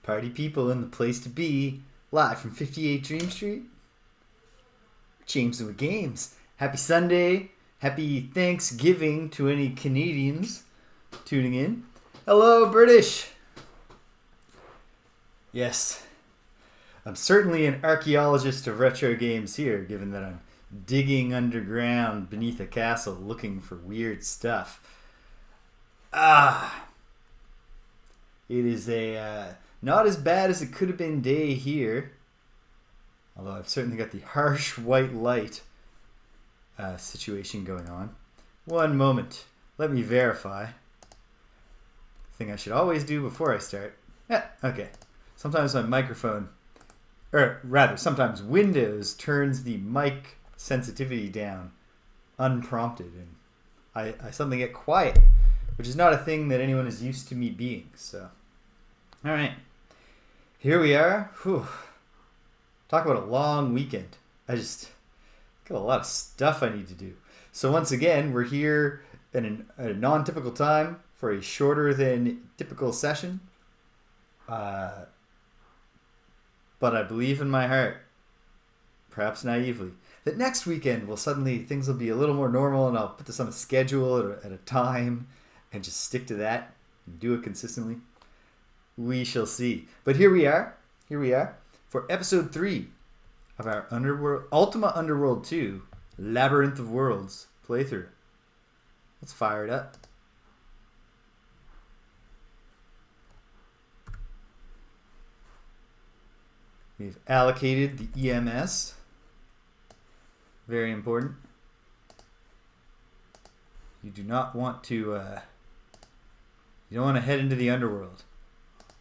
Party people in the place to be, live from 58 Dream Street. Jameson with Games. Happy Sunday. Happy Thanksgiving to any Canadians tuning in. Hello, British. Yes, I'm certainly an archaeologist of retro games here, given that I'm digging underground beneath a castle looking for weird stuff. It is a not as bad as it could have been day here, although I've certainly got the harsh white light situation going on. One moment, let me verify. Thing I should always do before I start. Okay. Sometimes my microphone, or rather, sometimes Windows turns the mic sensitivity down unprompted, and I suddenly get quiet, which is not a thing that anyone is used to me being. So, all right, here we are. Whew. Talk about a long weekend. I just got a lot of stuff I need to do. So once again, we're here at a non-typical time for a shorter than typical session. But I believe in my heart, perhaps naively, that next weekend things will be a little more normal, and I'll put this on a schedule at a time and just stick to that and do it consistently. We shall see. But here we are for episode 3 of our Ultima Underworld 2 Labyrinth of Worlds playthrough. Let's fire it up. We've allocated the EMS. Very important. You do not want to you don't want to head into the underworld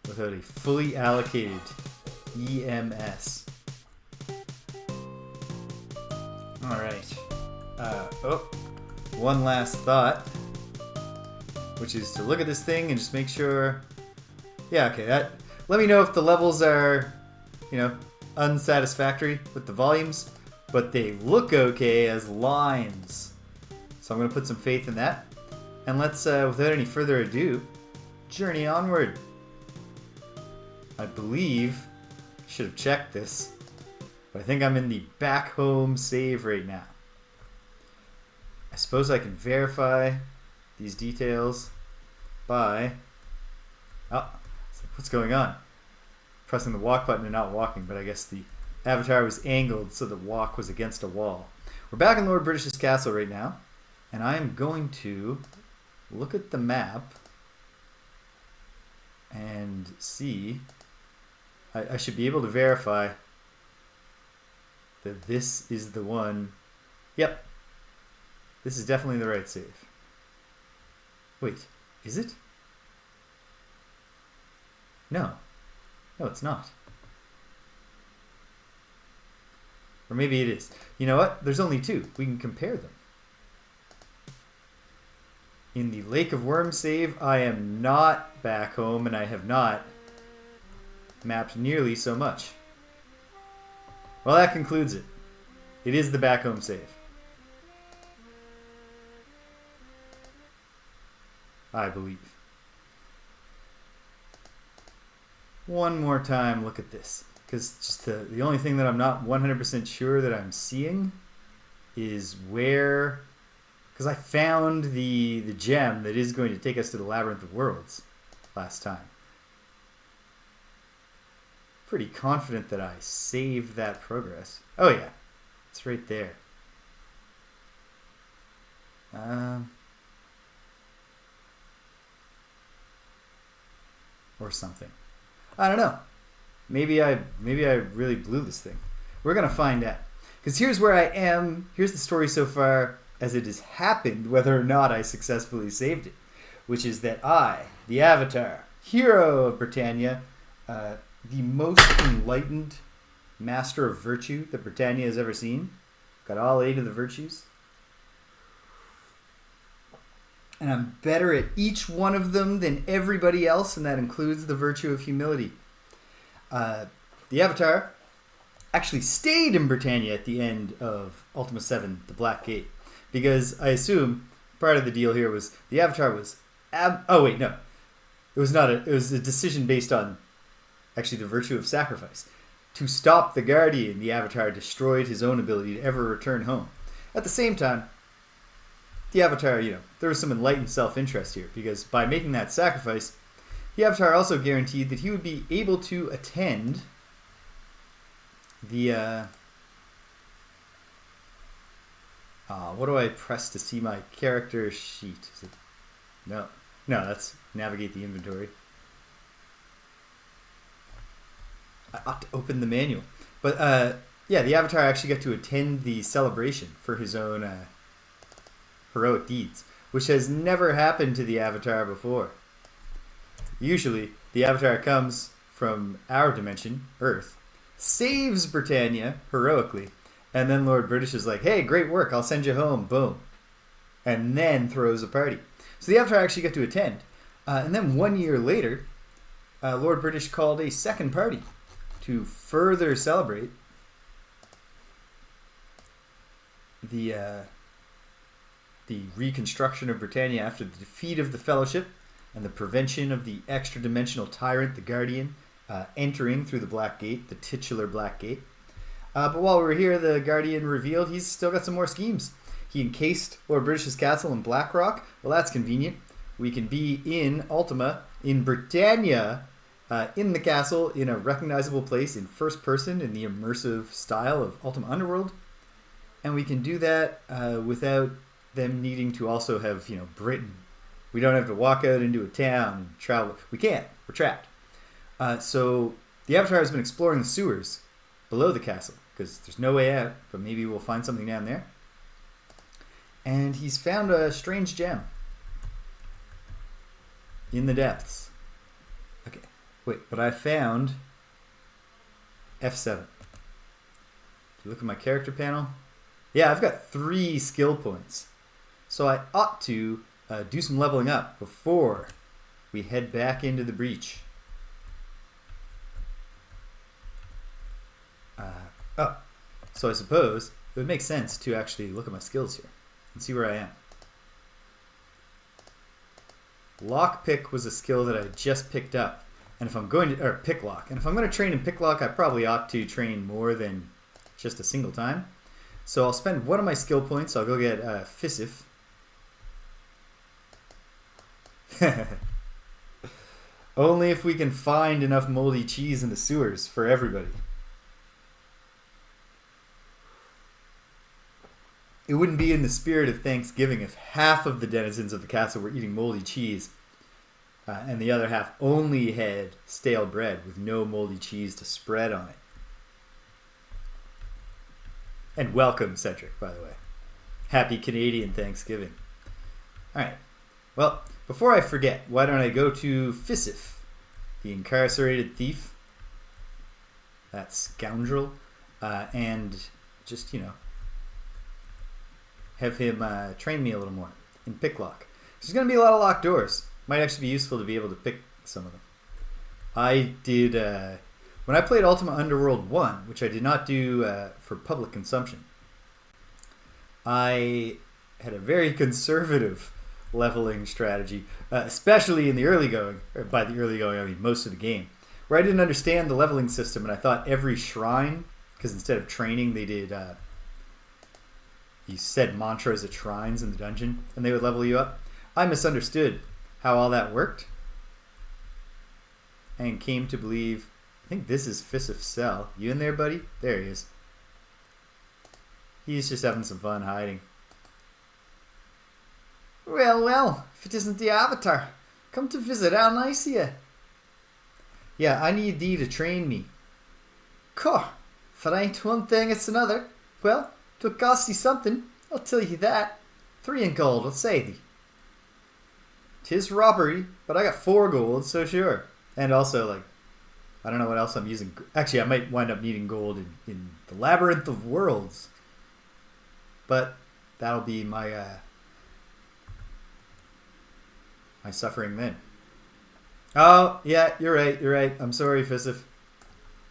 without a fully allocated EMS. Alright. One last thought, which is to look at this thing and just make sure. Yeah, okay, let me know if the levels are unsatisfactory with the volumes, but they look okay as lines. So I'm going to put some faith in that. And let's, without any further ado, journey onward. I believe, should have checked this, but I think I'm in the back home save right now. I suppose I can verify these details by... what's going on? Pressing the walk button and not walking, but I guess the avatar was angled so the walk was against a wall. We're back in Lord British's castle right now, and I am going to look at the map and see. I should be able to verify that this is the one. Yep, this is definitely the right save. Wait, is it? No, it's not. Or maybe it is. You know what? There's only 2. We can compare them. In the Lake of Worms save, I am not back home, and I have not mapped nearly so much. Well, that concludes it. It is the back home save. I believe. One more time, look at this. Because just the only thing that I'm not 100% sure that I'm seeing is where... Because I found the gem that is going to take us to the Labyrinth of Worlds last time. Pretty confident that I saved that progress. Oh yeah, it's right there. Or something. I don't know. Maybe I really blew this thing. We're gonna find out. Because here's where I am. Here's the story so far as it has happened, whether or not I successfully saved it. Which is that I, the Avatar, hero of Britannia, the most enlightened master of virtue that Britannia has ever seen, got all 8 of the virtues, and I'm better at each one of them than everybody else, and that includes the virtue of humility. The Avatar actually stayed in Britannia at the end of Ultima 7, the Black Gate, because I assume part of the deal here was the Avatar was... oh wait, no. It was not it was a decision based on actually the virtue of sacrifice. To stop the Guardian, the Avatar destroyed his own ability to ever return home. At the same time, the Avatar, there was some enlightened self-interest here, because by making that sacrifice, the Avatar also guaranteed that he would be able to attend the... what do I press to see my character sheet? Is it... No, that's navigate the inventory. I ought to open the manual. But, the Avatar actually got to attend the celebration for his own heroic deeds, which has never happened to the Avatar before. Usually, the Avatar comes from our dimension, Earth, saves Britannia heroically, and then Lord British is like, hey, great work, I'll send you home, boom. And then throws a party. So the Avatar actually got to attend. And then 1 year later, Lord British called a second party to further celebrate the reconstruction of Britannia after the defeat of the Fellowship and the prevention of the extra-dimensional tyrant, the Guardian, entering through the Black Gate, the titular Black Gate. But while we were here, the Guardian revealed he's still got some more schemes. He encased Lord British's castle in Blackrock. Well, that's convenient. We can be in Ultima, in Britannia, in the castle, in a recognizable place, in first person, in the immersive style of Ultima Underworld. And we can do that without them needing to also have, Britain. We don't have to walk out into a town and travel. We can't. We're trapped. So the Avatar has been exploring the sewers below the castle, because there's no way out, but maybe we'll find something down there. And he's found a strange gem in the depths. Okay, wait, but I found F7. If you look at my character panel, yeah, I've got 3 skill points. So I ought to do some leveling up before we head back into the breach. So I suppose it would make sense to actually look at my skills here and see where I am. Lockpick was a skill that I just picked up, and if I'm going to, or picklock, and if I'm going to train in picklock, I probably ought to train more than just a single time. So I'll spend one of my skill points. I'll go get Fissif. Only if we can find enough moldy cheese in the sewers for everybody. It wouldn't be in the spirit of Thanksgiving if half of the denizens of the castle were eating moldy cheese and the other half only had stale bread with no moldy cheese to spread on it. And welcome, Cedric, by the way. Happy Canadian Thanksgiving. Alright, well, before I forget, why don't I go to Fissif, the incarcerated thief, that scoundrel, and just, have him train me a little more in picklock. There's going to be a lot of locked doors. Might actually be useful to be able to pick some of them. I did, when I played Ultima Underworld 1, which I did not do for public consumption, I had a very conservative leveling strategy, especially in the early going, or by the early going I mean most of the game, where I didn't understand the leveling system and I thought every shrine, because instead of training they did... you said mantras at shrines in the dungeon, and they would level you up. I misunderstood how all that worked, and came to believe, I think this is Fissif's cell. You in there, buddy? There he is. He's just having some fun hiding. Well, if it isn't the Avatar, come to visit, how nice of you. Yeah, I need thee to train me. Cough, if it ain't one thing, it's another. Well, 'twill cost thee something, I'll tell you that. 3 in gold, I'll say thee. 'Tis robbery, but I got 4 gold, so sure. And also, I don't know what else I'm using. Actually, I might wind up needing gold in the Labyrinth of Worlds. But that'll be my my suffering then. Oh, yeah, you're right. I'm sorry, Fissif.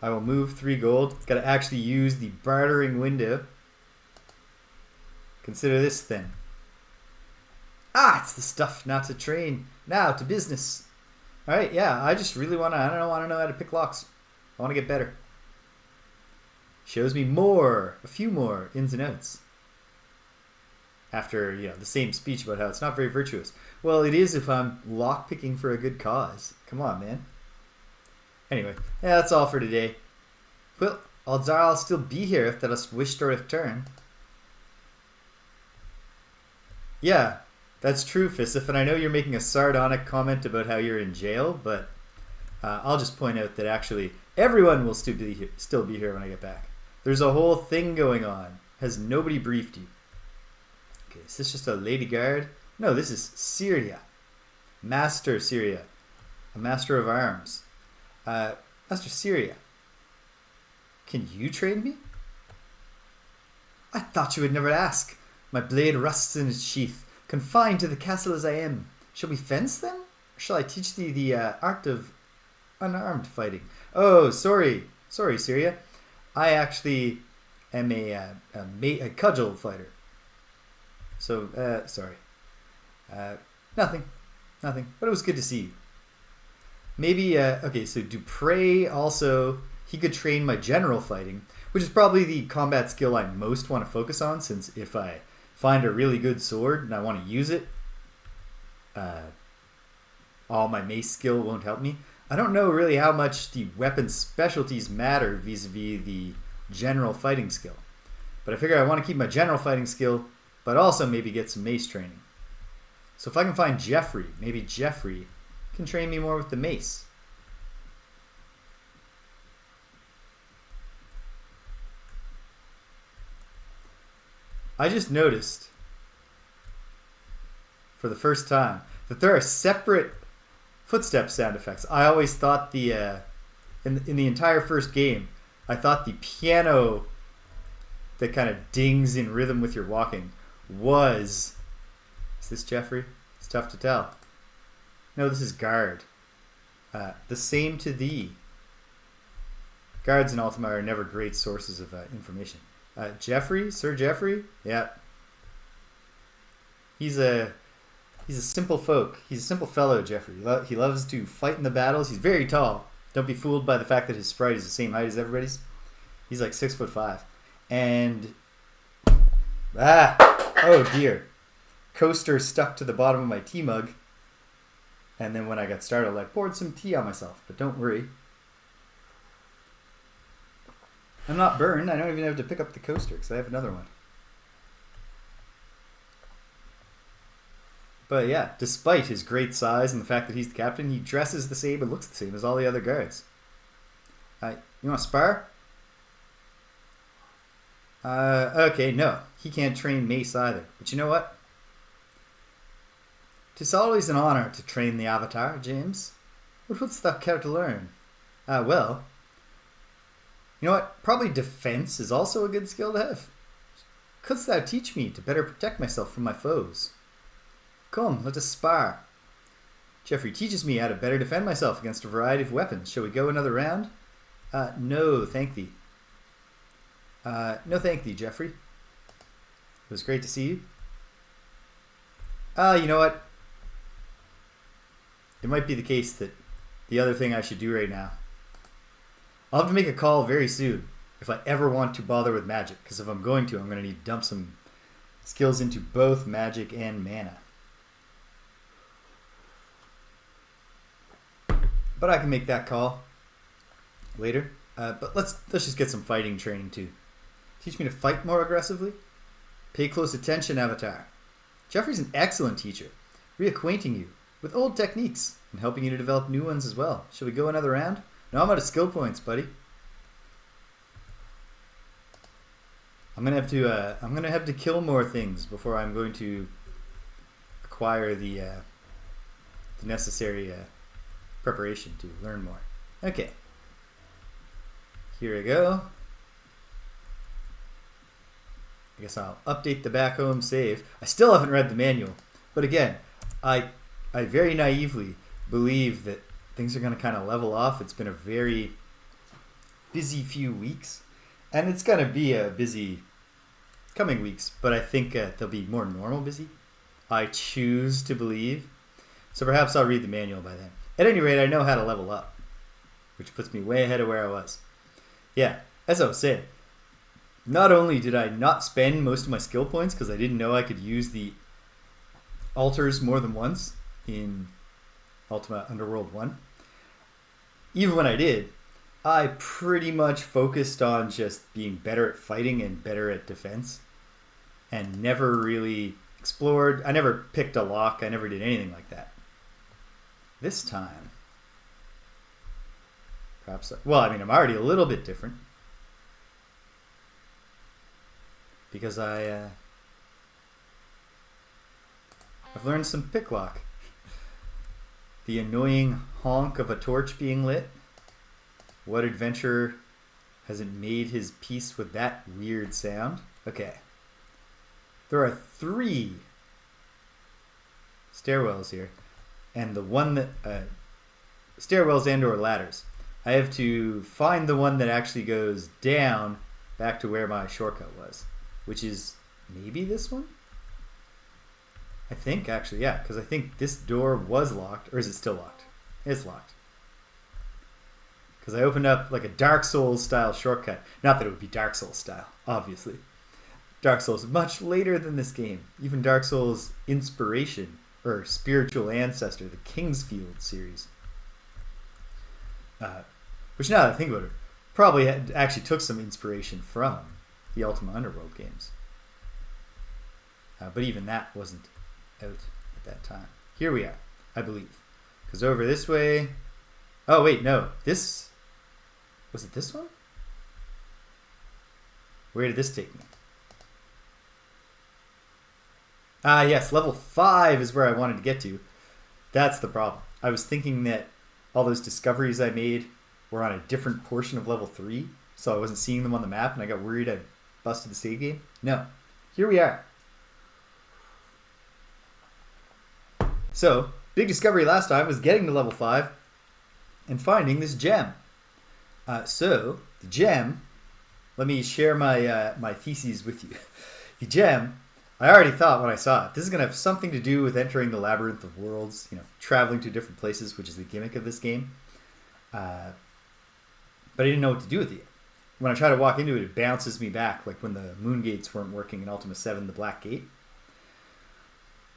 I will move 3 gold. Gotta actually use the bartering window. Consider this then. It's the stuff not to train. Now to business. Alright, yeah, I just really want to know how to pick locks. want to get better. Shows me more, a few more ins and outs. After, the same speech about how it's not very virtuous. Well, it is if I'm lockpicking for a good cause. Come on, man. Anyway, yeah, that's all for today. Well, odds are I'll still be here if that wish to return. Yeah, that's true, Fisif, and I know you're making a sardonic comment about how you're in jail, but I'll just point out that actually everyone will still be here when I get back. There's a whole thing going on. Has nobody briefed you? Okay, is this just a lady guard? No, this is Syria. Master Syria. A master of arms. Master Syria. Can you train me? I thought you would never ask. My blade rusts in its sheath, confined to the castle as I am. Shall we fence then? Or shall I teach thee the art of unarmed fighting? Oh, sorry, Syria. I actually am a cudgel fighter. So, sorry. Nothing. But it was good to see you. Maybe, okay, so Dupre also, he could train my general fighting, which is probably the combat skill I most want to focus on, since if I find a really good sword and I want to use it, all my mace skill won't help me. I don't know really how much the weapon specialties matter vis-a-vis the general fighting skill. But I figure I want to keep my general fighting skill, but also maybe get some mace training. So if I can find Jeffrey, maybe Jeffrey can train me more with the mace. I just noticed for the first time that there are separate footstep sound effects. I always thought in the entire first game, I thought the piano that kind of dings in rhythm with your walking was... Is this Jeffrey? It's tough to tell. No, this is guard. The same to thee. Guards in Ultima are never great sources of information. Jeffrey? Sir Jeffrey? Yeah. He's a simple folk. He's a simple fellow, Jeffrey. He loves to fight in the battles. He's very tall. Don't be fooled by the fact that his sprite is the same height as everybody's. He's like 6'5". And... oh dear. Coaster stuck to the bottom of my tea mug. And then when I got startled, I poured some tea on myself. But don't worry. I'm not burned. I don't even have to pick up the coaster because I have another one. But yeah, despite his great size and the fact that he's the captain, he dresses the same and looks the same as all the other guards. You want to spar? Okay, no. He can't train mace either. But you know what? 'Tis always an honor to train the Avatar, James. What wouldst thou care to learn? Well... You know what? Probably defense is also a good skill to have. Couldst thou teach me to better protect myself from my foes? Come, let us spar. Jeffrey teaches me how to better defend myself against a variety of weapons. Shall we go another round? No, thank thee. No, thank thee, Jeffrey. It was great to see you. You know what? It might be the case that the other thing I should do right now, I'll have to make a call very soon if I ever want to bother with magic. Because if I'm going to need to dump some skills into both magic and mana. But I can make that call later. But let's just get some fighting training too. Teach me to fight more aggressively? Pay close attention, Avatar. Jeffrey's an excellent teacher, reacquainting you with old techniques and helping you to develop new ones as well. Shall we go another round? No, I'm out of skill points, buddy. I'm gonna have to kill more things before I'm going to acquire the necessary preparation to learn more. Okay. Here we go. I guess I'll update the back home save. I still haven't read the manual, but again, I very naively believe that things are going to kind of level off. It's been a very busy few weeks, and it's going to be a busy coming weeks, but I think they'll be more normal busy. I choose to believe. So perhaps I'll read the manual by then. At any rate, I know how to level up, which puts me way ahead of where I was. Yeah, as I was saying, not only did I not spend most of my skill points because I didn't know I could use the altars more than once in Ultima Underworld 1, even when I did, I pretty much focused on just being better at fighting and better at defense and never really explored. I never picked a lock. I never did anything like that. This time, perhaps, well, I mean, I'm already a little bit different because I've learned some pick lock. The annoying honk of a torch being lit. What adventurer hasn't made his peace with that weird sound? Okay. There are 3 stairwells here. And the one that... stairwells and or ladders. I have to find the one that actually goes down back to where my shortcut was. Which is maybe this one? I think, actually, yeah. Because I think this door was locked. Or is it still locked? It's locked. Because I opened up like a Dark Souls style shortcut. Not that it would be Dark Souls style, obviously. Dark Souls is much later than this game. Even Dark Souls Inspiration, or Spiritual Ancestor, the Kingsfield series. Which now that I think about it, probably actually took some inspiration from the Ultima Underworld games. But even that wasn't out at that time. Here we are, I believe. Because over this way... Oh, wait, no. This... Was it this one? Where did this take me? Ah, yes, level 5 is where I wanted to get to. That's the problem. I was thinking that all those discoveries I made were on a different portion of level 3, so I wasn't seeing them on the map, and I got worried I busted the save game. No. Here we are. So, big discovery last time was getting to level 5 and finding this gem. So, the gem, let me share my my theses with you. The gem, I already thought when I saw it, this is going to have something to do with entering the Labyrinth of Worlds, you know, traveling to different places, which is the gimmick of this game. But I didn't know what to do with it. When I try to walk into it, it bounces me back, like when the moon gates weren't working in Ultima 7, the Black Gate.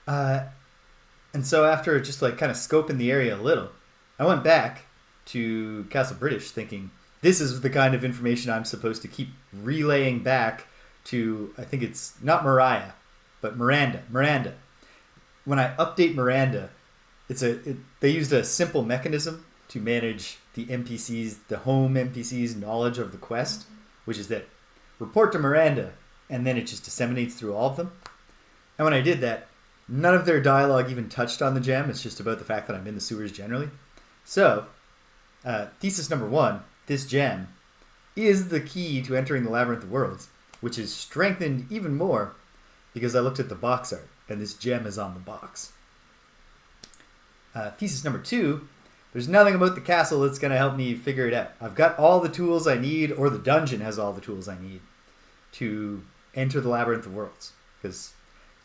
And so after just like kind of scoping the area a little, I went back to Castle British thinking, this is the kind of information I'm supposed to keep relaying back to, I think it's not Mariah, but Miranda. When I update Miranda, they used a simple mechanism to manage the NPCs, the home NPCs' knowledge of the quest, which is that report to Miranda, and then it just disseminates through all of them. And when I did that, none of their dialogue even touched on the gem. It's just about the fact that I'm in the sewers generally. So, thesis number 1, this gem is the key to entering the Labyrinth of Worlds, which is strengthened even more because I looked at the box art, and this gem is on the box. Thesis number 2, there's nothing about the castle that's going to help me figure it out. I've got all the tools I need, or the dungeon has all the tools I need to enter the Labyrinth of Worlds. Because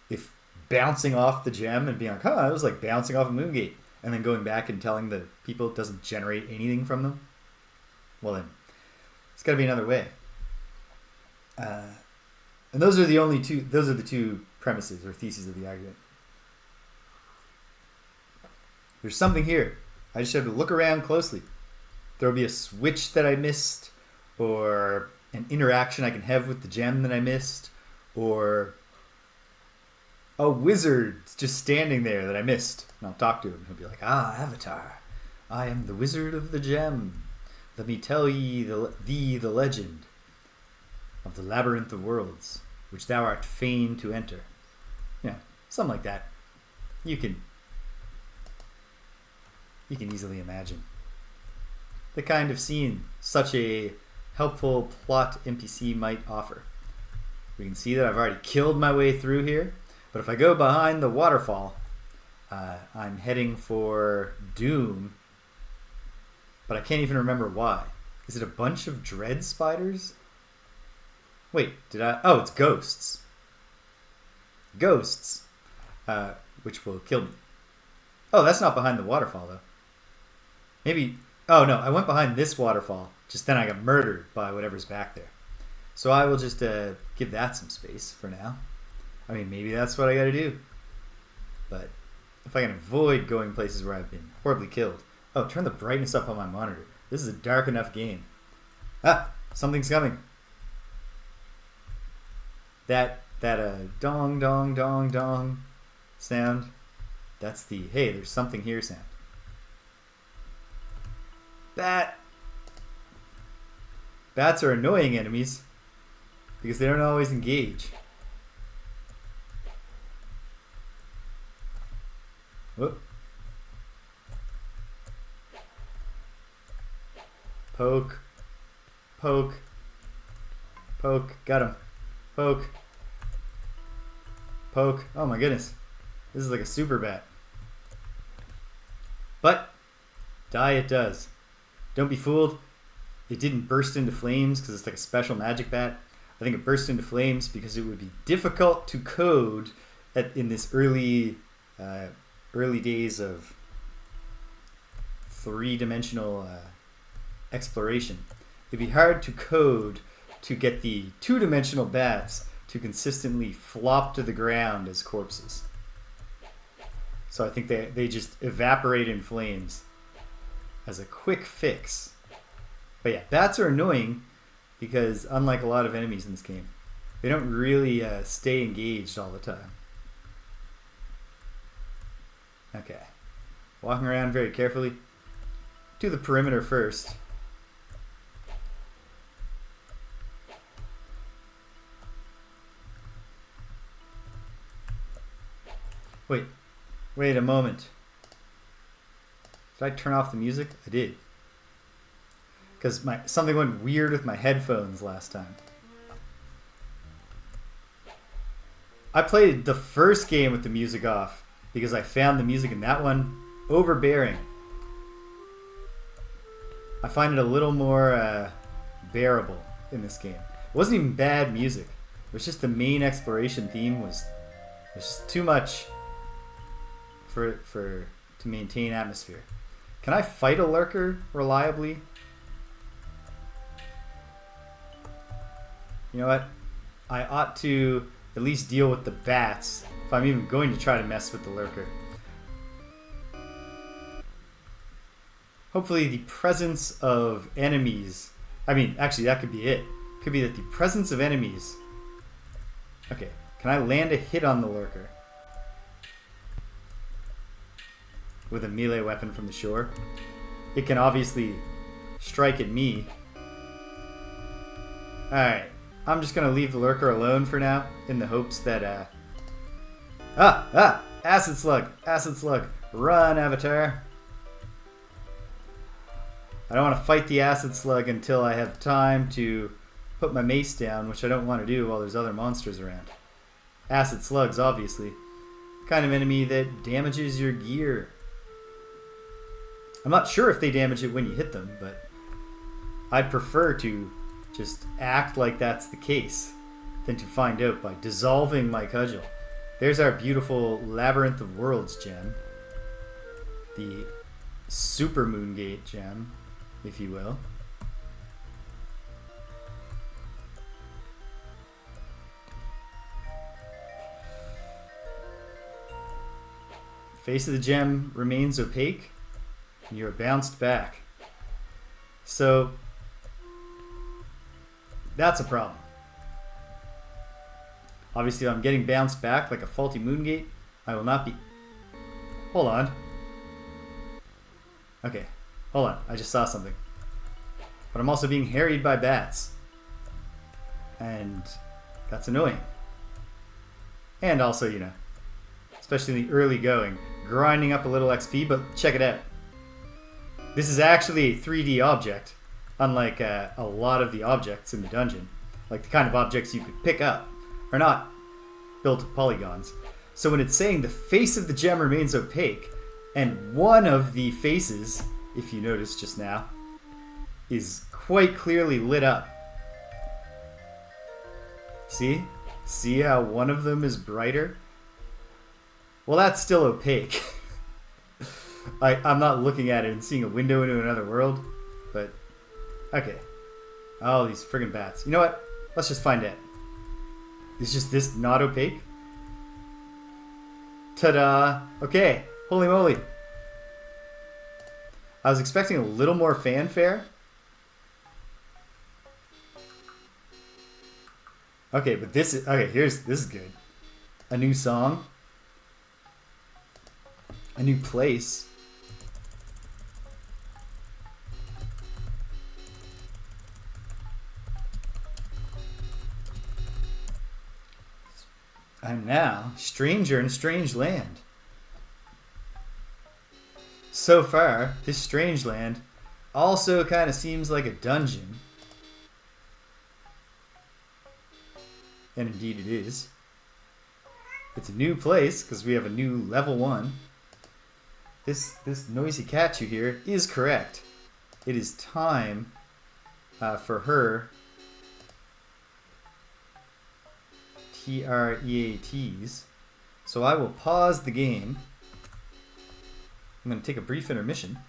if bouncing off the gem and being like, huh, it was like bouncing off a Moongate, and then going back and telling the people it doesn't generate anything from them, well then, it's got to be another way. And those are the two premises or theses of the argument. There's something here. I just have to look around closely. There'll be a switch that I missed, or an interaction I can have with the gem that I missed, or a wizard just standing there that I missed. And I'll talk to him. He'll be like, Avatar, I am the wizard of the gem. Let me tell ye the legend of the Labyrinth of Worlds, which thou art fain to enter. Yeah, something like that. You can easily imagine the kind of scene such a helpful plot NPC might offer. We can see that I've already killed my way through here, but if I go behind the waterfall, I'm heading for doom, but I can't even remember why. Is it a bunch of dread spiders? Wait, oh, it's ghosts. Ghosts, which will kill me. Oh, that's not behind the waterfall, though. Maybe... Oh, no, I went behind this waterfall Just then I got murdered by whatever's back there. So I will just give that some space for now. I mean, maybe that's what I gotta do. But if I can avoid going places where I've been horribly killed. Oh, turn the brightness up on my monitor. This is a dark enough game. Ah, something's coming. That dong dong dong dong sound. That's the hey, there's something here sound. Bats are annoying enemies because they don't always engage. Whoop. Poke. Poke. Poke. Got him. Poke. Poke. Oh my goodness. This is like a super bat. But die it does. Don't be fooled. It didn't burst into flames because it's like a special magic bat. I think it burst into flames because it would be difficult to code in this early days of three-dimensional exploration. It'd be hard to code to get the two-dimensional bats to consistently flop to the ground as corpses. So I think they just evaporate in flames as a quick fix. But yeah, bats are annoying because unlike a lot of enemies in this game, they don't really stay engaged all the time. Okay. Walking around very carefully. Do the perimeter first. Wait a moment. Did I turn off the music? I did. Because something went weird with my headphones last time. I played the first game with the music off because I found the music in that one overbearing. I find it a little more bearable in this game. It wasn't even bad music. It was just the main exploration theme was just too much to maintain atmosphere. Can I fight a lurker reliably? You know what? I ought to at least deal with the bats if I'm even going to try to mess with the lurker. Hopefully the presence of enemies... I mean, actually that could be it. It could be that the presence of enemies... Okay, can I land a hit on the lurker? With a melee weapon from the shore. It can obviously strike at me. Alright. I'm just going to leave the lurker alone for now, in the hopes that, acid slug! Acid slug! Run, Avatar! I don't want to fight the acid slug until I have time to put my mace down, which I don't want to do while there's other monsters around. Acid slugs, obviously. Kind of enemy that damages your gear. I'm not sure if they damage it when you hit them, but I'd prefer to just act like that's the case than to find out by dissolving my cudgel. There's our beautiful Labyrinth of Worlds gem. The Super Moongate gem, if you will. Face of the gem remains opaque, and you're bounced back. So that's a problem. Obviously, if I'm getting bounced back like a faulty Moongate, I will not be... Hold on. Okay, hold on. I just saw something. But I'm also being harried by bats. And that's annoying. And also, you know, especially in the early going, grinding up a little XP, but check it out. This is actually a 3D object. Unlike a lot of the objects in the dungeon, like the kind of objects you could pick up, are not built of polygons. So when it's saying the face of the gem remains opaque, and one of the faces, if you noticed just now, is quite clearly lit up. See? See how one of them is brighter? Well, that's still opaque. I'm not looking at it and seeing a window into another world, but Okay. Oh, these friggin' bats. You know what? Let's just find out. Is just this not opaque? Ta-da! Okay. Holy moly. I was expecting a little more fanfare. Okay, but this is... Okay, this is good. A new song. A new place. I'm now stranger in a strange land. So far, this strange land also kind of seems like a dungeon. And indeed it is. It's a new place because we have a new level 1. This noisy cat you hear is correct. It is time for her TREATs. So I will pause the game. I'm going to take a brief intermission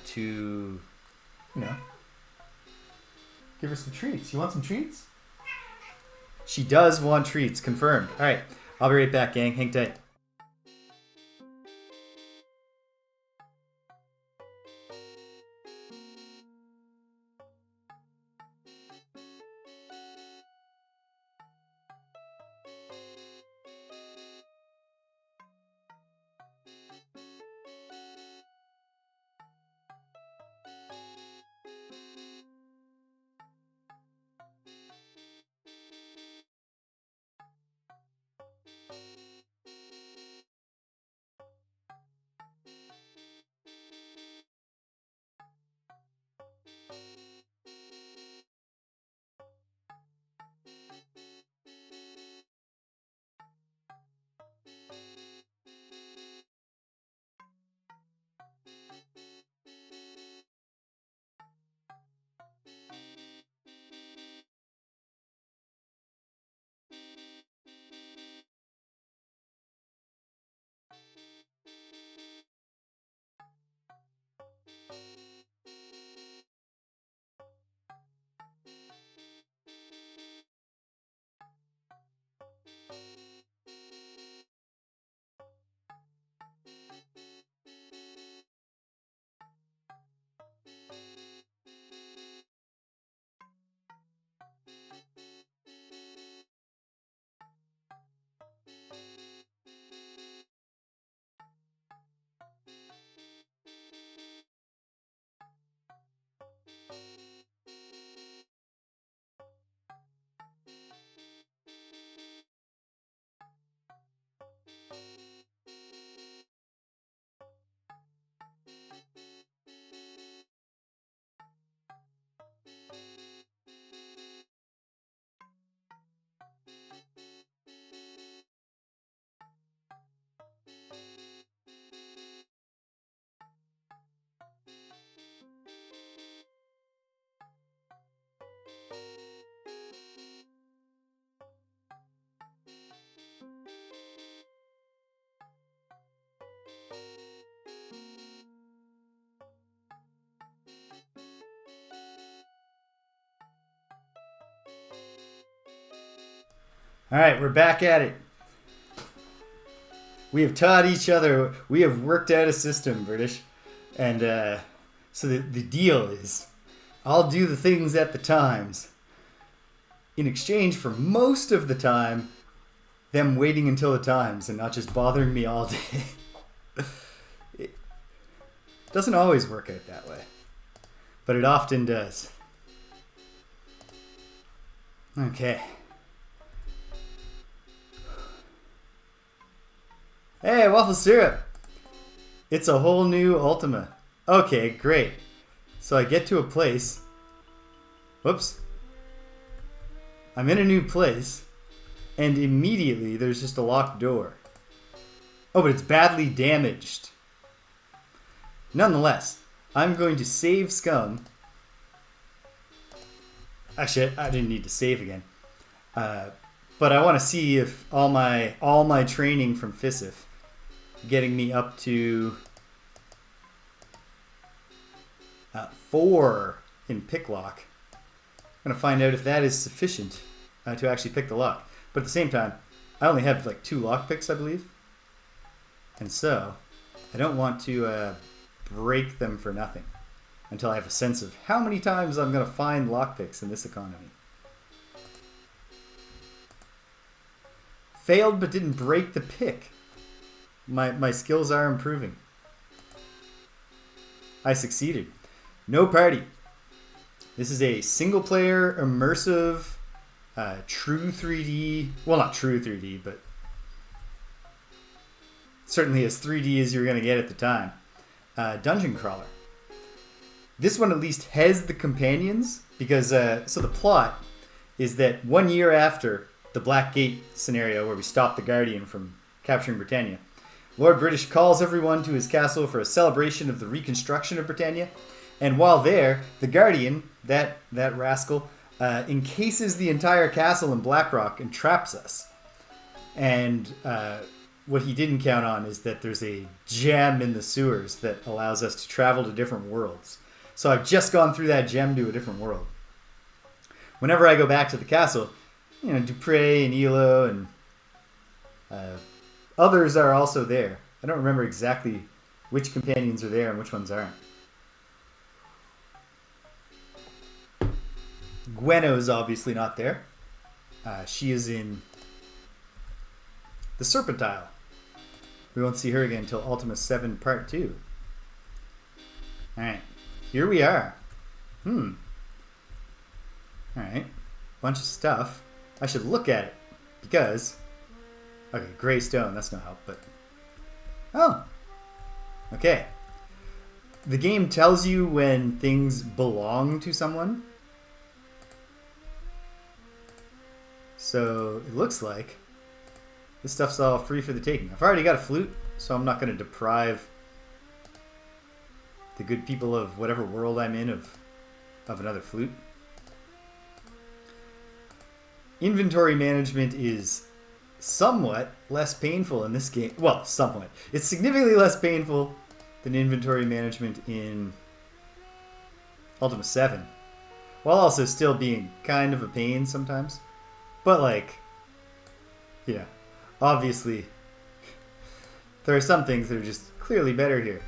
to, you know, give her some treats. You want some treats? She does want treats. Confirmed. All right. I'll be right back, gang. Hang tight. All right, we're back at it. We have taught each other. We have worked out a system, British. And so the deal is, I'll do the things at the times in exchange for most of the time them waiting until the times and not just bothering me all day. It doesn't always work out that way, but it often does. Okay. Hey, waffle syrup! It's a whole new Ultima. Okay, great. So I get to a place. Whoops. I'm in a new place, and immediately there's just a locked door. Oh, but it's badly damaged. Nonetheless, I'm going to save scum. Actually, I didn't need to save again. But I want to see if all my training from Fisif getting me up to 4 in pick lock. I'm going to find out if that is sufficient to actually pick the lock. But at the same time, I only have like 2 lock picks, I believe. And so, I don't want to break them for nothing until I have a sense of how many times I'm going to find lock picks in this economy. Failed but didn't break the pick. My skills are improving. I succeeded. No party. This is a single player, immersive, true 3D. Well, not true 3D, but certainly as 3D as you're going to get at the time. Dungeon crawler. This one at least has the companions because, so the plot is that 1 year after the Black Gate scenario where we stopped the Guardian from capturing Britannia, Lord British calls everyone to his castle for a celebration of the reconstruction of Britannia. And while there, the Guardian, that rascal, encases the entire castle in Blackrock and traps us. And what he didn't count on is that there's a gem in the sewers that allows us to travel to different worlds. So I've just gone through that gem to a different world. Whenever I go back to the castle, you know, Dupre and Elo and others are also there. I don't remember exactly which companions are there and which ones aren't. Gwenno's obviously not there. She is in the Serpentile. We won't see her again until Ultima 7 Part 2. Alright, here we are. Alright, bunch of stuff. I should look at it because... Okay, gray stone, that's no help, but... Oh! Okay. The game tells you when things belong to someone. So it looks like this stuff's all free for the taking. I've already got a flute, so I'm not going to deprive the good people of whatever world I'm in of another flute. Inventory management is somewhat less painful in this game. Well, somewhat. It's significantly less painful than inventory management in Ultima 7, while also still being kind of a pain sometimes. But, like, yeah, obviously, there are some things that are just clearly better here.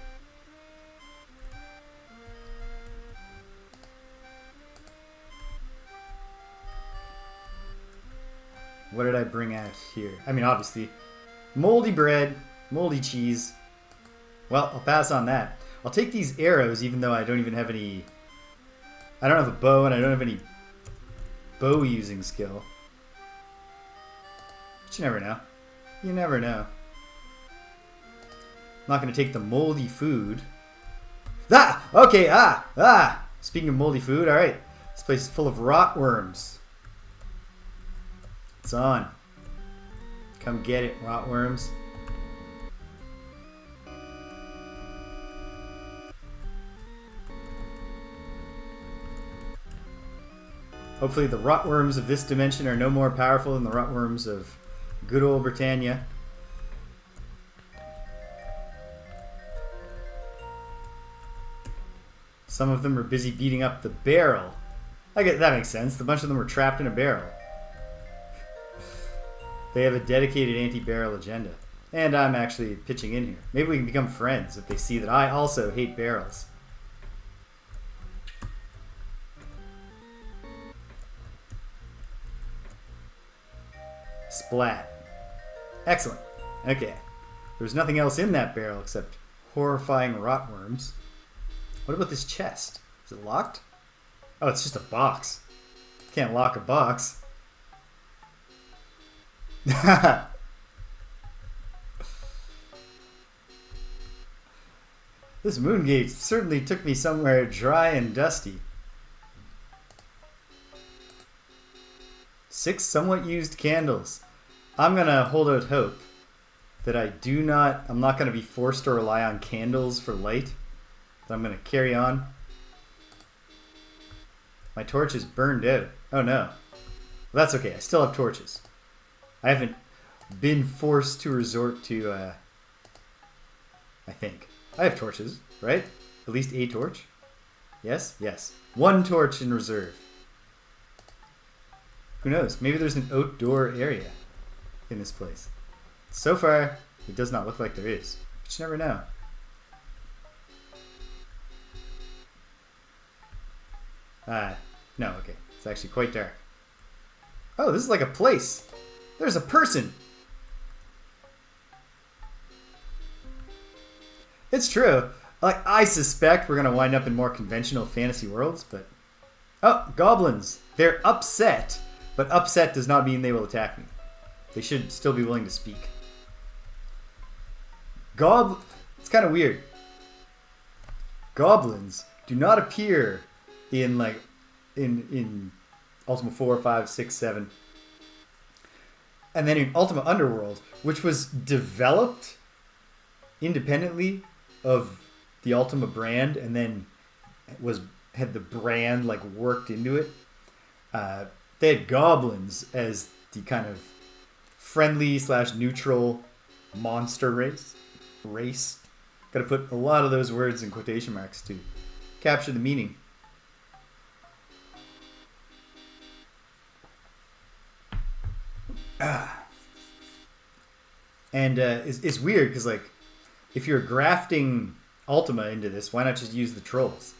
What did I bring out here? I mean, obviously, moldy bread, moldy cheese. Well, I'll pass on that. I'll take these arrows, even though I don't even have any... I don't have a bow, and I don't have any bow-using skill. But you never know. You never know. I'm not going to take the moldy food. Ah! Okay, Speaking of moldy food, alright. This place is full of rotworms. It's on. Come get it, rotworms. Hopefully the rotworms of this dimension are no more powerful than the rotworms of good old Britannia. Some of them are busy beating up the barrel. I get that makes sense. A bunch of them were trapped in a barrel. They have a dedicated anti-barrel agenda. And I'm actually pitching in here. Maybe we can become friends if they see that I also hate barrels. Splat. Excellent. Okay. There's nothing else in that barrel except horrifying rotworms. What about this chest? Is it locked? Oh, it's just a box. Can't lock a box. This moon gate certainly took me somewhere dry and dusty. 6 somewhat used candles. I'm gonna hold out hope that I'm not gonna be forced to rely on candles for light. That I'm gonna carry on. My torch is burned out. Oh no. Well, that's okay. I still have torches. I haven't been forced to resort to, I think. I have torches, right? At least a torch. Yes? Yes. 1 torch in reserve. Who knows? Maybe there's an outdoor area in this place. So far, it does not look like there is. But you never know. No, okay. It's actually quite dark. Oh, this is like a place. There's a person. It's true. Like, I suspect we're going to wind up in more conventional fantasy worlds, but... Oh, goblins. They're upset, but upset does not mean they will attack me. They should still be willing to speak. It's kind of weird. Goblins do not appear in, like, in Ultima 4, 5, 6, 7. And then in Ultima Underworld, which was developed independently of the Ultima brand, and then had the brand like worked into it. They had goblins as the kind of friendly / neutral monster race. Got to put a lot of those words in quotation marks to capture the meaning. And it's weird because, like, if you're grafting Ultima into this, why not just use the trolls?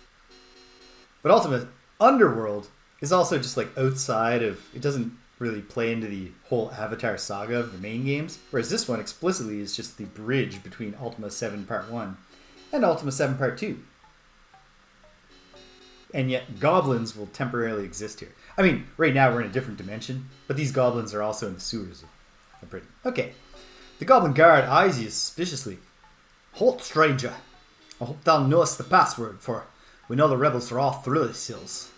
But Ultima Underworld is also just like outside of, it doesn't really play into the whole Avatar saga of the main games, whereas this one explicitly is just the bridge between Ultima 7 Part 1 and Ultima 7 Part 2. And yet goblins will temporarily exist here. I mean, right now we're in a different dimension, but these goblins are also in the sewers of Britain. Okay. The goblin guard eyes you suspiciously. Halt, stranger. I hope thou knowest the password, for we know the rebels are all through these hills.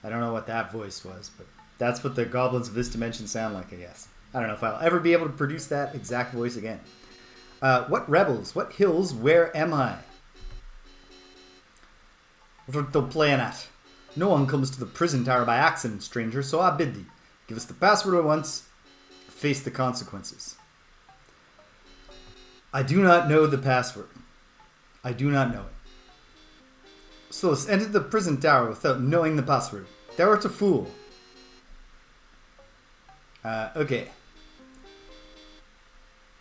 I don't know what that voice was, but that's what the goblins of this dimension sound like, I guess. I don't know if I'll ever be able to produce that exact voice again. What rebels? What hills? Where am I? What art thou playing at? No one comes to the prison tower by accident, stranger, so I bid thee. Give us the password at once. Face the consequences. I do not know the password. I do not know it. So let's enter the prison tower without knowing the password. Thou art a fool. Okay.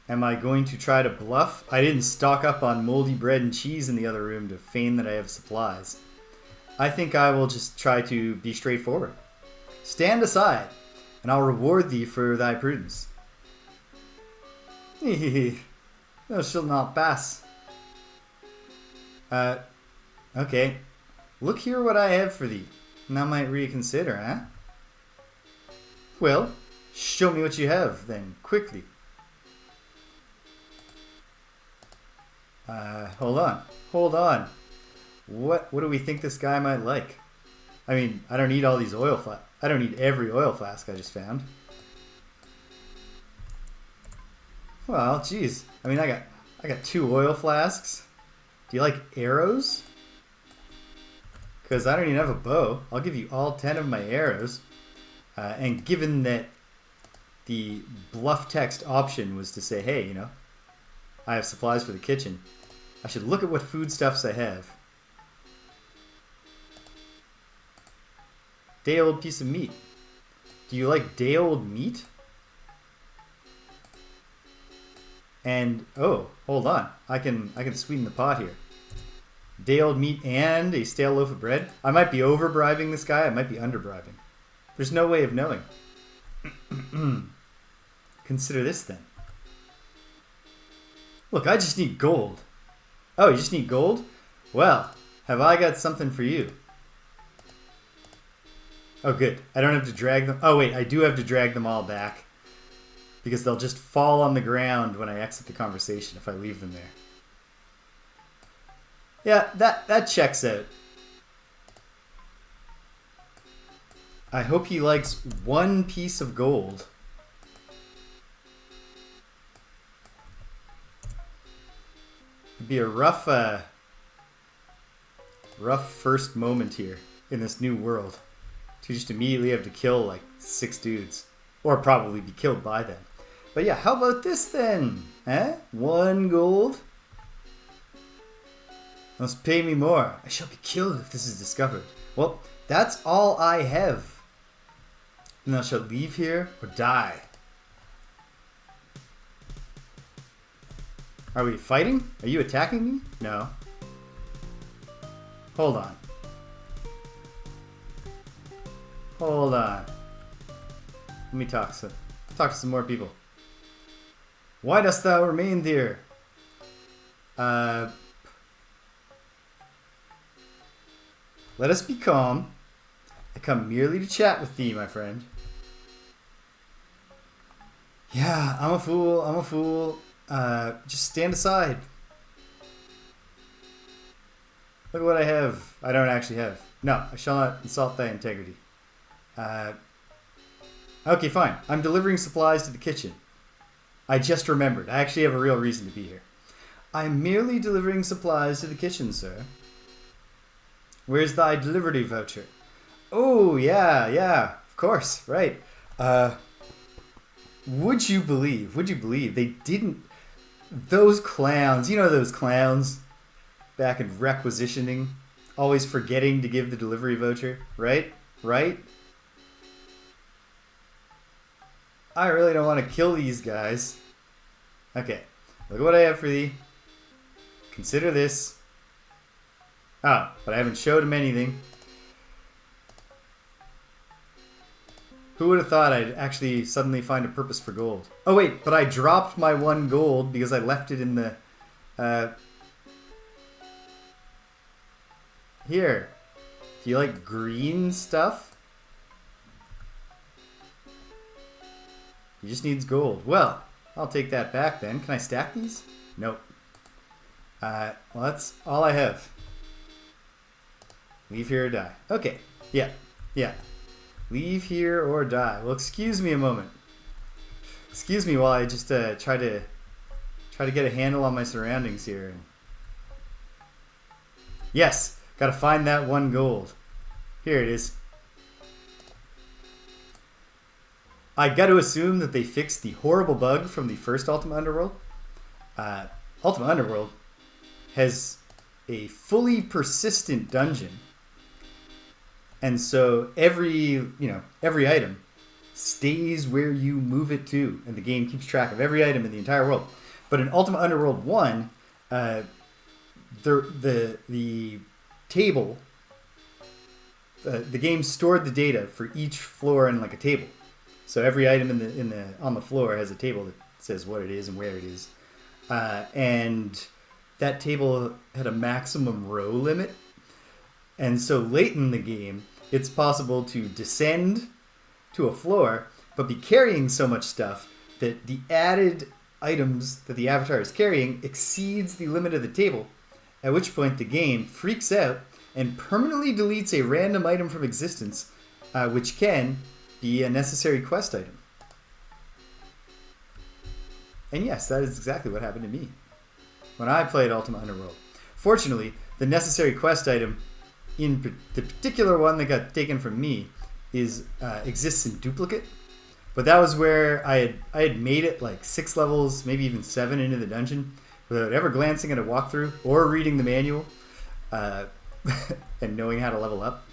Am I going to try to bluff? I didn't stock up on moldy bread and cheese in the other room to feign that I have supplies. I think I will just try to be straightforward. Stand aside, and I'll reward thee for thy prudence. Thou shalt not pass. Okay. Look here what I have for thee. Thou might reconsider, eh? Well, show me what you have, then, quickly. Hold on. What do we think this guy might like? I mean, I don't need all these oil flasks. I don't need every oil flask I just found. Well, geez. I mean, I got 2 oil flasks. Do you like arrows? Because I don't even have a bow. I'll give you all 10 of my arrows. And given that the bluff text option was to say, hey, you know, I have supplies for the kitchen, I should look at what foodstuffs I have. Day-old piece of meat. Do you like day-old meat? And, oh, hold on. I can sweeten the pot here. Day-old meat and a stale loaf of bread. I might be over-bribing this guy. I might be under-bribing. There's no way of knowing. Consider this, then. Look, I just need gold. Oh, you just need gold? Well, have I got something for you? Oh, good. I don't have to drag them. Oh, wait, I do have to drag them all back. Because they'll just fall on the ground when I exit the conversation if I leave them there. Yeah, that checks out. I hope he likes 1 piece of gold. It'd be a rough first moment here in this new world. To just immediately have to kill like 6 dudes. Or probably be killed by them. But yeah, how about this then? Eh? 1 gold? Must pay me more. I shall be killed if this is discovered. Well, that's all I have. And I shall leave here or die. Are we fighting? Are you attacking me? No. Hold on. Hold on. Let me talk to some more people. Why dost thou remain there? Let us be calm. I come merely to chat with thee, my friend. Yeah, I'm a fool. I'm a fool. Just stand aside. Look at what I have. I don't actually have. No, I shall not insult thy integrity. Okay, fine. I'm delivering supplies to the kitchen. I just remembered. I actually have a real reason to be here. I'm merely delivering supplies to the kitchen, sir. Where's thy delivery voucher? Oh, yeah, of course, right. Would you believe they didn't, those clowns, you know those clowns back in requisitioning, always forgetting to give the delivery voucher, right? I really don't want to kill these guys. Okay, look at what I have for thee. Consider this. Ah, but I haven't showed him anything. Who would have thought I'd actually suddenly find a purpose for gold? Oh wait, but I dropped my 1 gold because I left it in the... Here. Do you like green stuff? He just needs gold. Well, I'll take that back then. Can I stack these? Nope. Well, that's all I have. Leave here or die. Okay. Yeah. Leave here or die. Well, excuse me a moment. Excuse me while I just try to get a handle on my surroundings here. Yes, gotta find that 1 gold. Here it is. I gotta assume that they fixed the horrible bug from the first Ultima Underworld. Ultima Underworld has a fully persistent dungeon. And so every item stays where you move it to, and the game keeps track of every item in the entire world. But in Ultima Underworld 1, the table, the game stored the data for each floor in like a table. So every item on the floor has a table that says what it is and where it is, and that table had a maximum row limit. And so late in the game, it's possible to descend to a floor, but be carrying so much stuff that the added items that the avatar is carrying exceeds the limit of the table, at which point the game freaks out and permanently deletes a random item from existence, which can be a necessary quest item. And yes, that is exactly what happened to me when I played Ultima Underworld. Fortunately, the necessary quest item in the particular one that got taken from me exists in duplicate, but that was where I had made it like 6 levels, maybe even 7 into the dungeon without ever glancing at a walkthrough or reading the manual and knowing how to level up.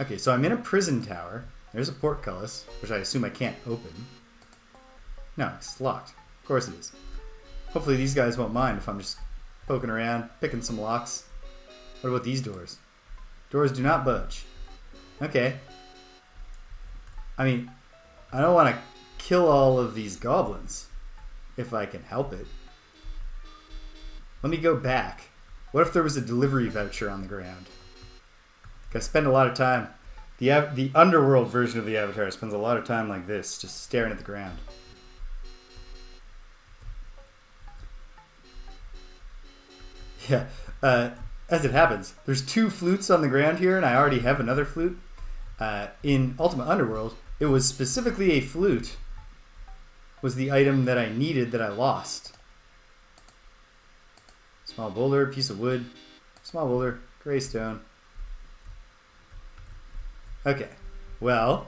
Okay, so I'm in a prison tower. There's a portcullis, which I assume I can't open. No, it's locked. Of course it is. Hopefully these guys won't mind if I'm just poking around, picking some locks. What about these doors? Doors do not budge. Okay. I mean, I don't want to kill all of these goblins if I can help it. Let me go back. What if there was a delivery voucher on the ground? I spend a lot of time. The Underworld version of the Avatar spends a lot of time like this, just staring at the ground. Yeah. As it happens, there's 2 flutes on the ground here, and I already have another flute. In Ultima Underworld, it was specifically a flute was the item that I needed that I lost. Small boulder, piece of wood, small boulder, gray stone. Okay, well,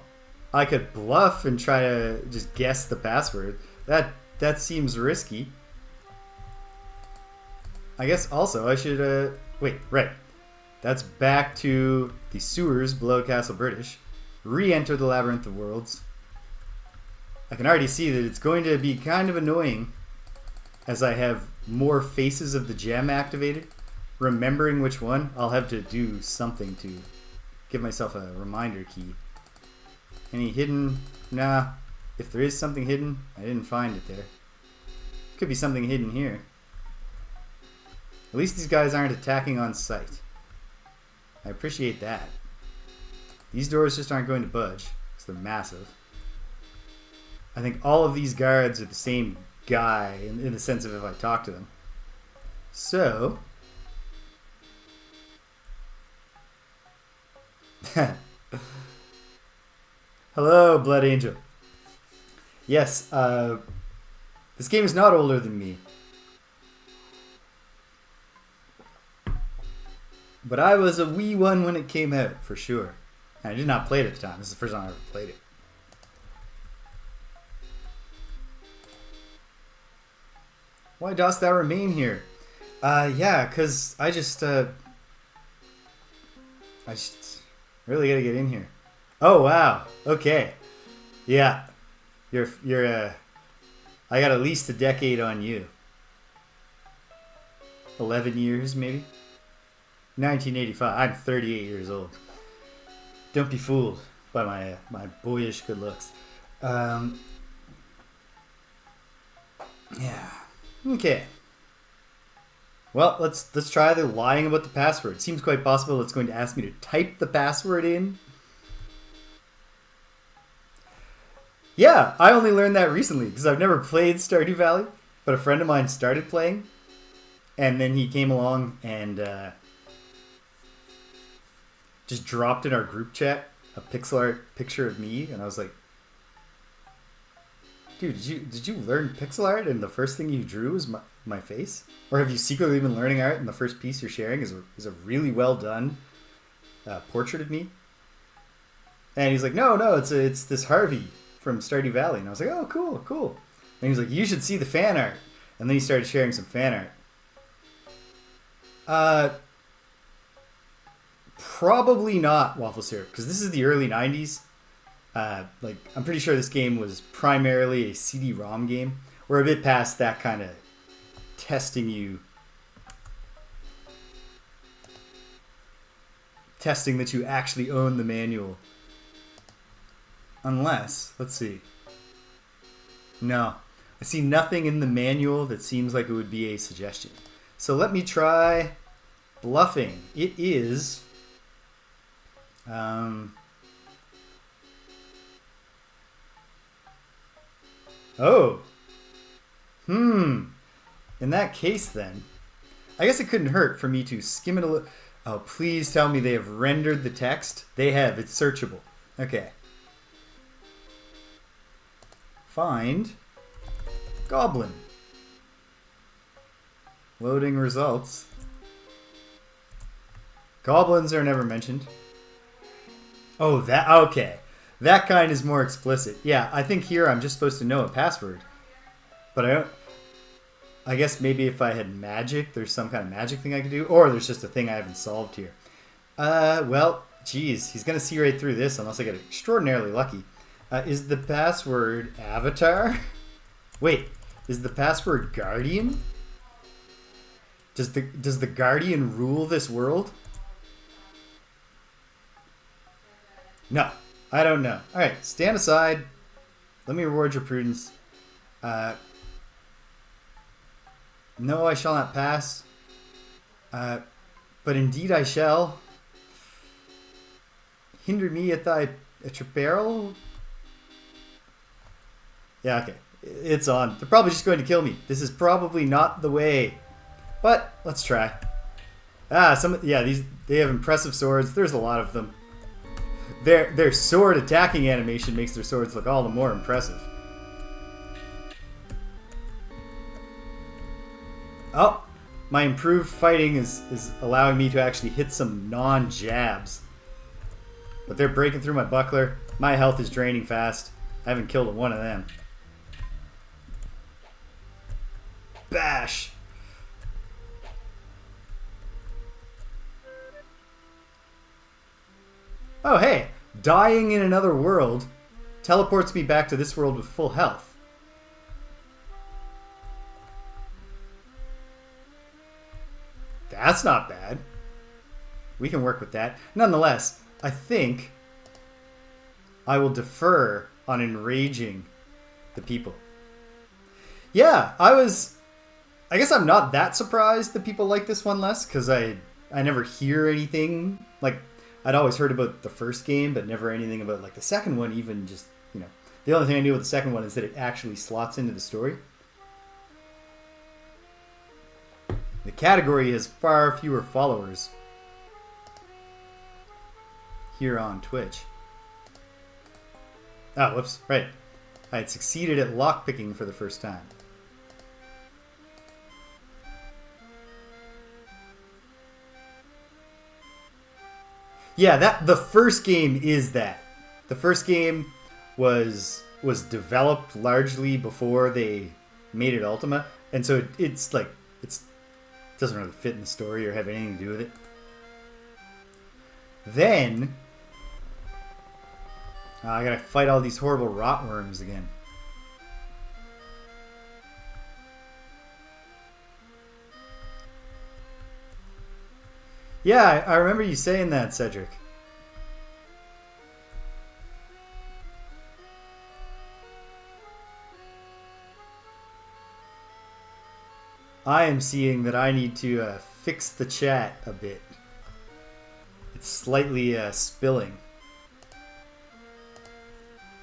I could bluff and try to just guess the password. That seems risky. I guess also I should Wait, right. That's back to the sewers below Castle British. Re-enter the Labyrinth of Worlds. I can already see that it's going to be kind of annoying as I have more faces of the gem activated. Remembering which one, I'll have to do something to give myself a reminder key. Any hidden? Nah. If there is something hidden, I didn't find it there. Could be something hidden here. At least these guys aren't attacking on sight. I appreciate that. These doors just aren't going to budge because they're massive. I think all of these guards are the same guy in the sense of if I talk to them. So... Hello, Blood Angel. Yes, this game is not older than me. But I was a wee one when it came out, for sure. And I did not play it at the time. This is the first time I ever played it. Why dost thou remain here? Yeah, because I just really gotta get in here. Oh, wow. Okay. Yeah. You're I got at least a decade on you. 11 years, maybe? 1985. I'm 38 years old. Don't be fooled by my boyish good looks. Yeah. Okay. Well, let's try the lying about the password. It seems quite possible it's going to ask me to type the password in. Yeah, I only learned that recently because I've never played Stardew Valley, but a friend of mine started playing, and then he came along and just dropped in our group chat a pixel art picture of me, and I was like, dude, did you learn pixel art and the first thing you drew was my face? Or have you secretly been learning art and the first piece you're sharing is a really well done portrait of me? And he's like, no, it's this Harvey from Stardew Valley. And I was like, oh, cool. And he's like, you should see the fan art. And then he started sharing some fan art. Probably not Waffle Syrup, because this is the early 90s. I'm pretty sure this game was primarily a CD-ROM game. We're a bit past that kind of testing that you actually own the manual. Unless, let's see. No, I see nothing in the manual that seems like it would be a suggestion. So let me try bluffing. It is... Oh. In that case, then, I guess it couldn't hurt for me to skim it a little. Oh, please tell me they have rendered the text. They have. It's searchable. Okay. Find goblin. Loading results. Goblins are never mentioned. Oh, that okay. That kind is more explicit. Yeah, I think here I'm just supposed to know a password. But I guess maybe if I had magic, there's some kind of magic thing I could do. Or there's just a thing I haven't solved here. Well, geez. He's going to see right through this unless I get extraordinarily lucky. Is the password avatar? Wait, is the password guardian? Does the guardian rule this world? No, I don't know. All right, stand aside. Let me reward your prudence. No, I shall not pass. But indeed I shall. Hinder me at your peril. Yeah, okay. It's on. They're probably just going to kill me. This is probably not the way. But let's try. They have impressive swords. There's a lot of them. Their sword attacking animation makes their swords look all the more impressive. Oh, my improved fighting is allowing me to actually hit some non-jabs. But they're breaking through my buckler. My health is draining fast. I haven't killed one of them. Bash! Oh, hey, dying in another world teleports me back to this world with full health. That's not bad. We can work with that. Nonetheless, I think I will defer on enraging the people. Yeah, I guess I'm not that surprised that people like this one less, because I never hear anything. Like, I'd always heard about the first game, but never anything about, like, the second one, even just, you know. The only thing I knew about the second one is that it actually slots into the story. The category has far fewer followers here on Twitch. Oh, whoops, right. I had succeeded at lockpicking for the first time. Yeah, the first game is that. The first game was developed largely before they made it Ultima, and so it doesn't really fit in the story or have anything to do with it. Then I gotta fight all these horrible rotworms again. Yeah, I remember you saying that, Cedric. I am seeing that I need to fix the chat a bit. It's slightly spilling.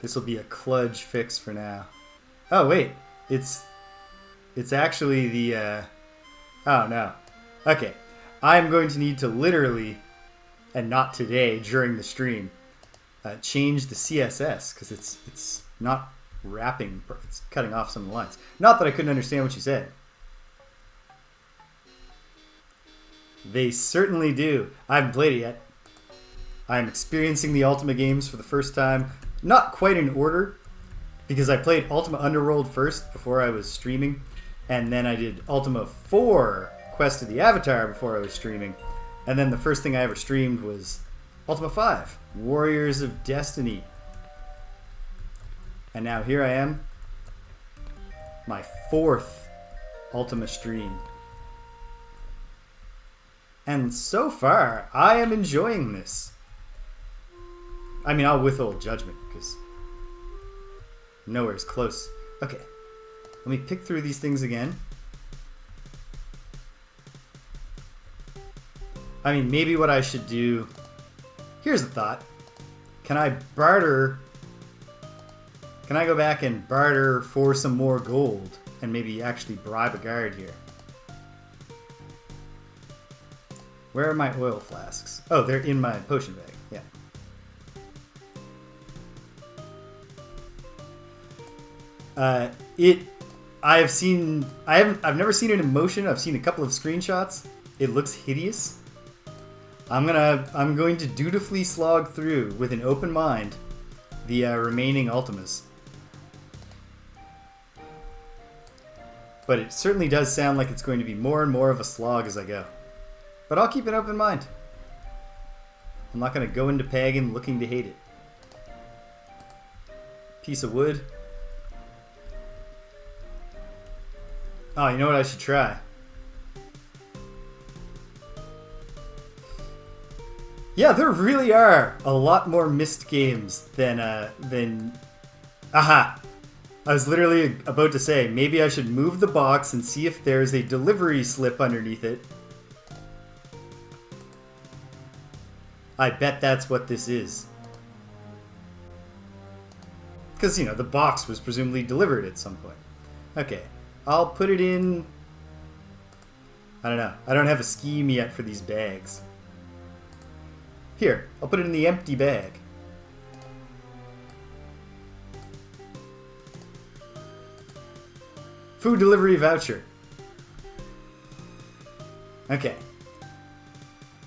This will be a kludge fix for now. Oh wait, it's actually the oh no. Okay, I'm going to need to literally, and not today during the stream, change the CSS because it's not wrapping. It's cutting off some of the lines. Not that I couldn't understand what you said. They certainly do. I haven't played it yet. I'm experiencing the Ultima games for the first time. Not quite in order, because I played Ultima Underworld first before I was streaming, and then I did Ultima 4 Quest of the Avatar before I was streaming, and then the first thing I ever streamed was Ultima 5 Warriors of Destiny. And now here I am, my 4th Ultima stream. And so far, I am enjoying this. I mean, I'll withhold judgment, because nowhere's close. Okay, let me pick through these things again. I mean, maybe what I should do... Here's a thought. Can I barter... Can I go back and barter for some more gold and maybe actually bribe a guard here? Where are my oil flasks? Oh, they're in my potion bag. Yeah. I've never seen it in motion. I've seen a couple of screenshots. It looks hideous. I'm going to dutifully slog through with an open mind the remaining Ultimas. But it certainly does sound like it's going to be more and more of a slog as I go. But I'll keep an open mind. I'm not going to go into Pagan looking to hate it. Piece of wood. Oh, you know what I should try? Yeah, there really are a lot more missed games than Aha! I was literally about to say, maybe I should move the box and see if there's a delivery slip underneath it. I bet that's what this is. Because, you know, the box was presumably delivered at some point. Okay, I'll put it in... I don't know. I don't have a scheme yet for these bags. Here, I'll put it in the empty bag. Food delivery voucher. Okay.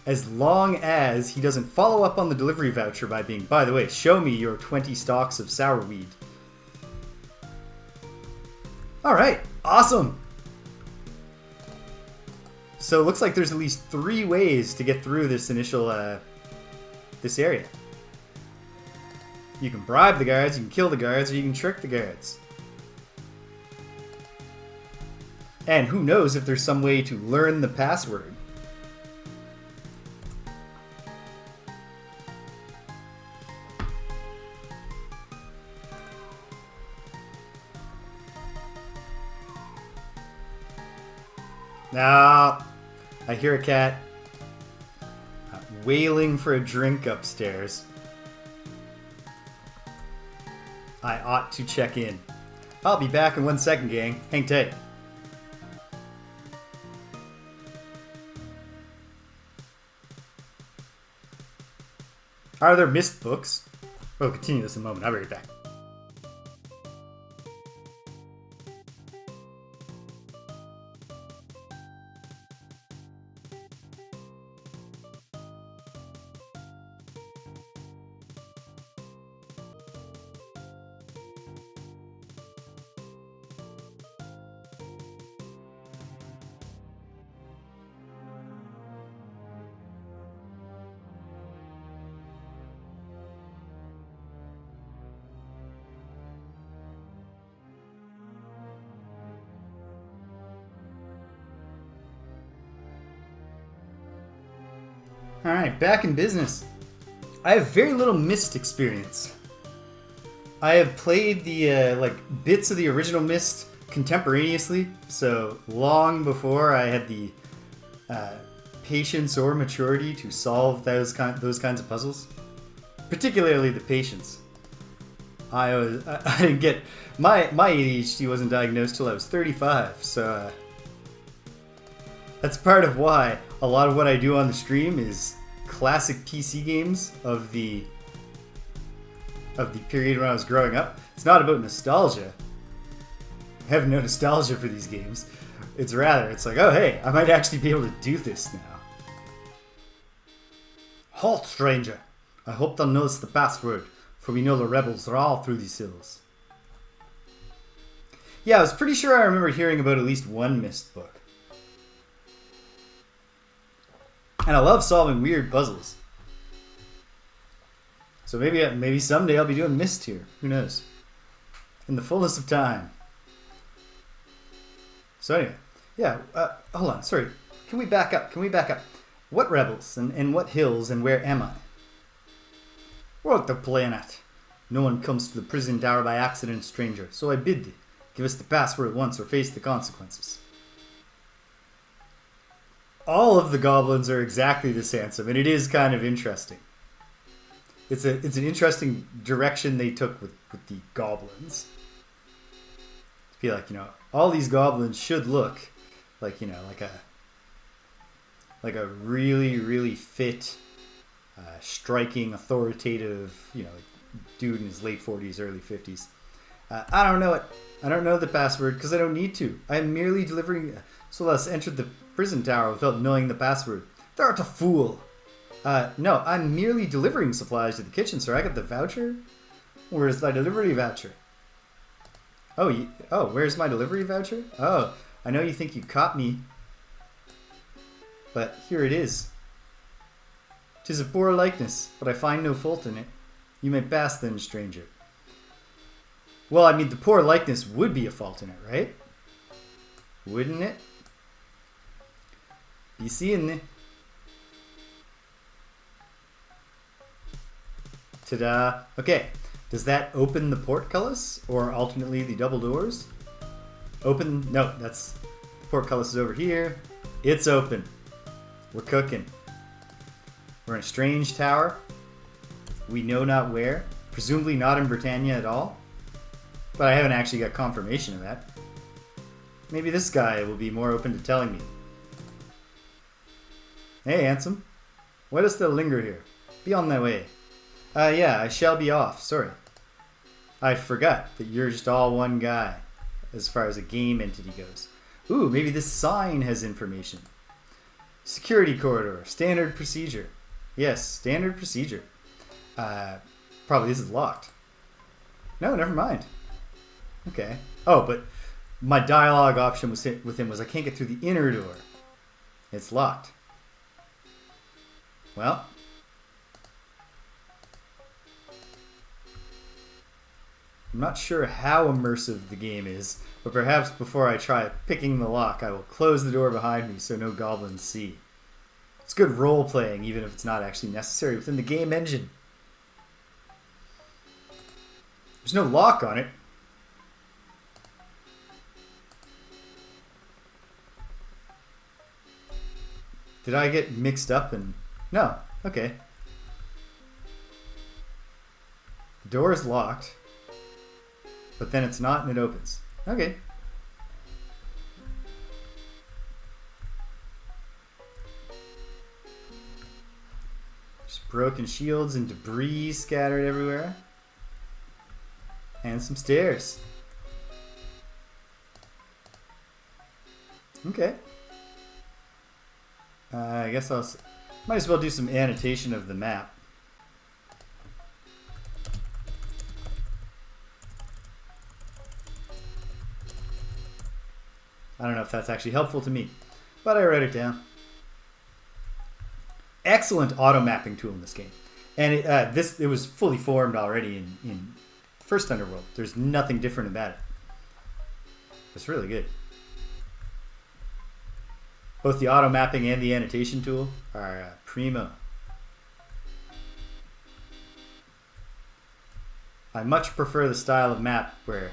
As long as he doesn't follow up on the delivery voucher by being, by the way, show me your 20 stalks of sourweed. Alright, awesome! So it looks like there's at least 3 ways to get through this initial, this area. You can bribe the guards, you can kill the guards, or you can trick the guards. And who knows if there's some way to learn the password. Now, I hear a cat wailing for a drink upstairs. I ought to check in. I'll be back in 1 second, gang. Hang tight. Are there missed books? We'll continue this in a moment. I'll be right back. Alright, back in business. I have very little Myst experience. I have played the bits of the original Myst contemporaneously, so long before I had the patience or maturity to solve those kinds of puzzles. Particularly the patience. I didn't get my ADHD wasn't diagnosed till I was 35, so that's part of why a lot of what I do on the stream is classic PC games of the period when I was growing up. It's not about nostalgia. I have no nostalgia for these games. It's like, oh hey, I might actually be able to do this now. Halt, stranger. I hope they'll notice the password, for we know the rebels are all through these hills. Yeah, I was pretty sure I remember hearing about at least one Myst book. And I love solving weird puzzles. So maybe someday I'll be doing Myst here. Who knows? In the fullness of time. So anyway, yeah, hold on, sorry. Can we back up? What rebels and what hills and where am I? We're at the planet. No one comes to the prison tower by accident, stranger. So I bid thee, give us the password at once or face the consequences. All of the goblins are exactly this handsome, and it is kind of interesting. It's an interesting direction they took with the goblins. To be like, all these goblins should look like, like a really, really fit, striking, authoritative, dude in his late 40s, early 50s. I don't know it. I don't know the password because I don't need to. I am merely delivering. Celeste entered the prison tower without knowing the password. Thou art a fool. No, I'm merely delivering supplies to the kitchen, sir. I got the voucher. Where's thy delivery voucher? Oh, where's my delivery voucher? Oh, I know you think you caught me. But here it is. 'Tis a poor likeness, but I find no fault in it. You may pass then, stranger. Well, I mean, the poor likeness would be a fault in it, right? Wouldn't it? Be seeing it. Ta-da. Okay, does that open the portcullis or alternately the double doors? Open, no, that's, the portcullis is over here. It's open. We're cooking. We're in a strange tower. We know not where. Presumably not in Britannia at all. But I haven't actually got confirmation of that. Maybe this guy will be more open to telling me. Hey, handsome. Why dost thou linger here? Be on thy way. Yeah, I shall be off. Sorry. I forgot that you're just all one guy as far as a game entity goes. Ooh, maybe this sign has information. Security corridor. Standard procedure. Yes, standard procedure. Probably this is locked. No, never mind. Okay. Oh, but my dialogue option with him was I can't get through the inner door. It's locked. Well. I'm not sure how immersive the game is, but perhaps before I try picking the lock, I will close the door behind me so no goblins see. It's good role-playing, even if it's not actually necessary within the game engine. There's no lock on it. Did I get mixed up and... No. Okay. The door is locked. But then it's not and it opens. Okay. Just broken shields and debris scattered everywhere. And some stairs. Okay. I guess I'll... Might as well do some annotation of the map. I don't know if that's actually helpful to me, but I wrote it down. Excellent auto mapping tool in this game, and it was fully formed already in first Underworld. There's nothing different about it. It's really good. Both the auto mapping and the annotation tool are primo. I much prefer the style of map where...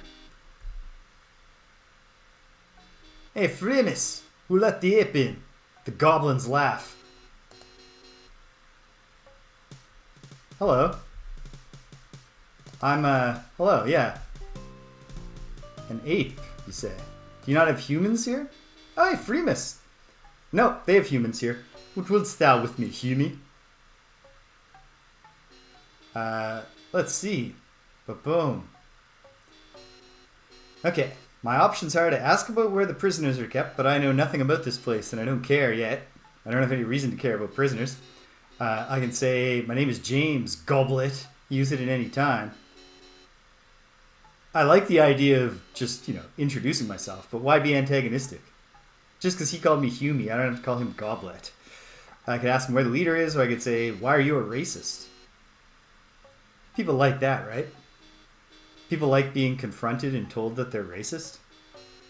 Hey, Freemus, who let the ape in? The goblins laugh. Hello. Hello, yeah. An ape, you say. Do you not have humans here? Oh, hey, Freemus. No, they have humans here. What wouldst thou with me, Humie? Let's see. Ba-boom. Okay. My options are to ask about where the prisoners are kept, but I know nothing about this place and I don't care yet. I don't have any reason to care about prisoners. I can say, my name is James, Goblet. Use it at any time. I like the idea of just, introducing myself, but why be antagonistic? Just because he called me Humie, I don't have to call him Goblet. I could ask him where the leader is, or I could say, why are you a racist? People like that, right? People like being confronted and told that they're racist.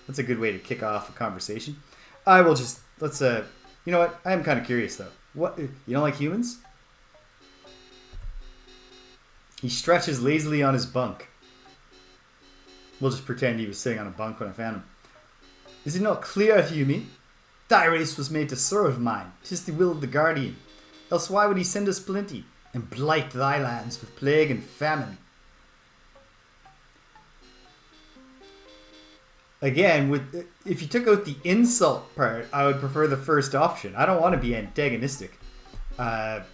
That's a good way to kick off a conversation. I will just, you know what? I am kind of curious though. What, you don't like humans? He stretches lazily on his bunk. We'll just pretend he was sitting on a bunk when I found him. Is it not clear, Humie? Thy race was made to serve mine. 'Tis the will of the Guardian. Else why would he send us plenty and blight thy lands with plague and famine? Again, if you took out the insult part, I would prefer the first option. I don't want to be antagonistic. And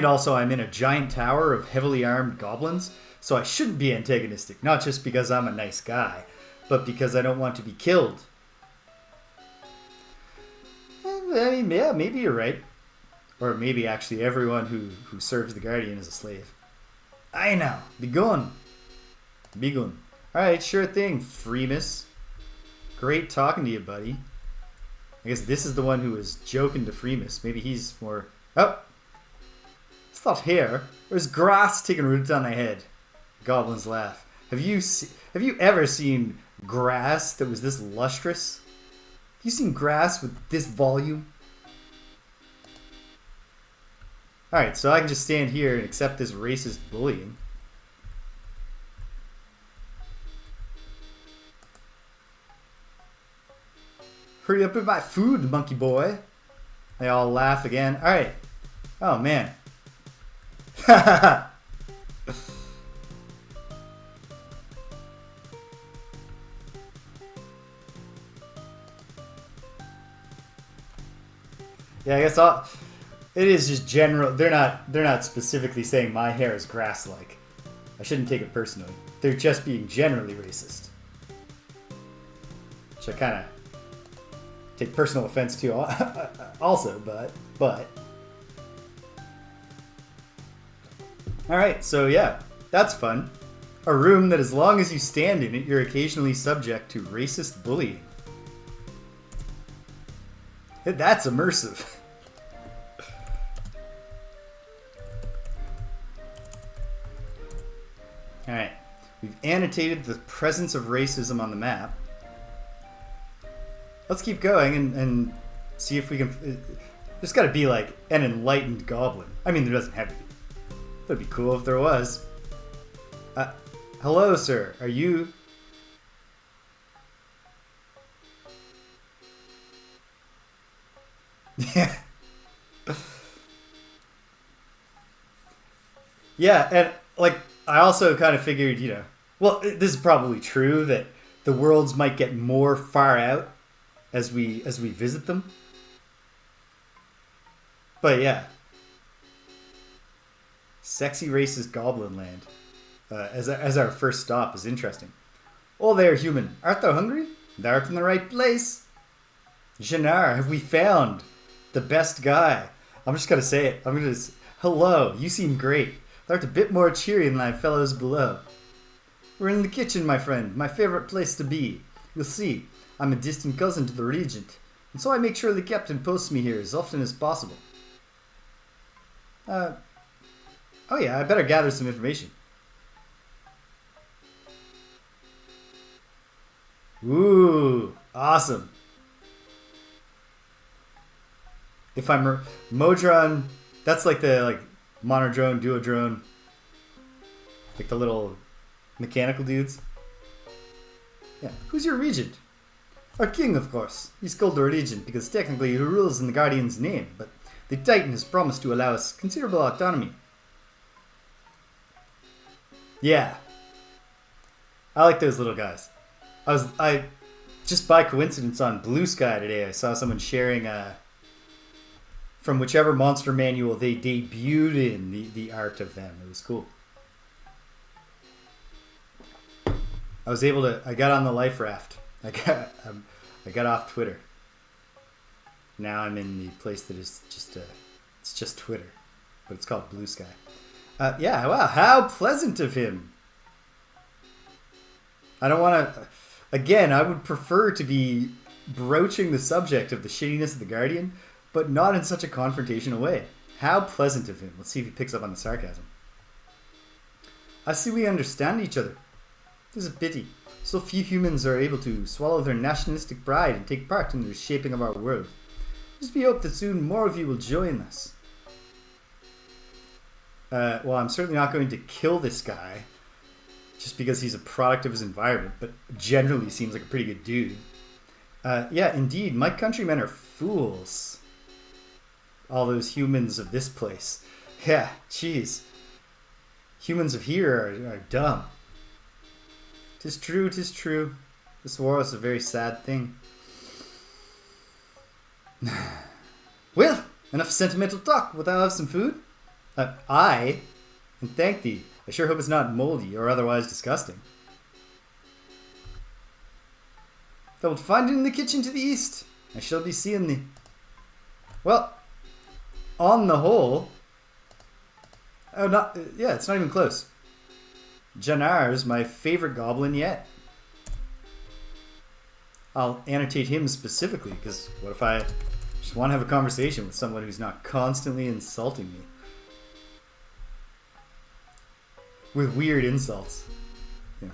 also, I'm in a giant tower of heavily armed goblins, so I shouldn't be antagonistic. Not just because I'm a nice guy, but because I don't want to be killed. I mean, yeah, maybe you're right. Or maybe actually everyone who serves the Guardian is a slave. I know. Begone. Begone. Alright, sure thing, Freemus. Great talking to you, buddy. I guess this is the one who was joking to Freemus. Maybe he's more... Oh! It's not hair. There's grass taking root on my head. Goblins laugh. Have you ever seen grass that was this lustrous? Have you seen grass with this volume? Alright, so I can just stand here and accept this racist bullying. Hurry up with my food, monkey boy. They all laugh again. Alright. Oh, man. Yeah, I guess it is just general. They're not specifically saying my hair is grass-like. I shouldn't take it personally. They're just being generally racist. Which I kind of take personal offense to also, but alright, so yeah, that's fun. A room that as long as you stand in it, you're occasionally subject to racist bullying. That's immersive. Alright, We've annotated the presence of racism on the map. Let's keep going and see if we can... There's got to be like an enlightened goblin. I mean, there doesn't have to be. That'd be cool if there was. Hello, sir. Are you... Yeah. Yeah, and like I also kind of figured, you know, well, this is probably true that the worlds might get more far out as we visit them. But yeah, sexy racist goblin land as our first stop is interesting. Oh there, human, art thou hungry? Thou art in the right place. Janar, have we found the best guy? I'm just gonna say it. Hello, you seem great. Thou art a bit more cheery than thy fellows below. We're in the kitchen, my friend, my favorite place to be. You'll see, I'm a distant cousin to the regent, and so I make sure the captain posts me here as often as possible. Oh yeah, I better gather some information. Ooh, awesome. If I'm Modron, that's like the monodrone, duodrone, like the little mechanical dudes. Yeah, who's your regent? Our king, of course. He's called the regent because technically he rules in the Guardian's name, but the Titan has promised to allow us considerable autonomy. Yeah, I like those little guys. I just by coincidence on Blue Sky today, I saw someone sharing from whichever monster manual they debuted in the art of them. It was cool. I got on the life raft. I got off Twitter. Now I'm in the place that is it's just Twitter, but it's called Blue Sky. Yeah, wow, how pleasant of him. I don't want to... Again, I would prefer to be broaching the subject of the shittiness of the Guardian, but not in such a confrontational way. How pleasant of him. Let's see if he picks up on the sarcasm. I see we understand each other. This is a pity. So few humans are able to swallow their nationalistic pride and take part in the shaping of our world. Just we hope that soon more of you will join us. Well, I'm certainly not going to kill this guy just because he's a product of his environment, but generally seems like a pretty good dude. Yeah, indeed, my countrymen are fools. All those humans of this place. Yeah, jeez. Humans of here are dumb. 'Tis true, 'tis true. This war is a very sad thing. Well, enough sentimental talk. Wilt thou have some food? Aye, and thank thee. I sure hope it's not moldy or otherwise disgusting. Thou wilt find it in the kitchen to the east. I shall be seeing thee. Well, on the whole... Oh, not... Yeah, it's not even close. Janar's my favorite goblin yet. I'll annotate him specifically, because what if I just want to have a conversation with someone who's not constantly insulting me? With weird insults. You know.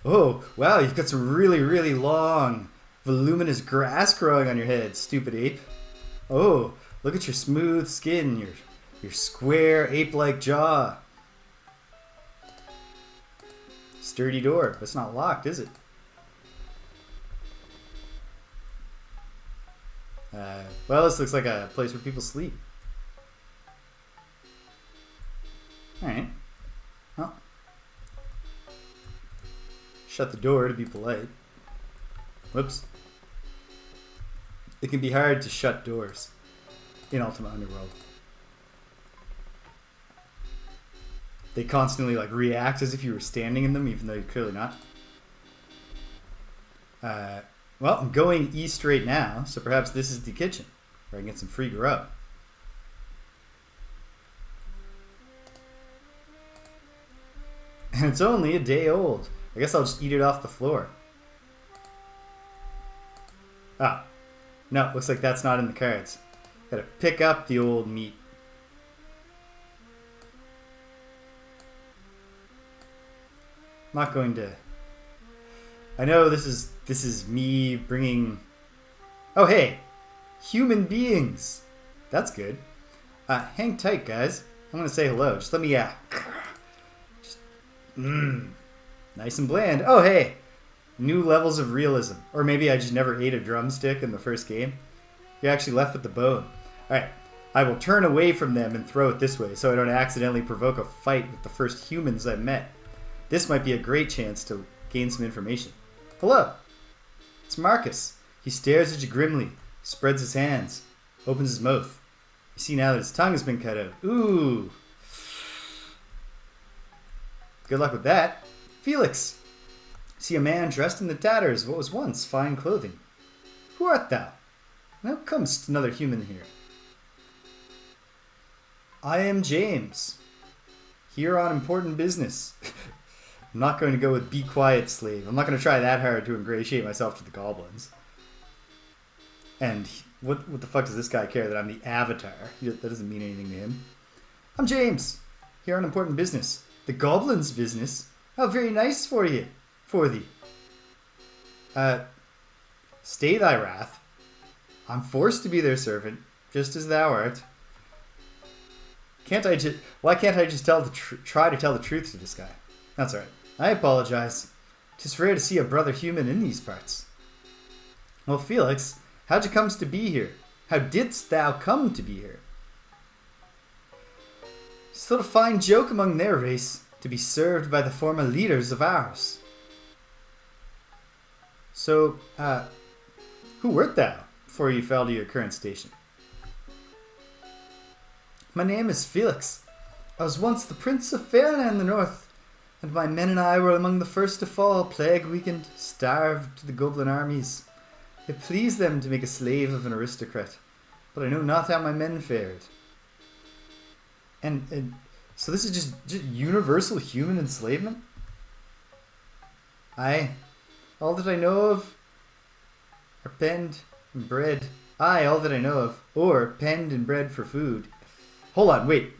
Oh, wow, you've got some really, really long, voluminous grass growing on your head, stupid ape. Oh, look at your smooth skin, your square ape-like jaw. Sturdy door, but it's not locked, is it? Well, this looks like a place where people sleep. Alright. Well. Shut the door to be polite. Whoops. It can be hard to shut doors in Ultima Underworld. They constantly react as if you were standing in them, even though you're clearly not. Well, I'm going east right now, so perhaps this is the kitchen, where I can get some free grub. And it's only a day old. I guess I'll just eat it off the floor. Ah, no, looks like that's not in the cards. Gotta pick up the old meat. not going to... I know this is me bringing... Oh, hey! Human beings! That's good. Hang tight, guys. I'm going to say hello. Just let me... nice and bland. Oh, hey! New levels of realism. Or maybe I just never ate a drumstick in the first game. You're actually left with the bone. Alright. I will turn away from them and throw it this way so I don't accidentally provoke a fight with the first humans I've met. This might be a great chance to gain some information. Hello. It's Marcus. He stares at you grimly, spreads his hands, opens his mouth. You see now that his tongue has been cut out. Ooh. Good luck with that. Felix. See a man dressed in the tatters of what was once fine clothing. Who art thou? How comest another human here? I am James. Here on important business. I'm not going to go with be quiet, slave. I'm not going to try that hard to ingratiate myself to the goblins. And what the fuck does this guy care that I'm the avatar? That doesn't mean anything to him. I'm James. Here on important business. The goblins' business? How very nice for you. For thee. Stay thy wrath. I'm forced to be their servant, just as thou art. Why can't I just try to tell the truth to this guy? That's alright. I apologize. 'Tis rare to see a brother human in these parts. Well, Felix, how'd you come to be here? How didst thou come to be here? It's a fine joke among their race, to be served by the former leaders of ours. So, who wert thou before you fell to your current station? My name is Felix. I was once the Prince of Fairland in the north, and my men and I were among the first to fall, plague-weakened, starved to the goblin armies. It pleased them to make a slave of an aristocrat, but I know not how my men fared. And so this is just universal human enslavement? All that I know of are penned and bred. All that I know of, or penned and bred for food. Hold on, wait.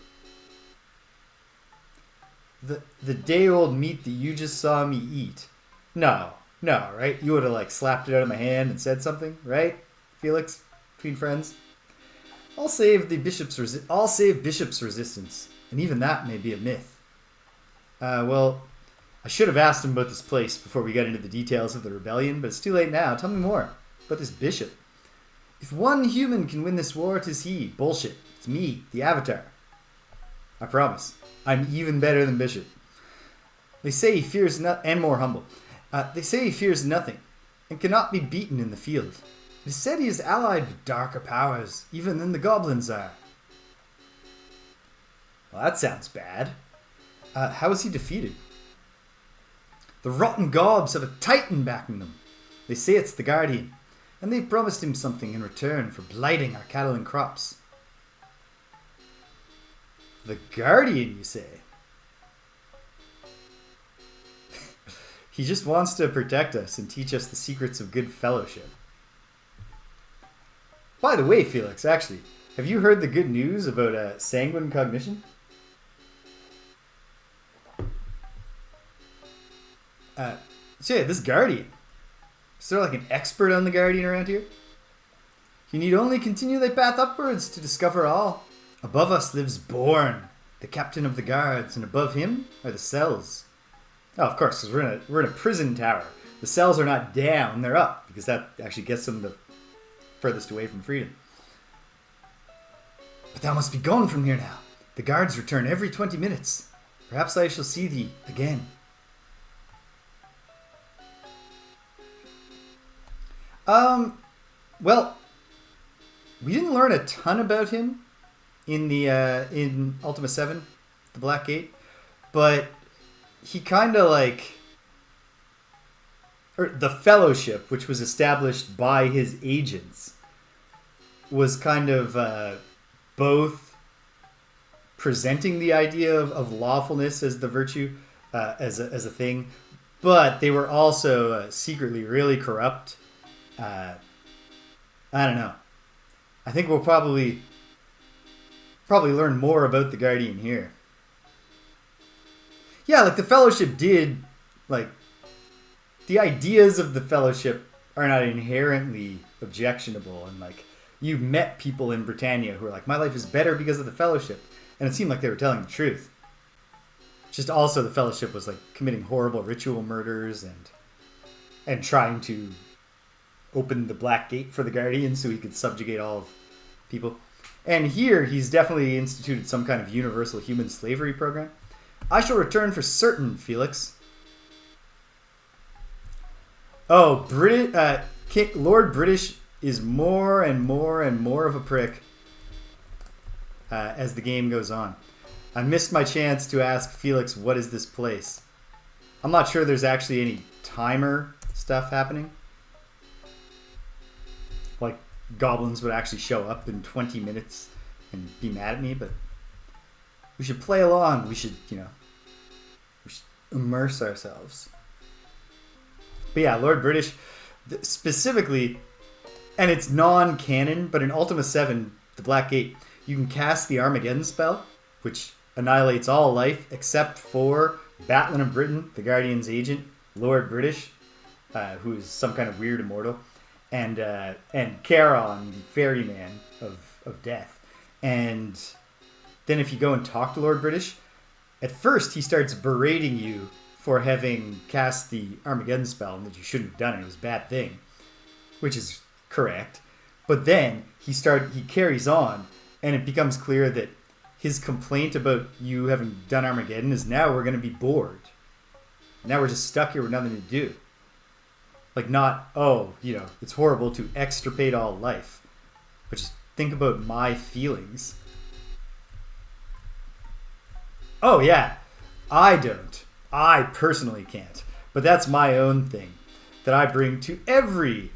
The day-old meat that you just saw me eat. No, right? You would have slapped it out of my hand and said something, right, Felix? Between friends. I'll save bishop's resistance, and even that may be a myth. Well, I should have asked him about this place before we got into the details of the rebellion, but it's too late now. Tell me more about this bishop. If one human can win this war, 'tis he. Bullshit. It's me, the Avatar. I promise. I'm even better than Bishop. They say he fears and more humble. They say he fears nothing, and cannot be beaten in the field. It is said he is allied with darker powers, even than the goblins are. Well, that sounds bad. How is he defeated? The rotten gobs have a titan backing them. They say it's the Guardian, and they've promised him something in return for blighting our cattle and crops. The Guardian, you say? He just wants to protect us and teach us the secrets of good fellowship. By the way, Felix, actually, have you heard the good news about sanguine cognition? So yeah, this Guardian. Is there an expert on the Guardian around here? You need only continue thy path upwards to discover all. Above us lives Born, the captain of the guards, and above him are the cells. Oh, of course, because we're in a prison tower. The cells are not down, they're up, because that actually gets them the furthest away from freedom. But thou must be gone from here now. The guards return every 20 minutes. Perhaps I shall see thee again. Well, we didn't learn a ton about him in Ultima 7, the Black Gate, but he kind of or the Fellowship, which was established by his agents, was kind of both presenting the idea of lawfulness as the virtue, as a thing, but they were also secretly really corrupt. I don't know. I think we'll probably learn more about the Guardian here. Yeah, the Fellowship did like, the ideas of the Fellowship are not inherently objectionable, and like, you met people in Britannia who are like, my life is better because of the Fellowship, and it seemed like they were telling the truth. Just also the Fellowship was like committing horrible ritual murders and trying to open the Black Gate for the Guardians so he could subjugate all of people. And here he's definitely instituted some kind of universal human slavery program. I shall return for certain, Felix. Oh, Lord British is more and more and more of a prick as the game goes on. I missed my chance to ask Felix, what is this place? I'm not sure there's actually any timer stuff happening. Like, goblins would actually show up in 20 minutes and be mad at me, but we should play along. We should, we should immerse ourselves. But yeah, Lord British, specifically, and it's non-canon, but in Ultima 7, the Black Gate, you can cast the Armageddon spell, which annihilates all life except for Batlin of Britain, the Guardian's agent, Lord British, who is some kind of weird immortal, and Charon, the ferryman of death. And then if you go and talk to Lord British, at first he starts berating you for having cast the Armageddon spell and that you shouldn't have done it. It was a bad thing, which is correct. But then he carries on, and it becomes clear that his complaint about you having done Armageddon is now we're going to be bored. Now we're just stuck here with nothing to do. Like, not, it's horrible to extirpate all life. But just think about my feelings. Oh, yeah. I don't. I personally can't. But that's my own thing that I bring to every...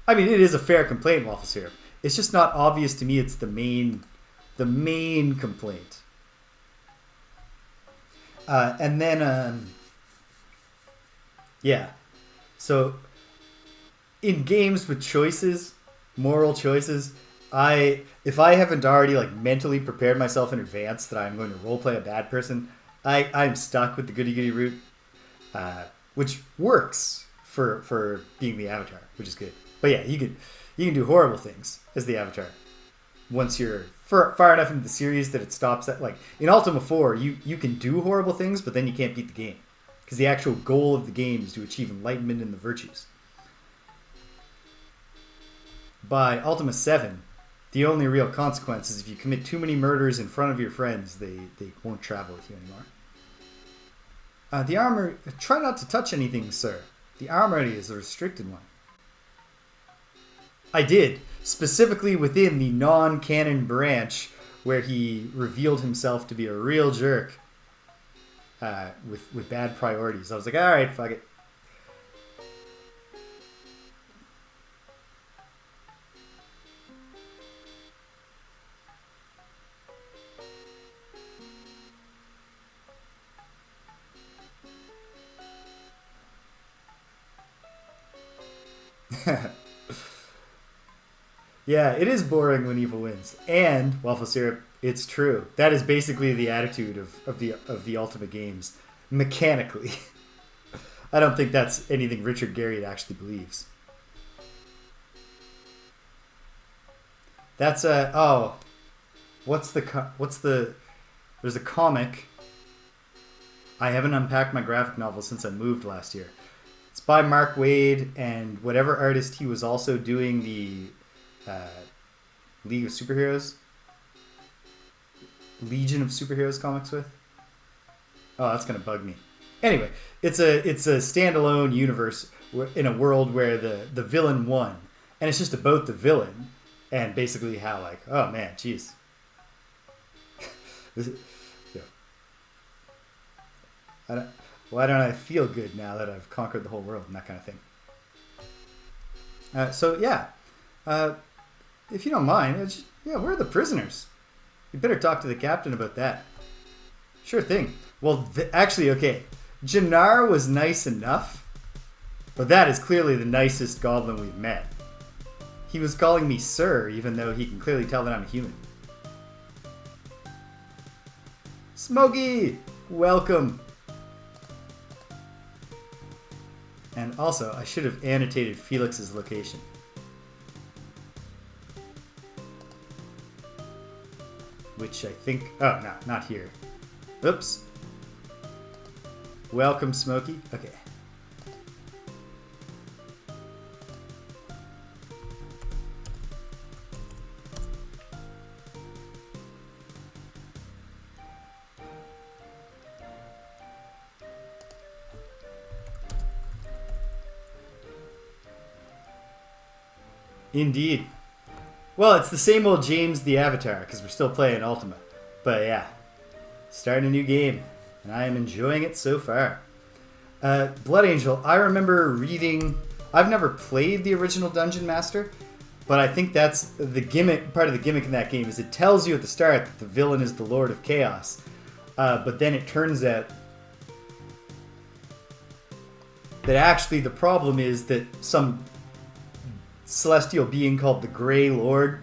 I mean, it is a fair complaint, Waffle Syrup. It's just not obvious to me it's the main complaint. And then, yeah. So, in games with choices, moral choices, if I haven't already like mentally prepared myself in advance that I'm going to roleplay a bad person, I'm stuck with the goody-goody route, which works for being the Avatar, which is good. But yeah, you can do horrible things as the Avatar once you're far enough into the series that it stops at, like, in Ultima 4, you can do horrible things, but then you can't beat the game. Because the actual goal of the game is to achieve enlightenment in the virtues. By Ultima 7, the only real consequence is if you commit too many murders in front of your friends, they won't travel with you anymore. The armor... Try not to touch anything, sir. The armory is a restricted one. I did. Specifically within the non-canon branch where he revealed himself to be a real jerk with bad priorities. I was like, alright, fuck it. Yeah, it is boring when evil wins. And, Waffle Syrup, it's true. That is basically the attitude of the Ultima games, mechanically. I don't think that's anything Richard Garriott actually believes. That's there's a comic. I haven't unpacked my graphic novel since I moved last year. It's by Mark Waid and whatever artist he was also doing the League of Superheroes, Legion of Superheroes comics with. Oh, that's gonna bug me. Anyway, it's a standalone universe in a world where the villain won, and it's just about the villain and basically how, like, oh man, jeez. Why don't I feel good now that I've conquered the whole world and that kind of thing. So yeah. If you don't mind, where are the prisoners? You better talk to the captain about that. Sure thing. Well, actually, okay. Jannar was nice enough, but that is clearly the nicest goblin we've met. He was calling me sir, even though he can clearly tell that I'm a human. Smokey! Welcome. And also, I should have annotated Felix's location. Which I think... Oh, no, not here. Oops. Welcome, Smokey. Okay. Indeed. Well, it's the same old James the Avatar, because we're still playing Ultima. But yeah, starting a new game, and I am enjoying it so far. Blood Angel, I remember reading... I've never played the original Dungeon Master, but I think that's the gimmick. Part of the gimmick in that game is it tells you at the start that the villain is the Lord of Chaos. But then it turns out that actually the problem is that some celestial being called the Grey Lord,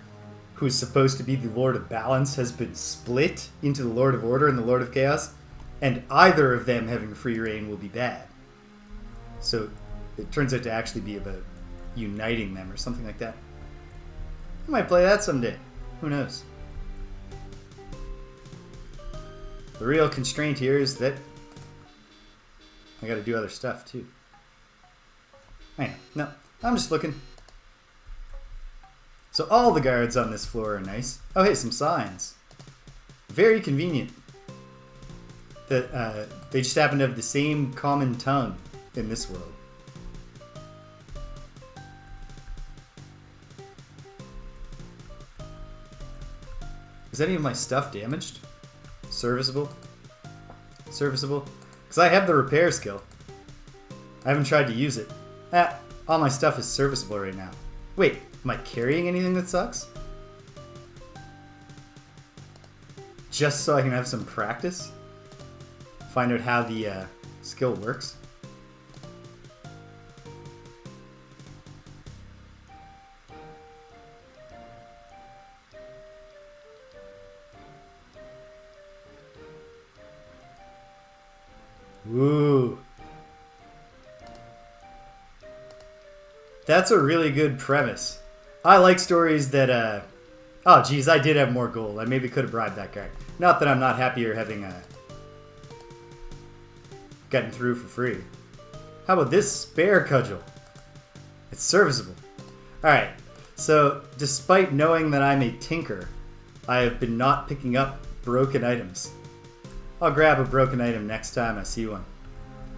who's supposed to be the Lord of Balance, has been split into the Lord of Order and the Lord of Chaos, and either of them having free reign will be bad. So it turns out to actually be about uniting them or something like that. I might play that someday. Who knows? The real constraint here is that I gotta do other stuff too. I know. No, I'm just looking. So all the guards on this floor are nice. Oh hey, some signs. Very convenient. That they just happen to have the same common tongue in this world. Is any of my stuff damaged? Serviceable? Serviceable? Because I have the repair skill. I haven't tried to use it. All my stuff is serviceable right now. Wait, am I carrying anything that sucks? Just so I can have some practice? Find out how the skill works? Woo. That's a really good premise. I like stories that, oh geez, I did have more gold. I maybe could have bribed that guy. Not that I'm not happier having, gotten through for free. How about this spare cudgel? It's serviceable. Alright, so despite knowing that I'm a tinker, I have been not picking up broken items. I'll grab a broken item next time I see one.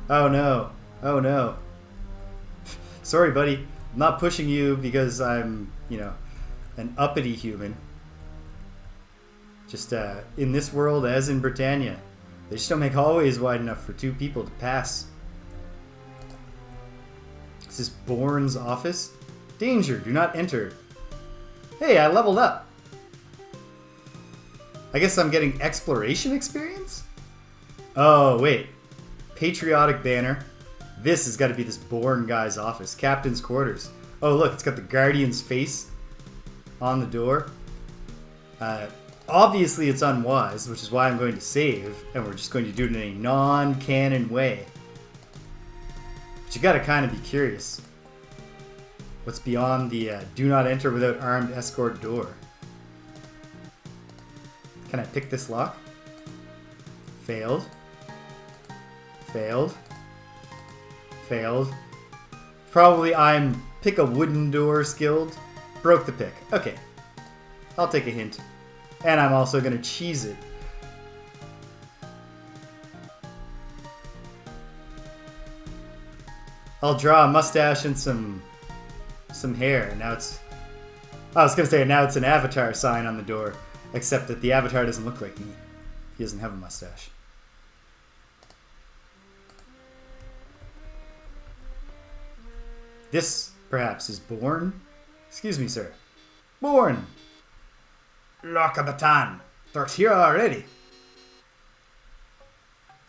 Oh no. Oh no. Sorry, buddy. I'm not pushing you because I'm, you know, an uppity human. Just in this world, as in Britannia, they just don't make hallways wide enough for two people to pass. Is this Bourne's office? Danger, do not enter. Hey, I leveled up. I guess I'm getting exploration experience? Oh, wait. Patriotic banner. This has got to be this Bourne guy's office. Captain's quarters. Oh, look, it's got the Guardian's face on the door. Obviously, it's unwise, which is why I'm going to save, and we're just going to do it in a non-canon way. But you got to kind of be curious. What's beyond the do not enter without armed escort door? Can I pick this lock? Failed. Failed. Failed. Probably I'm pick a wooden door skilled. Broke the pick. Okay. I'll take a hint. And I'm also going to cheese it. I'll draw a mustache and some hair. Now it's... I was going to say now it's an avatar sign on the door. Except that the avatar doesn't look like me. He doesn't have a mustache. This, perhaps, is Bourne? Excuse me, sir. Bourne! Lockabatan. They're here already.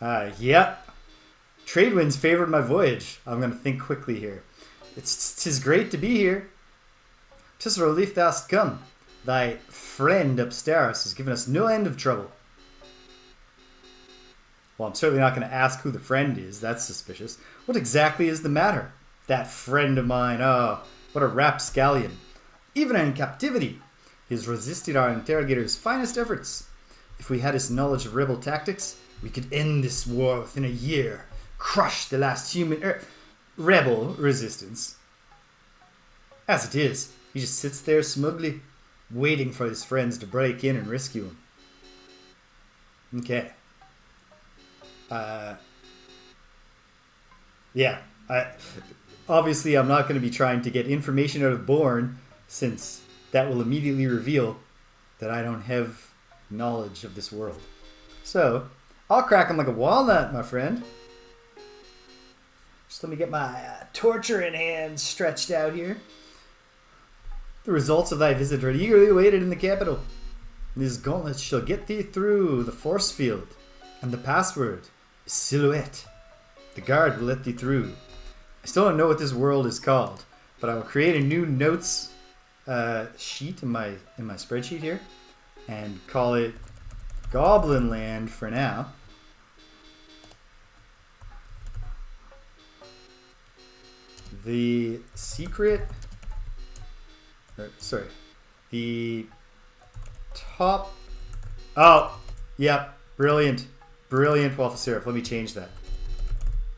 Yep. Trade winds favored my voyage. I'm going to think quickly here. 'Tis great to be here. 'Tis a relief thou hast come. Thy friend upstairs has given us no end of trouble. Well, I'm certainly not going to ask who the friend is. That's suspicious. What exactly is the matter? That friend of mine, oh, what a rapscallion. Even in captivity, he has resisted our interrogator's finest efforts. If we had his knowledge of rebel tactics, we could end this war within a year, crush the last rebel resistance. As it is, he just sits there smugly, waiting for his friends to break in and rescue him. Okay. Obviously, I'm not going to be trying to get information out of Bourne, since that will immediately reveal that I don't have knowledge of this world. So, I'll crack him like a walnut, my friend. Just let me get my torturing hands stretched out here. The results of thy visit are eagerly awaited in the capital. These gauntlets shall get thee through the force field, and the password is Silhouette. The guard will let thee through. I still don't know what this world is called, but I will create a new notes sheet in my spreadsheet here, and call it Goblin Land for now. The secret, the top, oh, yep, brilliant, waffle syrup. Let me change that.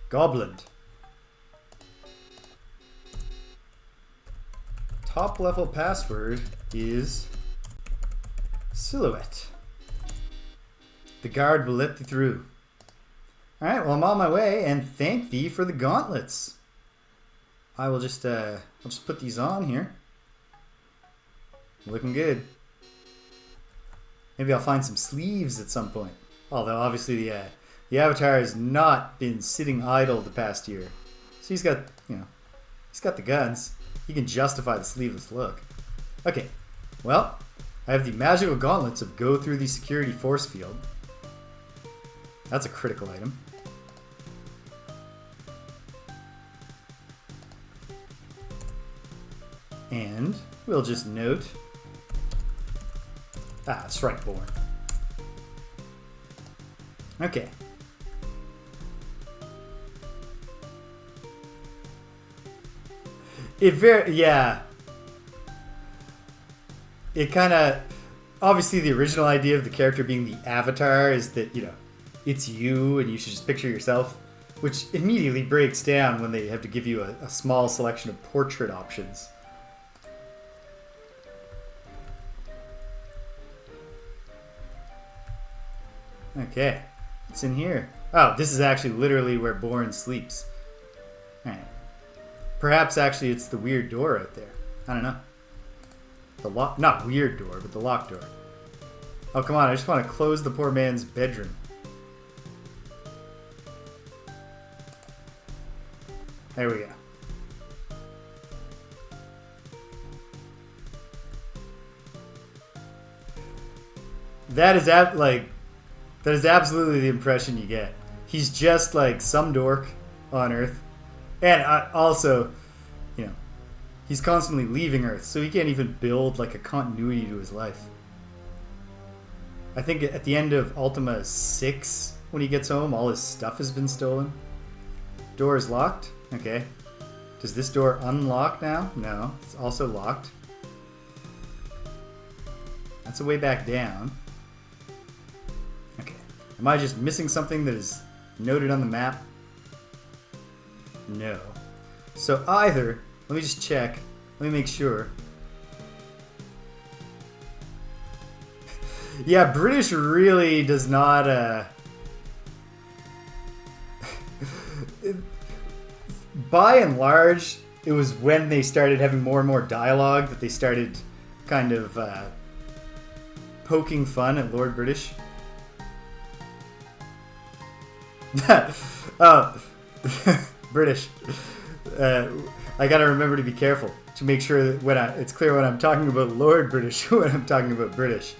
Goblin. Top level password is Silhouette. The guard will let thee through. Alright, well, I'm on my way, and thank thee for the gauntlets. I will just, I'll just put these on here. Looking good. Maybe I'll find some sleeves at some point. Although, obviously, the Avatar has not been sitting idle the past year. So he's got, he's got the guns. He can justify the sleeveless look. Okay, well, I have the magical gauntlets of go through the security force field. That's a critical item. And we'll just note... that's right, Bourne. Okay. Yeah. It kind of... Obviously, the original idea of the character being the Avatar is that, it's you and you should just picture yourself, which immediately breaks down when they have to give you a small selection of portrait options. Okay, what's in here? Oh, this is actually literally where Bourne sleeps. Alright. Perhaps actually it's the weird door out there. I don't know. The lock, not weird door, but the locked door. Oh, come on, I just want to close the poor man's bedroom. There we go. That is absolutely the impression you get. He's just like some dork on Earth. And also, he's constantly leaving Earth, so he can't even build like a continuity to his life. I think at the end of Ultima 6, when he gets home, all his stuff has been stolen. Door is locked. Okay. Does this door unlock now? No, it's also locked. That's a way back down. Okay. Am I just missing something that is noted on the map? No. So either, let me just check. Let me make sure. Yeah, British really does not... By and large, it was when they started having more and more dialogue that they started kind of poking fun at Lord British. Oh, British. I gotta remember to be careful to make sure that it's clear when I'm talking about Lord British when I'm talking about British.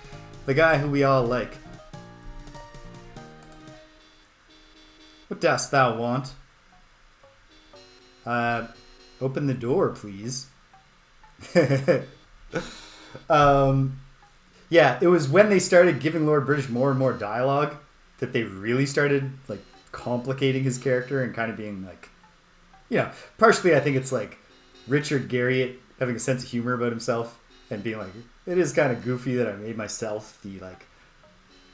The guy who we all like. What dost thou want? Open the door, please. Yeah, it was when they started giving Lord British more and more dialogue that they really started like complicating his character and kind of being like partially I think it's like Richard Garriott having a sense of humor about himself and being like, it is kind of goofy that I made myself the like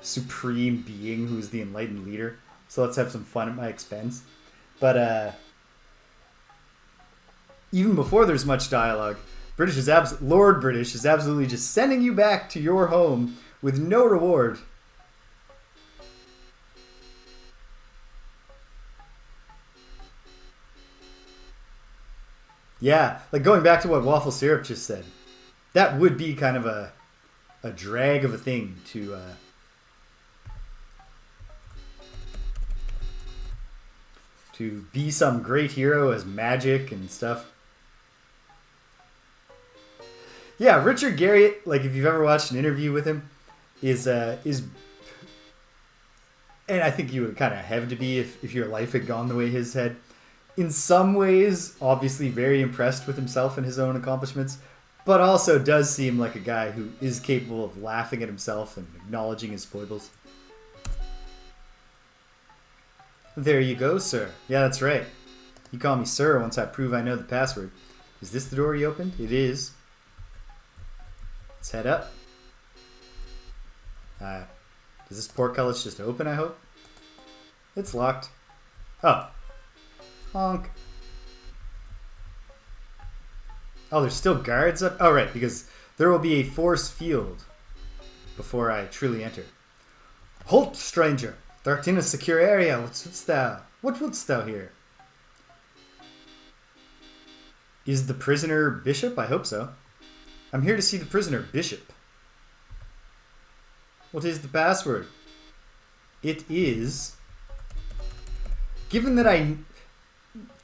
supreme being who's the enlightened leader. So let's have some fun at my expense. But even before there's much dialogue, Lord British is absolutely just sending you back to your home with no reward. Yeah, like going back to what Waffle Syrup just said, that would be kind of a drag of a thing to be some great hero as magic and stuff. Yeah, Richard Garriott, like if you've ever watched an interview with him, is and I think you would kind of have to be if your life had gone the way his had. In some ways, obviously very impressed with himself and his own accomplishments, but also does seem like a guy who is capable of laughing at himself and acknowledging his foibles. There you go, sir. Yeah, that's right. You call me sir once I prove I know the password. Is this the door you opened? It is. Let's head up. Does this portcullis just open, I hope? It's locked. Oh. Honk. Oh, there's still guards up? Oh, right, because there will be a force field before I truly enter. Halt, stranger! Thou'rt in a secure area. What wouldst thou here? Is the prisoner Bishop? I hope so. I'm here to see the prisoner Bishop. What is the password? It is... Given that I...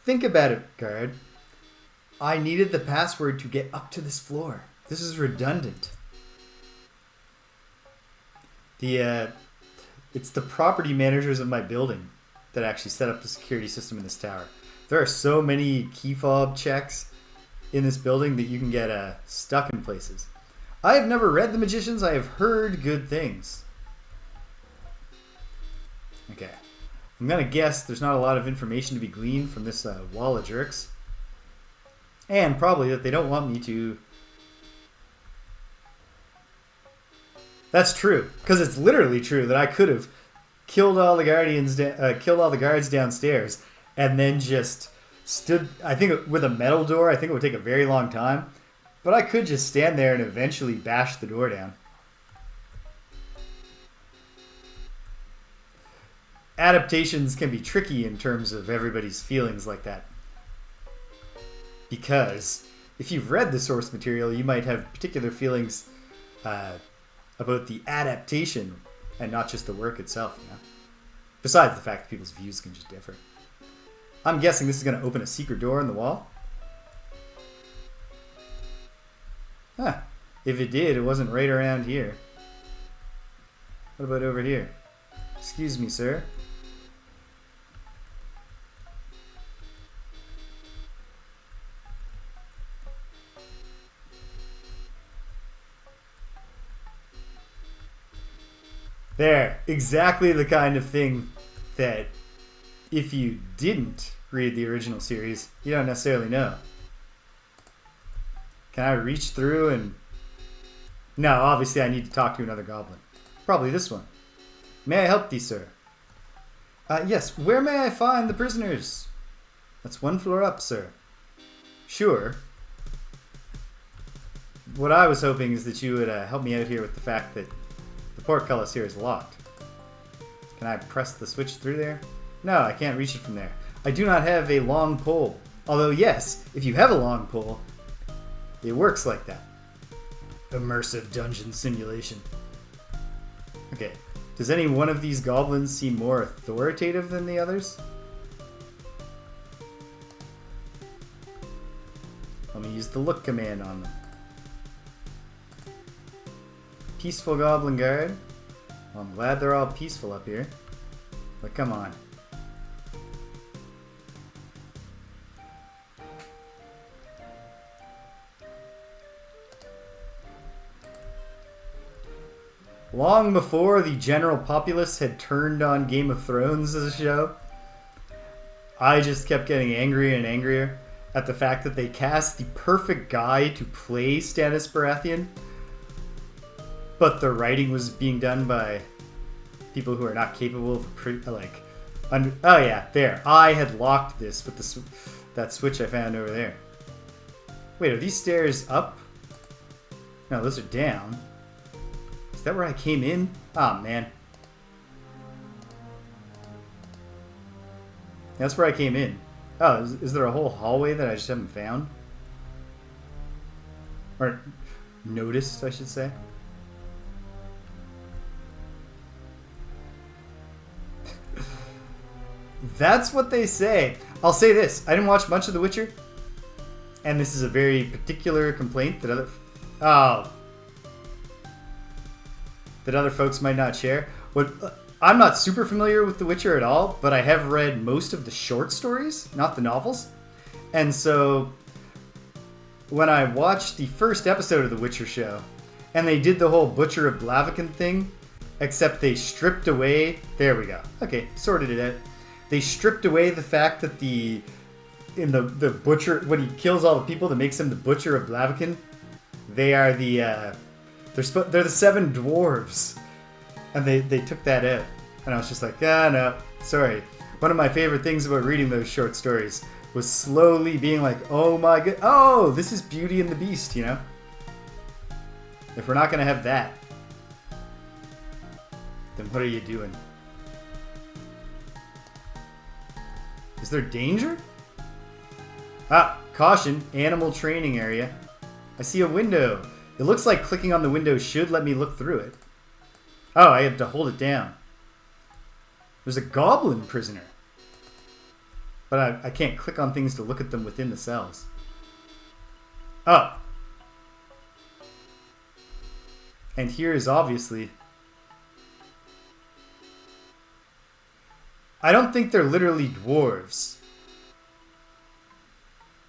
Think about it, guard. I needed the password to get up to this floor. This is redundant. It's the property managers of my building that actually set up the security system in this tower. There are so many key fob checks in this building that you can get stuck in places. I have never read The Magicians. I have heard good things. Okay. I'm going to guess there's not a lot of information to be gleaned from this wall of jerks. And probably that they don't want me to... That's true. Because it's literally true that I could have killed all the guards downstairs and then just stood... I think with a metal door, I think it would take a very long time. But I could just stand there and eventually bash the door down. Adaptations can be tricky in terms of everybody's feelings like that. Because if you've read the source material, you might have particular feelings about the adaptation and not just the work itself, you know? Besides the fact that people's views can just differ. I'm guessing this is going to open a secret door in the wall. Huh. If it did, it wasn't right around here. What about over here? Excuse me, sir. There, exactly the kind of thing that if you didn't read the original series, you don't necessarily know. Can I reach through and... No, obviously I need to talk to another goblin. Probably this one. May I help thee, sir? Yes, where may I find the prisoners? That's one floor up, sir. Sure. What I was hoping is that you would help me out here with the fact that the portcullis here is locked. Can I press the switch through there? No, I can't reach it from there. I do not have a long pole. Although, yes, if you have a long pole, it works like that. Immersive dungeon simulation. Okay, does any one of these goblins seem more authoritative than the others? Let me use the look command on them. Peaceful goblin guard. Well, I'm glad they're all peaceful up here. But come on. Long before the general populace had turned on Game of Thrones as a show, I just kept getting angrier and angrier at the fact that they cast the perfect guy to play Stannis Baratheon, but the writing was being done by people who are not capable of oh yeah, there. I had locked this with that switch I found over there. Wait, are these stairs up? No, those are down. Is that where I came in? Oh, man. That's where I came in. Oh, is there a whole hallway that I just haven't found? Or noticed, I should say. That's what they say. I'll say this. I didn't watch much of The Witcher. And this is a very particular complaint that other folks might not share. I'm not super familiar with The Witcher at all, but I have read most of the short stories, not the novels. And so when I watched the first episode of The Witcher show, and they did the whole Butcher of Blaviken thing, except they stripped away... There we go. Okay, sorted it out. They stripped away the fact that the Butcher... When he kills all the people that makes him the Butcher of Blaviken, they are the... They're the 7 dwarves. And they took that out. And I was just like, no, sorry. One of my favorite things about reading those short stories was slowly being like, oh my god, oh, this is Beauty and the Beast, you know? If we're not going to have that, then what are you doing? Is there danger? Ah, caution, animal training area. I see a window. It looks like clicking on the window should let me look through it. Oh, I have to hold it down. There's a goblin prisoner. But I can't click on things to look at them within the cells. Oh. And here is obviously... I don't think they're literally dwarves.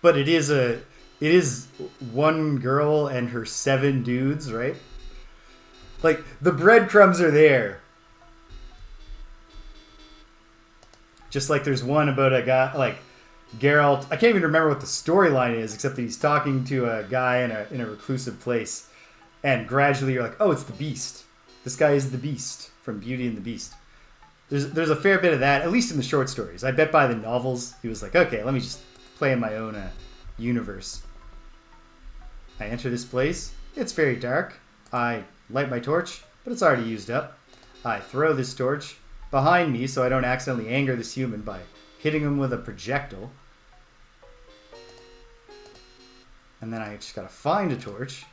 But it is one girl and her 7 dudes, right? Like, the breadcrumbs are there. Just like there's one about a guy, like, Geralt. I can't even remember what the storyline is, except that he's talking to a guy in a reclusive place. And gradually you're like, oh, it's the Beast. This guy is the Beast from Beauty and the Beast. There's a fair bit of that, at least in the short stories. I bet by the novels, he was like, okay, let me just play in my own universe. I enter this place. It's very dark. I light my torch, but it's already used up. I throw this torch behind me so I don't accidentally anger this human by hitting him with a projectile. And then I just gotta find a torch.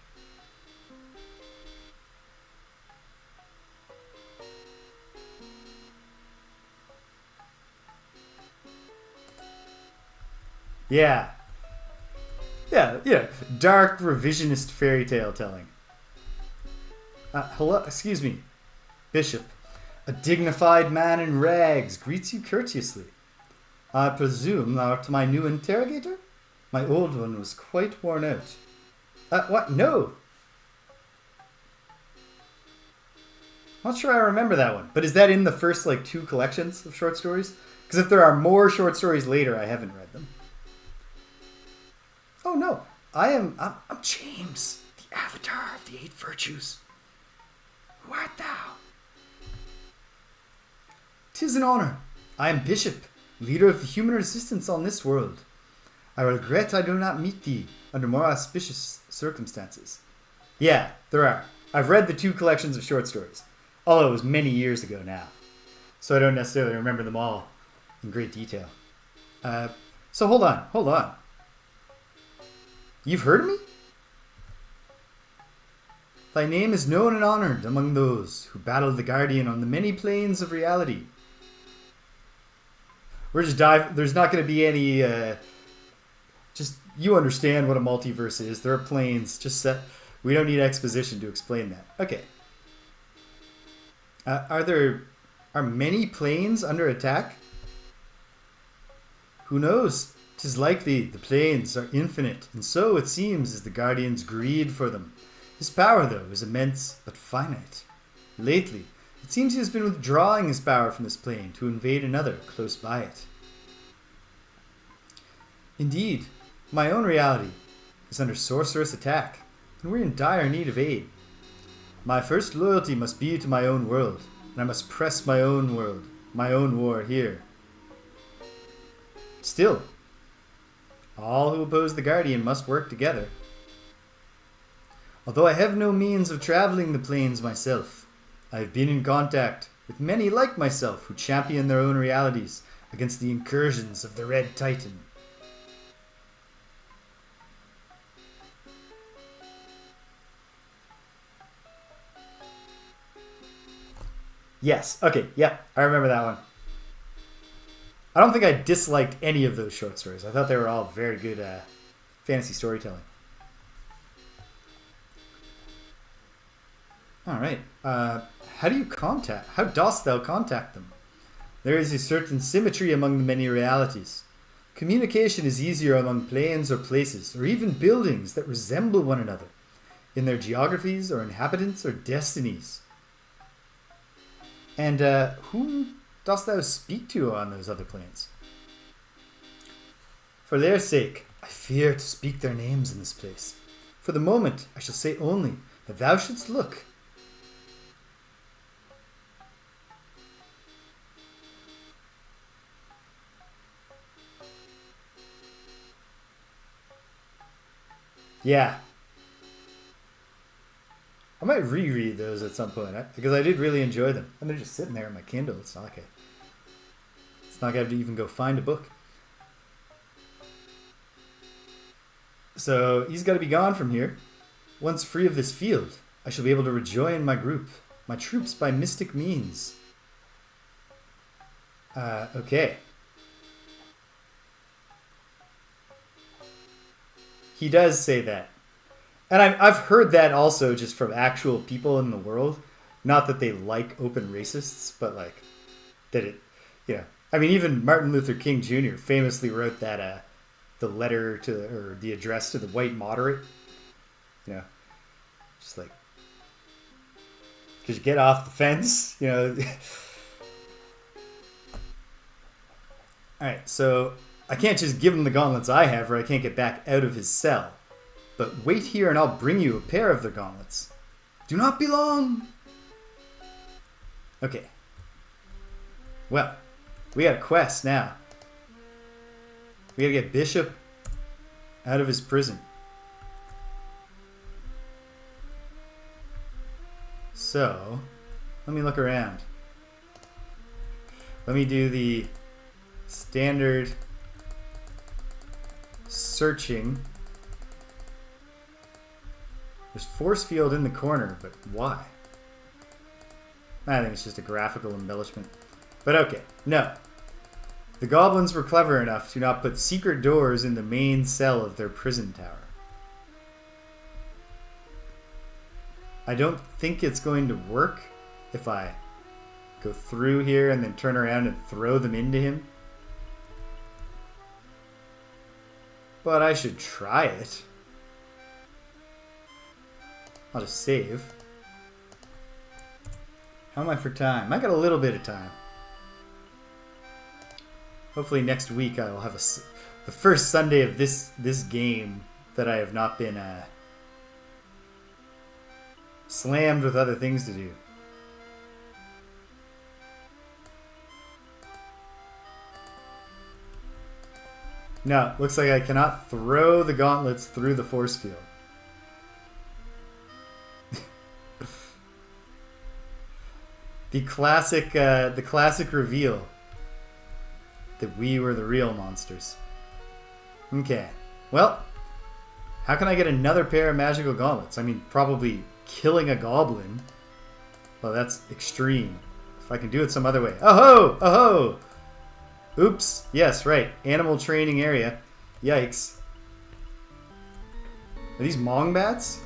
Yeah. Dark revisionist fairy tale telling. Hello, excuse me, Bishop. A dignified man in rags greets you courteously. I presume thou art my new interrogator? My old one was quite worn out. What? No! Not sure I remember that one. But is that in the first, 2 collections of short stories? Because if there are more short stories later, I haven't read them. Oh no, I'm James, the avatar of the 8 virtues. Who art thou? 'Tis an honor. I am Bishop, leader of the human resistance on this world. I regret I do not meet thee under more auspicious circumstances. Yeah, there are. I've read the 2 collections of short stories, although it was many years ago now, so I don't necessarily remember them all in great detail. So hold on. You've heard of me? Thy name is known and honored among those who battle the Guardian on the many planes of reality. We're just there's not going to be any, just, you understand what a multiverse is. There are planes, we don't need exposition to explain that. Okay. Are many planes under attack? Who knows? 'Tis likely the planes are infinite, and so, it seems, is the Guardian's greed for them. His power, though, is immense but finite. Lately, it seems he has been withdrawing his power from this plane to invade another close by it. Indeed, my own reality is under sorceress attack, and we're in dire need of aid. My first loyalty must be to my own world, and I must press my own world, my own war here. Still, all who oppose the Guardian must work together. Although I have no means of traveling the plains myself, I have been in contact with many like myself who champion their own realities against the incursions of the Red Titan. Yes, okay, yeah, I remember that one. I don't think I disliked any of those short stories. I thought they were all very good fantasy storytelling. Alright, how dost thou contact them? There is a certain symmetry among the many realities. Communication is easier among planes or places, or even buildings that resemble one another, in their geographies or inhabitants or destinies. And whom dost thou speak to on those other planes? For their sake, I fear to speak their names in this place. For the moment, I shall say only that thou shouldst look. Yeah. I might reread those at some point, because I did really enjoy them. And they're just sitting there in my Kindle. It's not like I have to even go find a book. So he's got to be gone from here. Once free of this field, I shall be able to rejoin my group, my troops by mystic means. Okay. He does say that. And I've heard that also just from actual people in the world. Not that they like open racists, but like that it, I mean, even Martin Luther King Jr. famously wrote that the letter to, or the address to the white moderate. Just like, just get off the fence, All right, so I can't just give him the gauntlets I have, or I can't get back out of his cell. But wait here and I'll bring you a pair of their gauntlets. Do not be long. Okay. Well, we got a quest now. We gotta get Bishop out of his prison. So, let me look around. Let me do the standard searching. There's force field in the corner, but why? I think it's just a graphical embellishment. But okay, no. The goblins were clever enough to not put secret doors in the main cell of their prison tower. I don't think it's going to work if I go through here and then turn around and throw them into him. But I should try it. I'll just save. How am I for time? I got a little bit of time. Hopefully next week I will have the first Sunday of this game that I have not been slammed with other things to do. No, looks like I cannot throw the gauntlets through the force field. The classic reveal that we were the real monsters. Okay, well, how can I get another pair of magical gauntlets? I mean, probably killing a goblin. Well, that's extreme. If I can do it some other way. Oh ho! Oh ho! Oops. Yes, right. Animal training area. Yikes. Are these mongbats?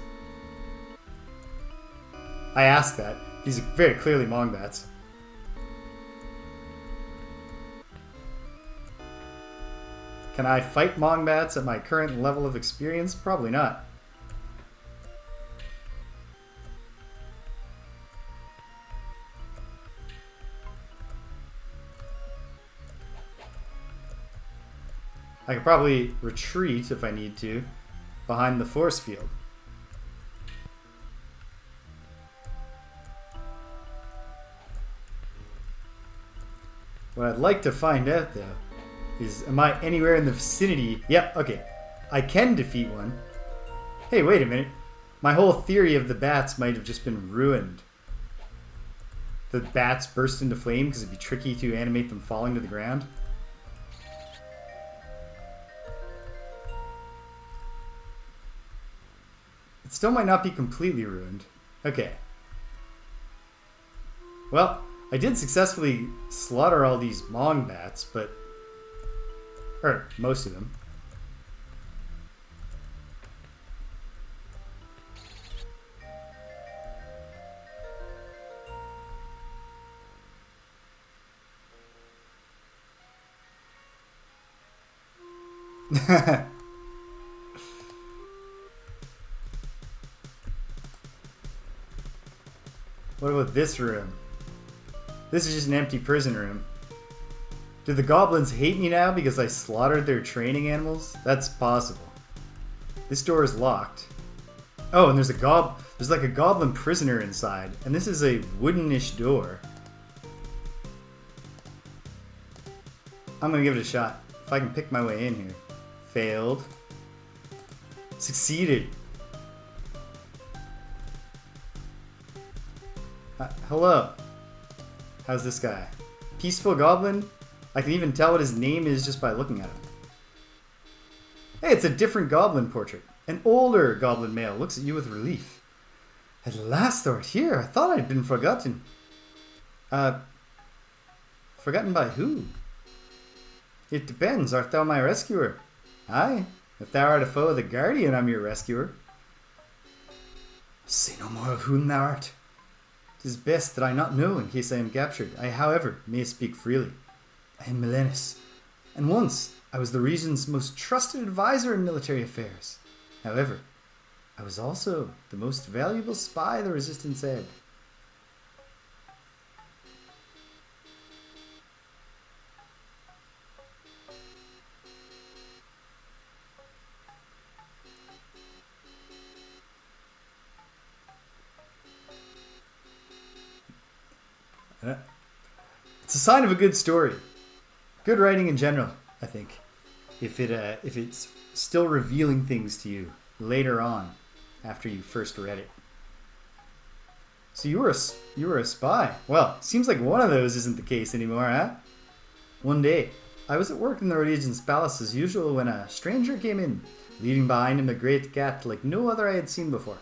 I asked that. These are very clearly mongbats. Can I fight mongbats at my current level of experience? Probably not. I could probably retreat if I need to behind the force field. What I'd like to find out, though, is am I anywhere in the vicinity? Yep, okay. I can defeat one. Hey, wait a minute. My whole theory of the bats might have just been ruined. The bats burst into flame because it'd be tricky to animate them falling to the ground. It still might not be completely ruined. Okay. Well, I did successfully slaughter all these Mong bats, but... or most of them. What about this room? This is just an empty prison room. Do the goblins hate me now because I slaughtered their training animals? That's possible. This door is locked. Oh, and there's like a goblin prisoner inside, and this is a woodenish door. I'm gonna give it a shot. If I can pick my way in here. Failed. Succeeded. Hello. How's this guy? Peaceful goblin? I can even tell what his name is just by looking at him. Hey, it's a different goblin portrait. An older goblin male looks at you with relief. At last thou art here. I thought I'd been forgotten. Forgotten by who? It depends. Art thou my rescuer? Aye. If thou art a foe of the Guardian, I'm your rescuer. Say no more of whom thou art. 'Tis best that I not know in case I am captured. I, however, may speak freely. I am Milenis, and once I was the region's most trusted advisor in military affairs. However, I was also the most valuable spy the Resistance had. It's a sign of a good story. Good writing in general, I think. If it's still revealing things to you later on, after you first read it. So you were a spy. Well, seems like one of those isn't the case anymore, huh? One day, I was at work in the Regent's palace as usual when a stranger came in, leaving behind him a great cat like no other I had seen before.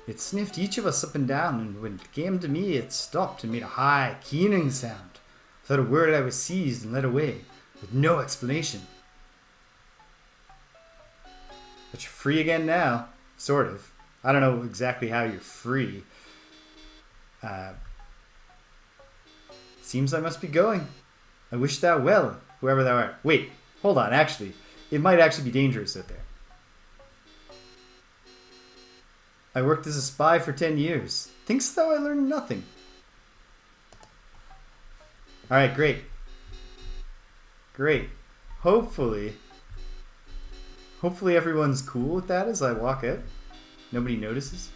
It sniffed each of us up and down, and when it came to me, it stopped and made a high, keening sound. Without a word, I was seized and led away, with no explanation. But you're free again now, sort of. I don't know exactly how you're free. Seems I must be going. I wish thou well, whoever thou art. Wait, hold on, actually. It might actually be dangerous out there. I worked as a spy for 10 years. Thinkst thou I learned nothing? Alright, great. Great. Hopefully everyone's cool with that as I walk out. Nobody notices.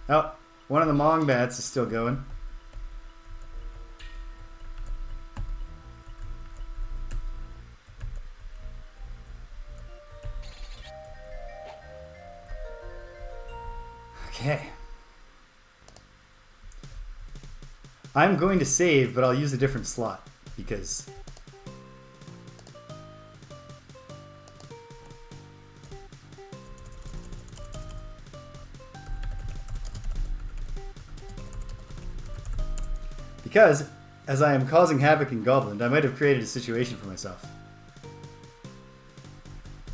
Oh, one of the Mong bats is still going. Okay. I'm going to save, but I'll use a different slot because as I am causing havoc in Goblin, I might have created a situation for myself.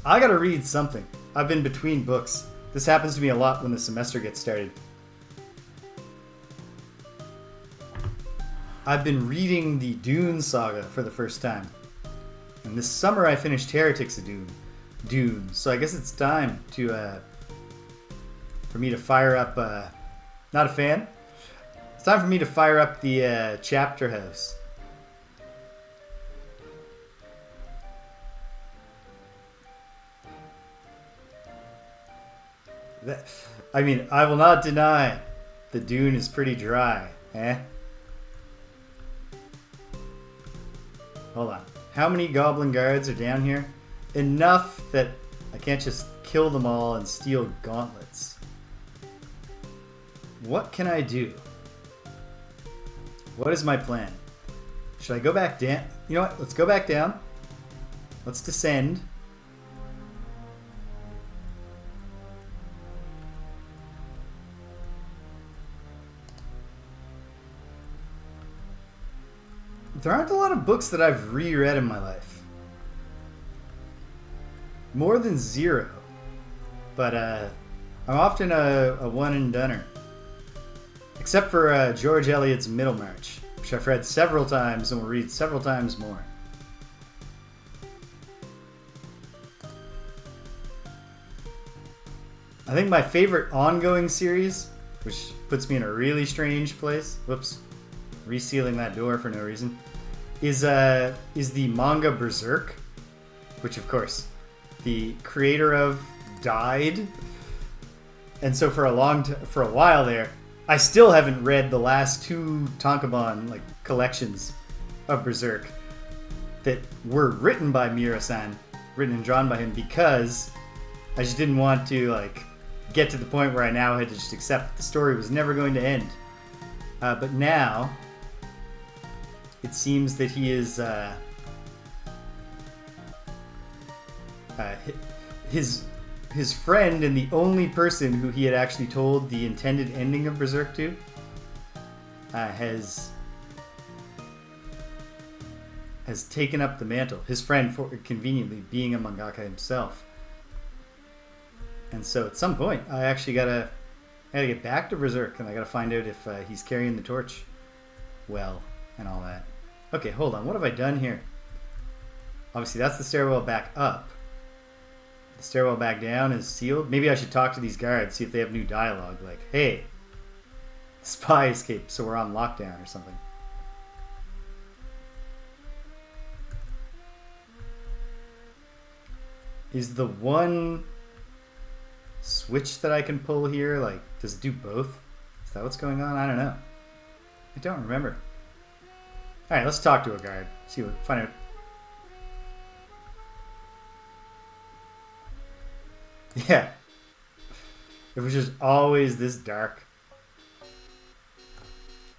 I gotta read something. I've been between books. This happens to me a lot when the semester gets started. I've been reading the Dune saga for the first time. And this summer I finished Heretics of Dune. So I guess it's time to for me to fire up not a fan. It's time for me to fire up the chapter house. That, I mean, I will not deny the dune is pretty dry, eh? Hold on. How many goblin guards are down here? Enough that I can't just kill them all and steal gauntlets. What can I do? What is my plan? Should I go back down? You know what? Let's go back down. Let's descend. There aren't a lot of books that I've reread in my life. More than zero. But I'm often a one and doneer. Except for George Eliot's Middlemarch, which I've read several times and will read several times more. I think my favorite ongoing series, which puts me in a really strange place, whoops, resealing that door for no reason, is the manga Berserk, which of course the creator of died, and so for a while there, I still haven't read the last two tankobon collections of Berserk that were written by Miura-san, written and drawn by him, because I just didn't want to get to the point where I now had to just accept that the story was never going to end. But now it seems that he is his friend and the only person who he had actually told the intended ending of Berserk to has taken up the mantle. His friend, for conveniently being a mangaka himself. And so at some point, I gotta get back to Berserk, and I gotta find out if he's carrying the torch well and all that. Okay, hold on. What have I done here? Obviously, that's the stairwell back up. The stairwell back down is sealed. Maybe I should talk to these guards, see if they have new dialogue. Like, hey, spy escaped, so we're on lockdown or something. Is the one switch that I can pull here, does it do both? Is that what's going on? I don't know. I don't remember. Alright, let's talk to a guard. Find out. Yeah. It was just always this dark.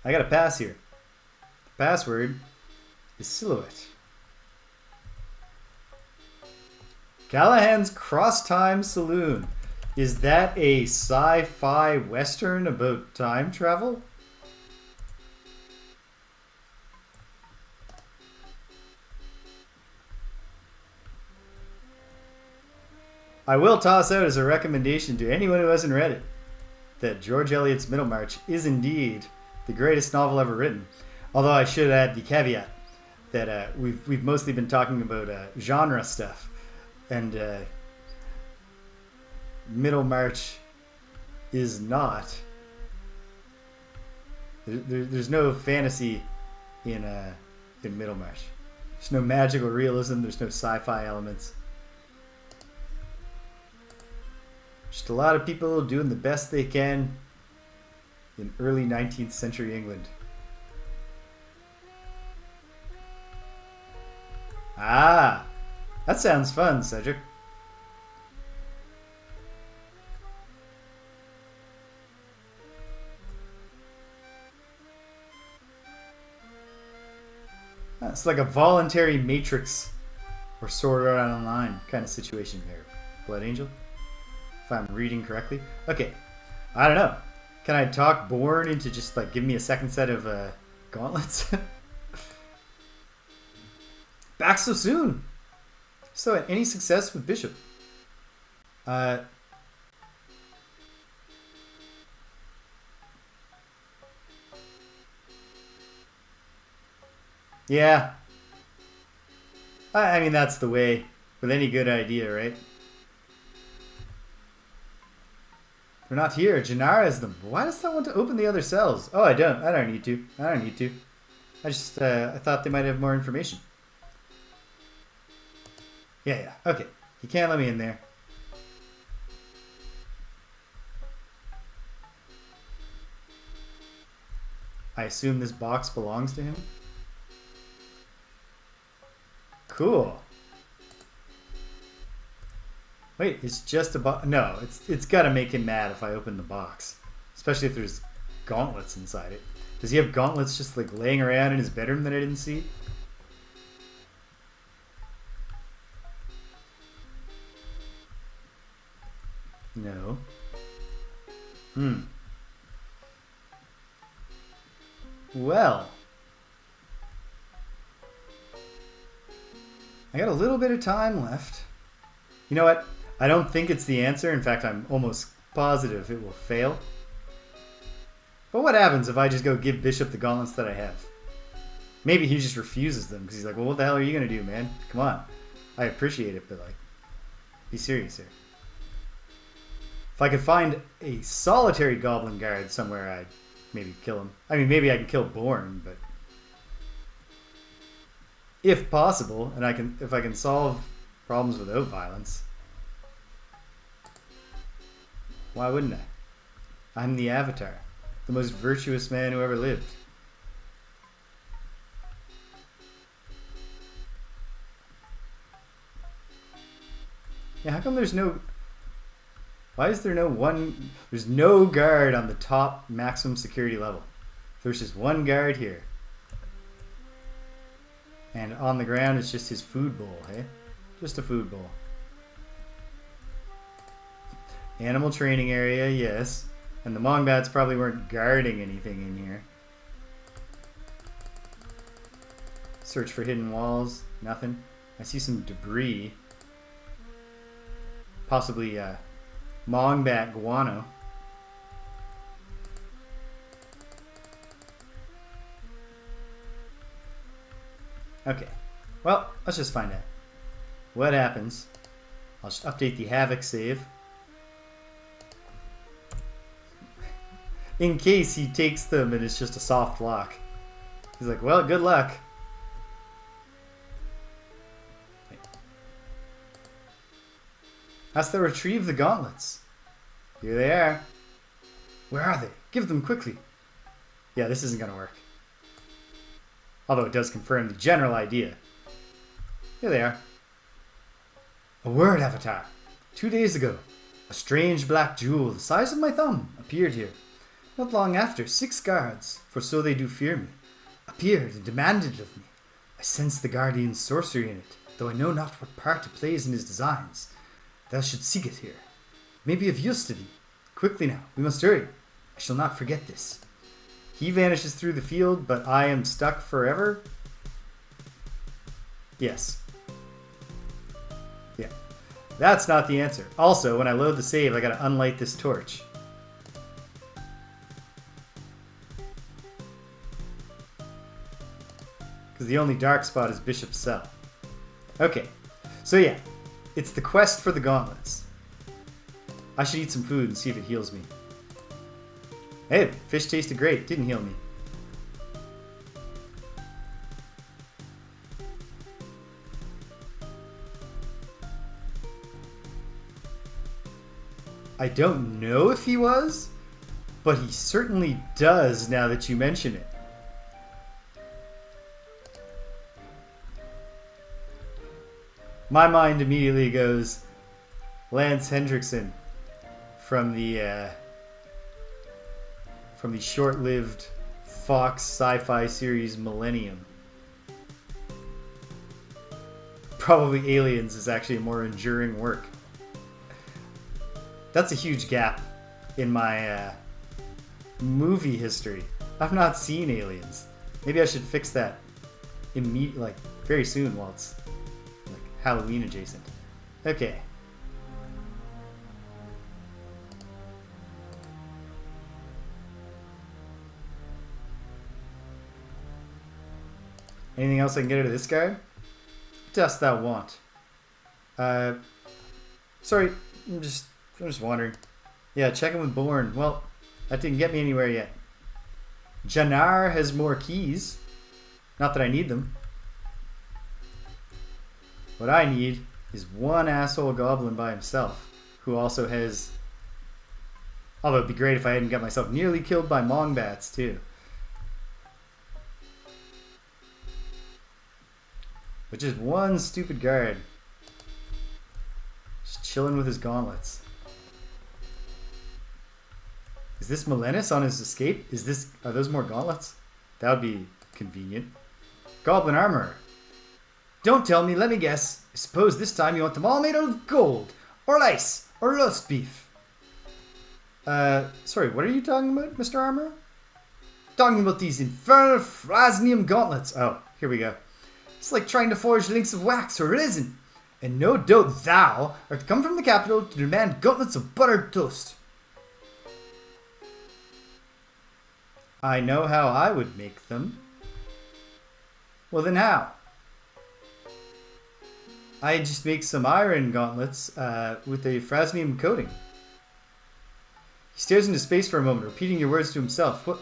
I got a pass here. The password is Silhouette. Callahan's Cross Time Saloon. Is that a sci-fi western about time travel? I will toss out as a recommendation to anyone who hasn't read it that George Eliot's Middlemarch is indeed the greatest novel ever written. Although I should add the caveat that we've mostly been talking about genre stuff, and Middlemarch is not. There's no fantasy in Middlemarch. There's no magical realism. There's no sci-fi elements. Just a lot of people doing the best they can in early 19th century England. Ah, that sounds fun, Cedric. It's like a voluntary Matrix or Sword Art Online kind of situation there. Blood Angel? If I'm reading correctly. Okay, I don't know. Can I talk Born into just give me a second set of gauntlets? Back so soon! So, any success with Bishop? Yeah. I mean, that's the way with any good idea, right? They're not here. Janara is them. Why does that want to open the other cells? Oh, I don't need to. I just, I thought they might have more information. Yeah. Okay. You can't let me in there. I assume this box belongs to him. Cool. Wait, it's just a box. No, it's got to make him mad if I open the box. Especially if there's gauntlets inside it. Does he have gauntlets just like laying around in his bedroom that I didn't see? No. Well. I got a little bit of time left. You know what? I don't think it's the answer. In fact, I'm almost positive it will fail. But what happens if I just go give Bishop the gauntlets that I have? Maybe he just refuses them because he's like, well, what the hell are you going to do, man? Come on. I appreciate it, but like, be serious here. If I could find a solitary goblin guard somewhere, I'd maybe kill him. I mean, maybe I can kill Born, but if possible, and if I can solve problems without violence, why wouldn't I? I'm the Avatar, the most virtuous man who ever lived. Yeah, how come there's no... Why is there no one... There's no guard on the top maximum security level. There's just one guard here. And on the ground it's just his food bowl, hey? Just a food bowl. Animal training area, yes. And the Mongbats probably weren't guarding anything in here. Search for hidden walls. Nothing. I see some debris. Possibly Mongbat guano. Okay. Well, let's just find out. What happens? I'll just update the Havoc save. In case he takes them and it's just a soft lock. He's like, well, good luck. Has to retrieve the gauntlets. Here they are. Where are they? Give them quickly. Yeah, this isn't going to work. Although it does confirm the general idea. Here they are. A word, Avatar. 2 days ago, a strange black jewel the size of my thumb appeared here. Not long after, 6 guards, for so they do fear me, appeared and demanded of me. I sense the guardian's sorcery in it, though I know not what part it plays in his designs. Thou should seek it here. It may be of use to thee. Quickly now, we must hurry. I shall not forget this. He vanishes through the field, but I am stuck forever? Yes. Yeah. That's not the answer. Also, when I load the save, I gotta unlight this torch. Because the only dark spot is Bishop's cell. Okay. So yeah. It's the quest for the gauntlets. I should eat some food and see if it heals me. Hey, fish tasted great. Didn't heal me. I don't know if he was, but he certainly does now that you mention it. My mind immediately goes Lance Hendrickson from the short-lived Fox sci-fi series Millennium. Probably Aliens is actually a more enduring work. That's a huge gap in my movie history. I've not seen Aliens. Maybe I should fix that very soon while it's Halloween adjacent. Okay. Anything else I can get out of this guy? Dost thou want? Sorry, I'm just wondering. Yeah, checking with Born. Well, that didn't get me anywhere yet. Jannar has more keys. Not that I need them. What I need is one asshole goblin by himself, who also has... Although it'd be great if I hadn't got myself nearly killed by Mongbats, too. Which is one stupid guard. Just chilling with his gauntlets. Is this Milenis on his escape? Are those more gauntlets? That would be convenient. Goblin armor. Don't tell me, let me guess. I suppose this time you want them all made out of gold, or ice, or roast beef. Sorry, what are you talking about, Mr. Armor? Talking about these infernal Phrasnium gauntlets. Oh, here we go. It's like trying to forge links of wax or resin. And no doubt thou art to come from the capital to demand gauntlets of buttered toast. I know how I would make them. Well, then how? I just make some iron gauntlets with a Phrasnium coating. He stares into space for a moment, repeating your words to himself. What?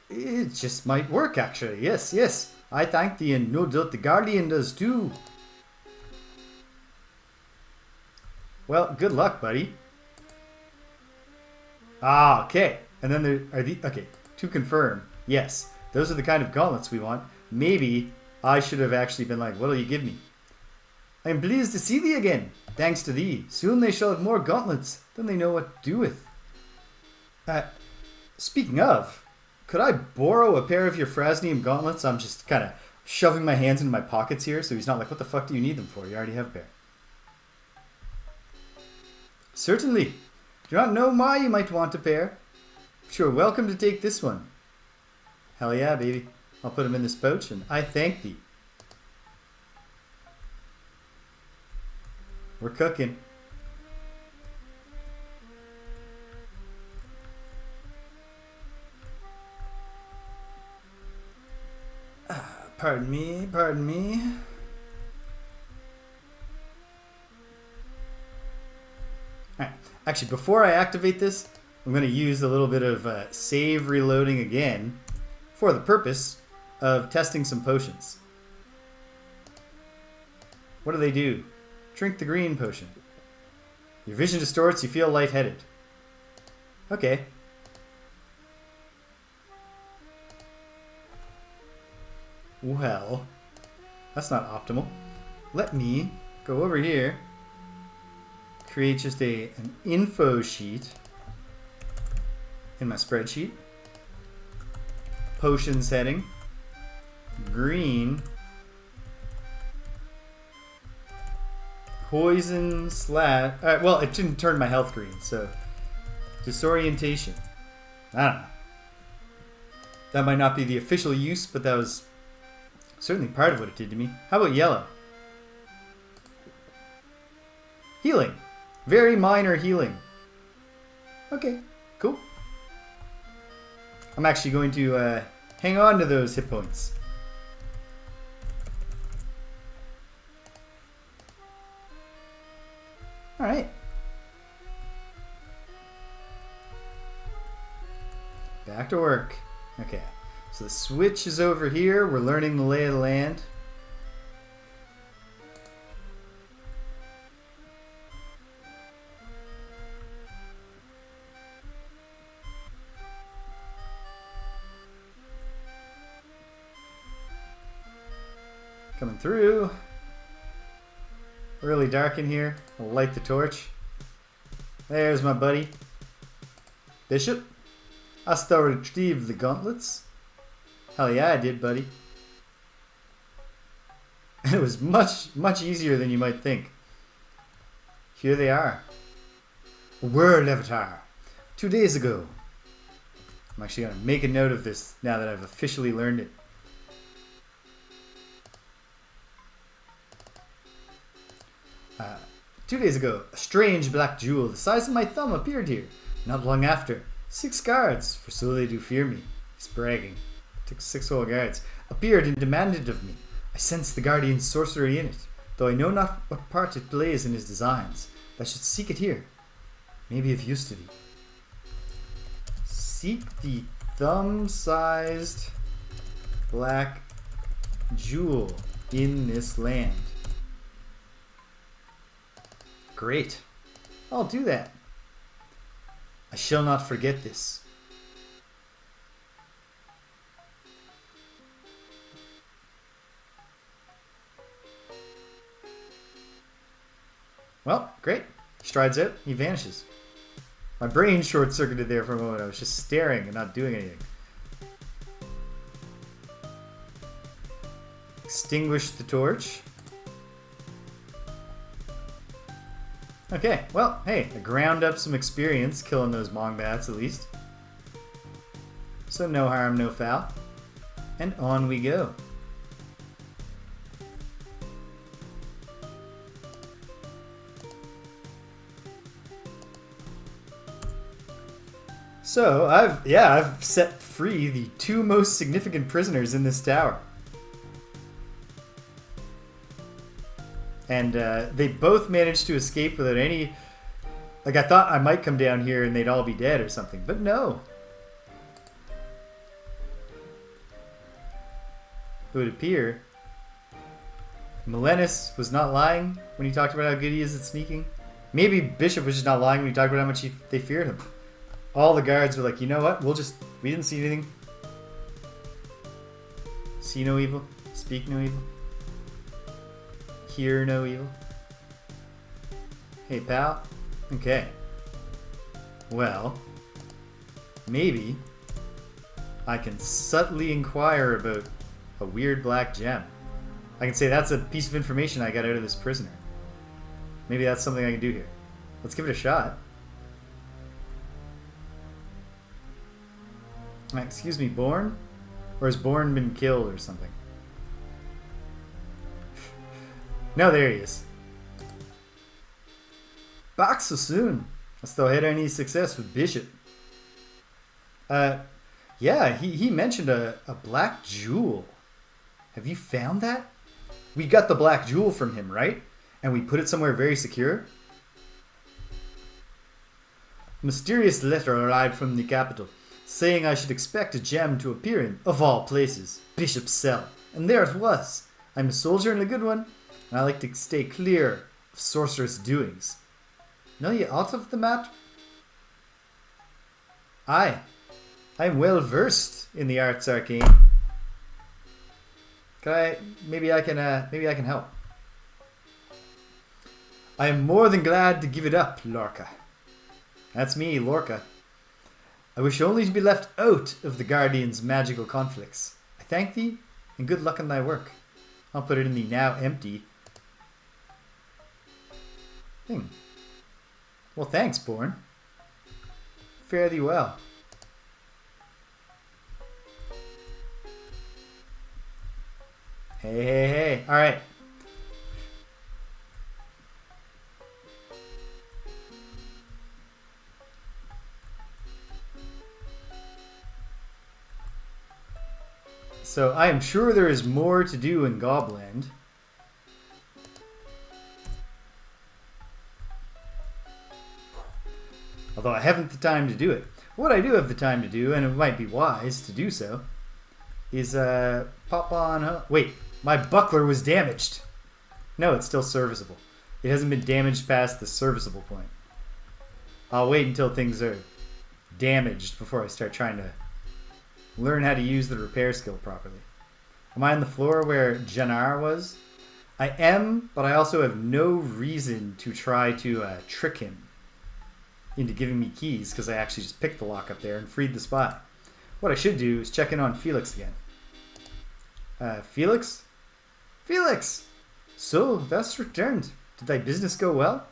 It just might work, actually. Yes, yes. I thank thee, and no doubt the Guardian does too. Well, good luck, buddy. Ah, okay. And then there are the... Okay, to confirm, yes, those are the kind of gauntlets we want. Maybe I should have actually been like, what'll you give me? I am pleased to see thee again. Thanks to thee, soon they shall have more gauntlets than they know what to do with. Speaking of, could I borrow a pair of your Phrasnium gauntlets? I'm just kind of shoving my hands into my pockets here, so he's not like, what the fuck do you need them for? You already have a pair. Certainly. Do not know why you might want a pair. But you're welcome to take this one. Hell yeah, baby. I'll put them in this pouch, and I thank thee. We're cooking. Pardon me, pardon me. Alright, actually before I activate this, I'm going to use a little bit of save reloading again for the purpose of testing some potions. What do they do? Drink the green potion. Your vision distorts, you feel lightheaded. Okay. Well, that's not optimal. Let me go over here, create just an info sheet in my spreadsheet. Potion setting, green, poison slash. Well, it didn't turn my health green, so disorientation. I don't know. That might not be the official use, but that was certainly part of what it did to me. How about yellow? Healing. Very minor healing. Okay, cool. I'm actually going to hang on to those hit points. Alright. Back to work. Okay. So the switch is over here. We're learning the lay of the land. Coming through. Really dark in here. I'll light the torch. There's my buddy. Bishop. Hast thou retrieved the gauntlets? Hell yeah, I did, buddy. It was much, much easier than you might think. Here they are. A word, Avatar. 2 days ago. I'm actually going to make a note of this now that I've officially learned it. Two days ago, a strange black jewel the size of my thumb appeared here. Not long after, 6 guards, for so they do fear me. He's bragging. Took 6 whole guards. Appeared and demanded of me. I sensed the guardian's sorcery in it, though I know not what part it plays in his designs. I should seek it here. Maybe of use to thee. Seek the thumb-sized black jewel in this land. Great. I'll do that. I shall not forget this. Great. He strides out. He vanishes. My brain short-circuited there for a moment. I was just staring and not doing anything. Extinguish the torch. Okay, well, hey, I ground up some experience killing those mongbats at least. So no harm, no foul. And on we go. So I've set free the 2 most significant prisoners in this tower. And they both managed to escape without any... Like, I thought I might come down here and they'd all be dead or something, but no. It would appear Milenis was not lying when he talked about how good he is at sneaking. Maybe Bishop was just not lying when he talked about how much they feared him. All the guards were like, you know what? We didn't see anything. See no evil. Speak no evil. Hear no evil. Hey, pal. Okay. Well, maybe I can subtly inquire about a weird black gem. I can say that's a piece of information I got out of this prisoner. Maybe that's something I can do here. Let's give it a shot. Excuse me, Born? Or has Born been killed or something? No, there he is. Back so soon. I still had any success with Bishop. Yeah, he mentioned a black jewel. Have you found that? We got the black jewel from him, right? And we put it somewhere very secure? A mysterious letter arrived from the capital, saying I should expect a gem to appear in, of all places, Bishop's cell. And there it was. I'm a soldier and a good one, and I like to stay clear of sorceress doings. Know ye aught of the matter? Aye, I am well versed in the arts arcane. Maybe I can help. I am more than glad to give it up, Lorca. That's me, Lorca. I wish only to be left out of the Guardian's magical conflicts. I thank thee, and good luck in thy work. I'll put it in the now empty thing. Well, thanks, Born. Fare thee well. Hey. All right. So I am sure there is more to do in Gobland. Although I haven't the time to do it. What I do have the time to do, and it might be wise to do so, is pop on... Wait, my buckler was damaged. No, it's still serviceable. It hasn't been damaged past the serviceable point. I'll wait until things are damaged before I start trying to learn how to use the repair skill properly. Am I on the floor where Jannar was? I am, but I also have no reason to try to trick him into giving me keys, because I actually just picked the lock up there and freed the spot. What I should do is check in on Felix again. Felix? Felix! So, thus returned. Did thy business go well?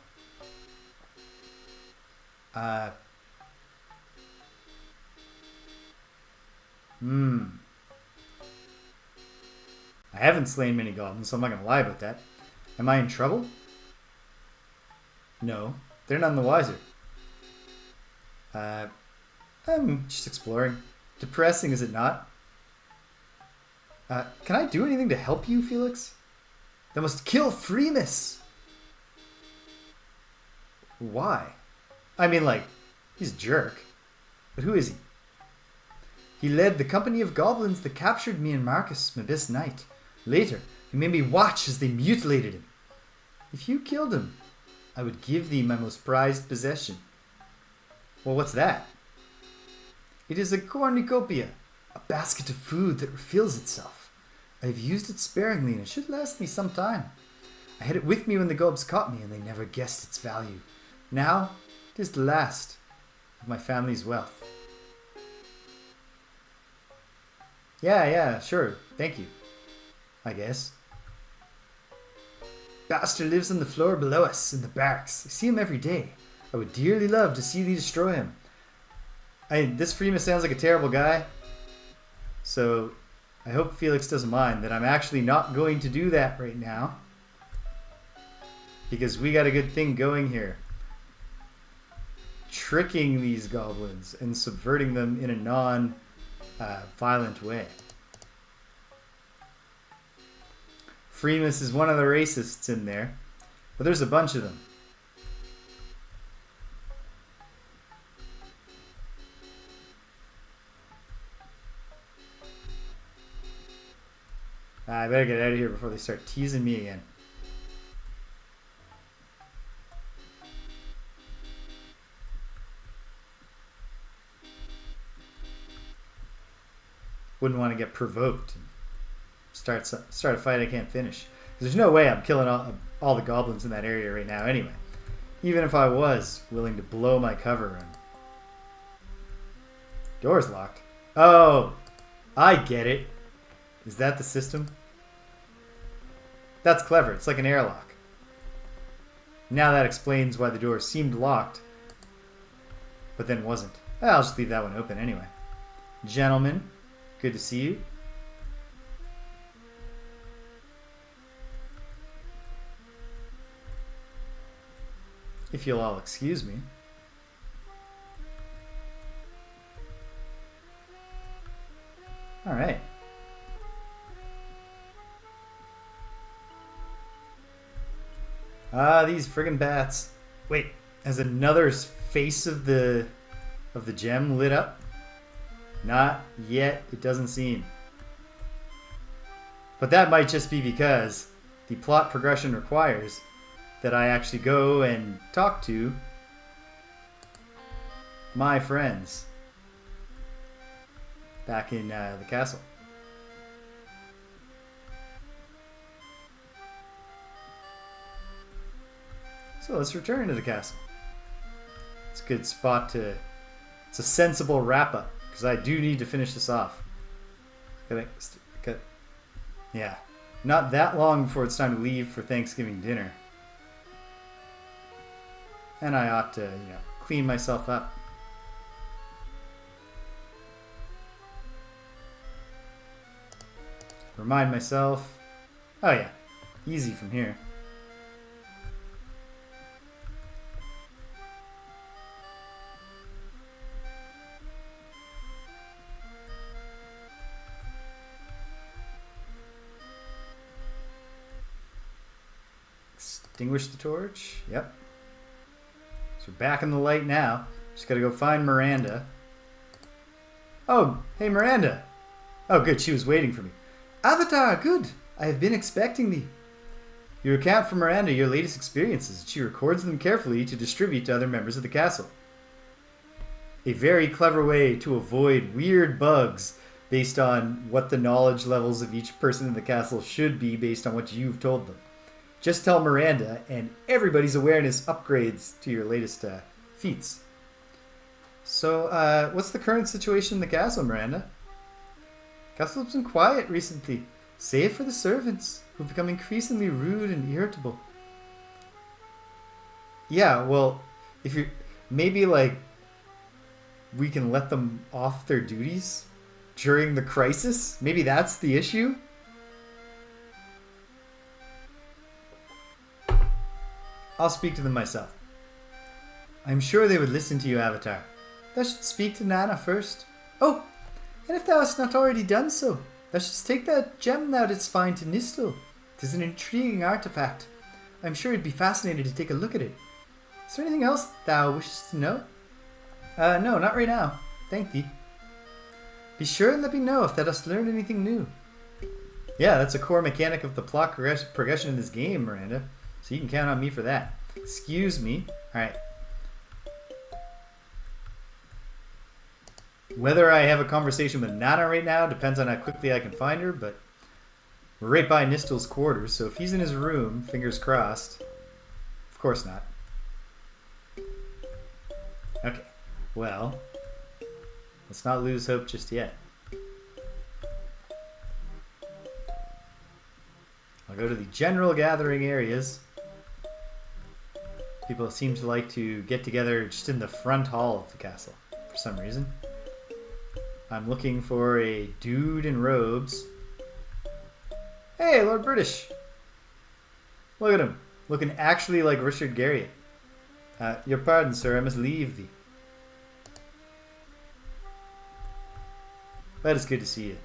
I haven't slain many goblins, so I'm not going to lie about that. Am I in trouble? No, they're none the wiser. I'm just exploring. Depressing, is it not? Can I do anything to help you, Felix? Thou must kill Freemus! Why? I mean, like, he's a jerk. But who is he? He led the company of goblins that captured me and Marcus, my best knight. Later, he made me watch as they mutilated him. If you killed him, I would give thee my most prized possession. Well, what's that? It is a cornucopia, a basket of food that refills itself. I have used it sparingly and it should last me some time. I had it with me when the gobs caught me, and they never guessed its value. Now, it is the last of my family's wealth. Yeah, sure. Thank you. I guess. Bastard lives on the floor below us in the barracks. I see him every day. I would dearly love to see thee destroy him. This Freema sounds like a terrible guy. So I hope Felix doesn't mind that I'm actually not going to do that right now. Because we got a good thing going here. Tricking these goblins and subverting them in a non-violent way. Freemus is one of the racists in there, but there's a bunch of them. I better get out of here before they start teasing me again. Wouldn't want to get provoked and start a fight I can't finish. There's no way I'm killing all the goblins in that area right now anyway. Even if I was willing to blow my cover and... Door's locked. Oh, I get it. Is that the system? That's clever. It's like an airlock. Now that explains why the door seemed locked, but then wasn't. I'll just leave that one open anyway. Gentlemen, good to see you. If you'll all excuse me. All right. These friggin' bats. Wait, has another face of the gem lit up? Not yet, it doesn't seem. But that might just be because the plot progression requires that I actually go and talk to my friends back in the castle. So let's return to the castle. It's a good spot to... It's a sensible wrap-up, because I do need to finish this off. Yeah. Not that long before it's time to leave for Thanksgiving dinner. And I ought to, clean myself up. Remind myself. Oh yeah, easy from here. Extinguish the torch. Yep. So we're back in the light now. Just gotta go find Miranda. Oh, hey Miranda. Oh good, she was waiting for me. Avatar, good. I have been expecting thee. You recount for Miranda your latest experiences, and she records them carefully to distribute to other members of the castle. A very clever way to avoid weird bugs based on what the knowledge levels of each person in the castle should be based on what you've told them. Just tell Miranda, and everybody's awareness upgrades to your latest feats. So, what's the current situation in the castle, Miranda? Castle's been quiet recently, save for the servants, who've become increasingly rude and irritable. Yeah, well, if you're... Maybe, we can let them off their duties during the crisis? Maybe that's the issue? I'll speak to them myself. I'm sure they would listen to you, Avatar. Thou should speak to Nana first. Oh, and if thou hast not already done so, thou shouldst take that gem thou didst find to Nistel. 'Tis an intriguing artifact. I'm sure you'd be fascinated to take a look at it. Is there anything else thou wishest to know? No, not right now. Thank thee. Be sure and let me know if thou dost learn anything new. Yeah, that's a core mechanic of the plot progression in this game, Miranda. So you can count on me for that. Excuse me. Alright. Whether I have a conversation with Nana right now depends on how quickly I can find her, but We're right by Nistel's quarters, so if he's in his room, fingers crossed. Of course not. Okay, well, let's not lose hope just yet. I'll go to the general gathering areas. People seem to like to get together just in the front hall of the castle for some reason. I'm looking for a dude in robes. Hey, Lord British! Look at him, looking actually like Richard Garriott. Your pardon, sir, I must leave thee. But it's good to see you.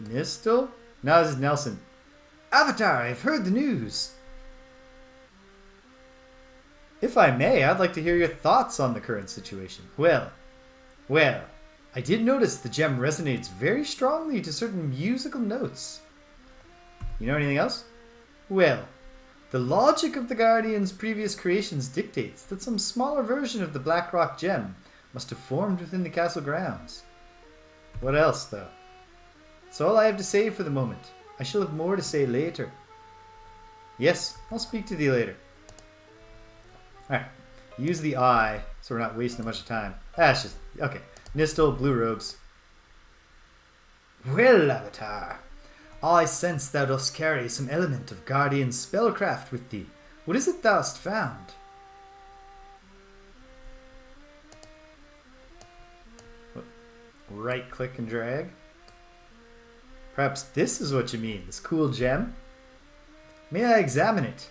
Nistel? No, this is Nelson. Avatar, I've heard the news. If I may, I'd like to hear your thoughts on the current situation. Well, I did notice the gem resonates very strongly to certain musical notes. You know anything else? Well, the logic of the Guardian's previous creations dictates that some smaller version of the Black Rock gem must have formed within the castle grounds. What else, though? That's all I have to say for the moment. I shall have more to say later. Yes, I'll speak to thee later. Alright, use the eye so we're not wasting a bunch of time. It's just, okay. Nistel, blue robes. Well, Avatar, I sense thou dost carry some element of Guardian spellcraft with thee. What is it thou hast found? Right click and drag. Perhaps this is what you mean, this cool gem? May I examine it?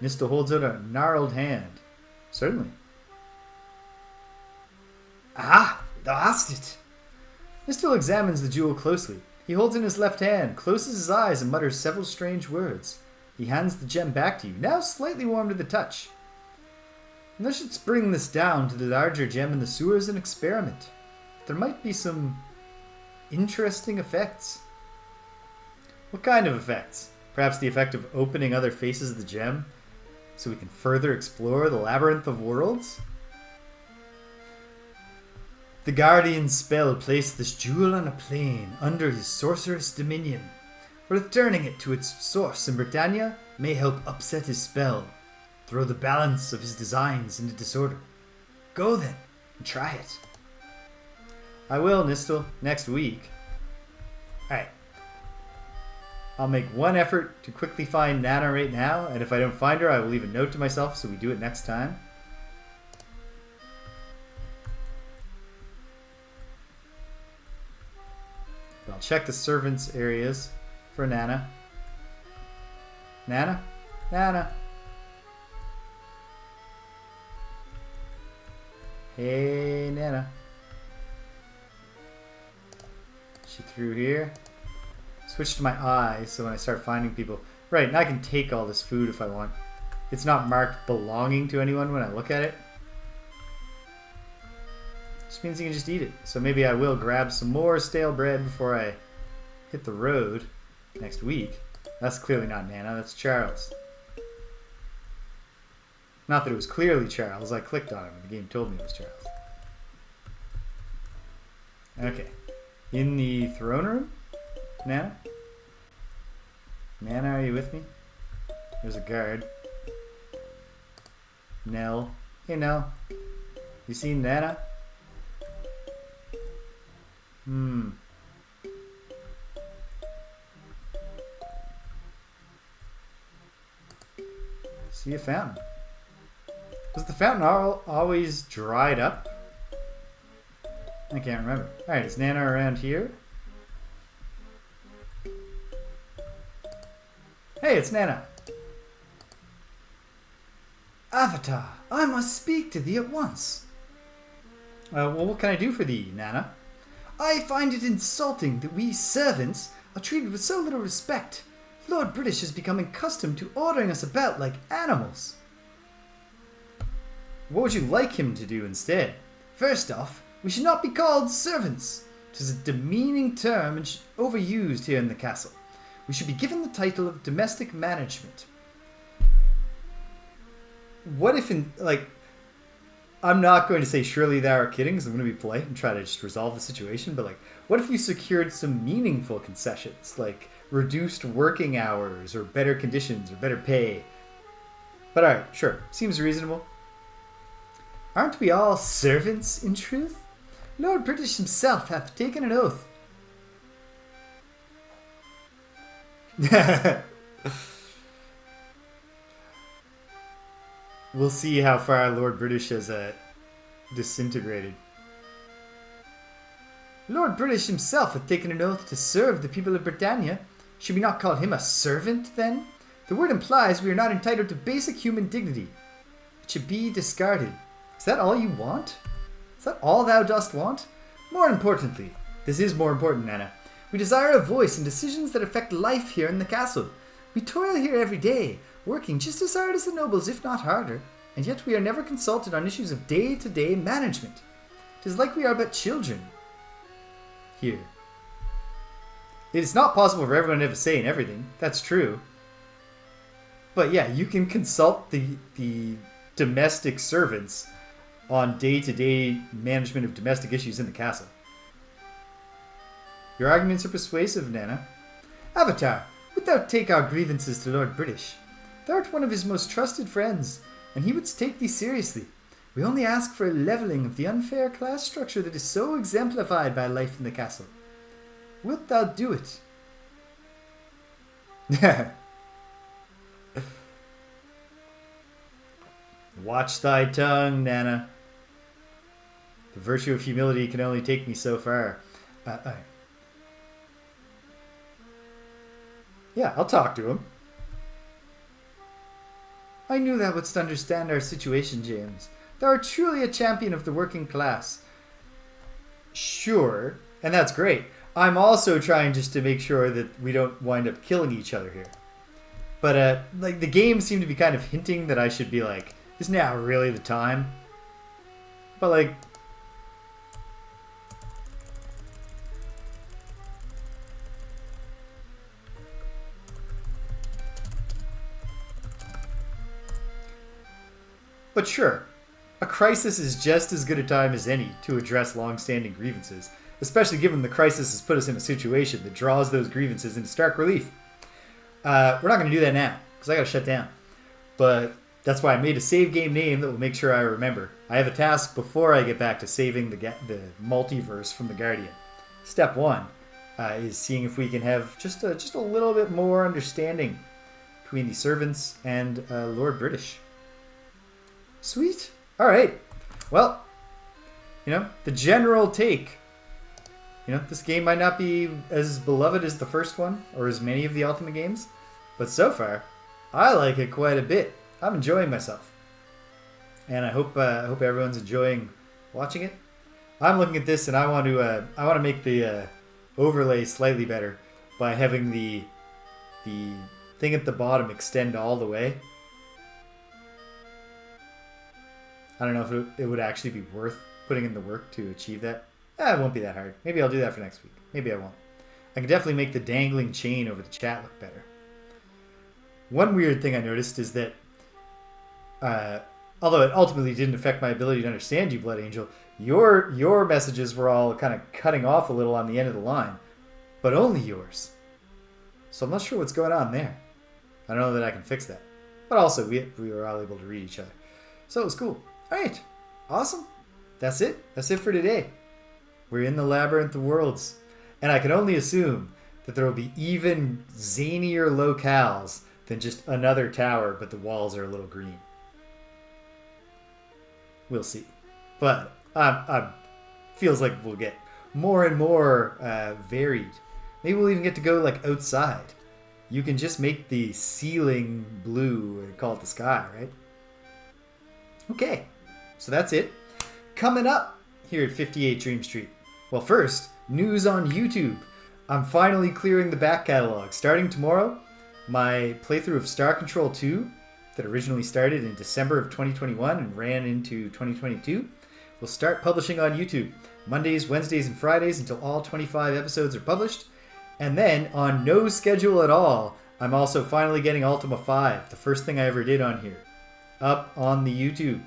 Nistel holds out a gnarled hand. Certainly. Ah, thou hast it. Nistel examines the jewel closely. He holds it in his left hand, closes his eyes, and mutters several strange words. He hands the gem back to you, now slightly warm to the touch. Let's just bring this down to the larger gem in the sewers and experiment. There might be some interesting effects. What kind of effects? Perhaps the effect of opening other faces of the gem so we can further explore the labyrinth of worlds? The Guardian's spell placed this jewel on a plane under his sorcerous dominion. Returning it to its source in Britannia may help upset his spell, throw the balance of his designs into disorder. Go then, and try it. I will, Nistel, next week. Alright. I'll make one effort to quickly find Nana right now, and if I don't find her, I will leave a note to myself so we do it next time. But I'll check the servants' areas for Nana. Nana? Nana? Hey, Nana. She through here. Switch to my eyes so when I start finding people. Right, and I can take all this food if I want. It's not marked belonging to anyone when I look at it. Which means you can just eat it. So maybe I will grab some more stale bread before I hit the road next week. That's clearly not Nana, that's Charles. Not that it was clearly Charles, I clicked on him and the game told me it was Charles. Okay. In the throne room? Nana? Nana, are you with me? There's a guard. Nell. Hey, Nell. You seen Nana? See a fountain. Was the fountain always dried up? I can't remember. Alright, is Nana around here? Hey, it's Nana. Avatar, I must speak to thee at once. Well, what can I do for thee, Nana? I find it insulting that we servants are treated with so little respect. Lord British has become accustomed to ordering us about like animals. What would you like him to do instead? First off, we should not be called servants. It is a demeaning term and overused here in the castle. We should be given the title of domestic management. What if I'm not going to say surely thou art kidding, because I'm going to be polite and try to just resolve the situation. But like, what if you secured some meaningful concessions, like reduced working hours or better conditions or better pay? But all right, sure, seems reasonable. Aren't we all servants in truth? Lord British himself hath taken an oath. We'll see how far Lord British has disintegrated. Lord British himself hath taken an oath to serve the people of Britannia. Should we not call him a servant, then? The word implies we are not entitled to basic human dignity. It should be discarded. Is that all you want? Is that all thou dost want? More importantly, this is more important, Nana, we desire a voice in decisions that affect life here in the castle. We toil here every day, working just as hard as the nobles, if not harder, and yet we are never consulted on issues of day-to-day management. It is like we are but children. Here. It is not possible for everyone to have a say in everything. That's true. But yeah, you can consult the domestic servants on day-to-day management of domestic issues in the castle. Your arguments are persuasive, Nana. Avatar, wilt thou take our grievances to Lord British? Thou art one of his most trusted friends, and he would take thee seriously. We only ask for a levelling of the unfair class structure that is so exemplified by life in the castle. Wilt thou do it? Watch thy tongue, Nana. The virtue of humility can only take me so far. Yeah, I'll talk to him. I knew thou wouldst understand our situation, James. Thou art truly a champion of the working class. Sure, and that's great. I'm also trying just to make sure that we don't wind up killing each other here. But like the game seemed to be kind of hinting that I should be like, is now really the time? But like, but sure, a crisis is just as good a time as any to address long-standing grievances, especially given the crisis has put us in a situation that draws those grievances into stark relief. We're not going to do that now, because I got to shut down. But that's why I made a save game name that will make sure I remember. I have a task before I get back to saving the multiverse from the Guardian. Step 1 is seeing if we can have just a little bit more understanding between the servants and Lord British. Sweet. All right. Well, the general take. This game might not be as beloved as the first one or as many of the Ultima games, but so far, I like it quite a bit. I'm enjoying myself, and I hope everyone's enjoying watching it. I'm looking at this, and I want to make the overlay slightly better by having the thing at the bottom extend all the way. I don't know if it would actually be worth putting in the work to achieve that. It won't be that hard. Maybe I'll do that for next week. Maybe I won't. I can definitely make the dangling chain over the chat look better. One weird thing I noticed is that, although it ultimately didn't affect my ability to understand you, Blood Angel, your messages were all kind of cutting off a little on the end of the line, but only yours. So I'm not sure what's going on there. I don't know that I can fix that. But also, we were all able to read each other. So it was cool. All right. Awesome. That's it. That's it for today. We're in the Labyrinth of Worlds. And I can only assume that there will be even zanier locales than just another tower, but the walls are a little green. We'll see. But feels like we'll get more and more varied. Maybe we'll even get to go like outside. You can just make the ceiling blue and call it the sky, right? Okay, so that's it. Coming up here at 58 Dream Street. Well, first, news on YouTube. I'm finally clearing the back catalog. Starting tomorrow, my playthrough of Star Control 2, that originally started in December of 2021 and ran into 2022, will start publishing on YouTube Mondays, Wednesdays, and Fridays until all 25 episodes are published. And then, on no schedule at all, I'm also finally getting Ultima 5, the first thing I ever did on here, up on the YouTube.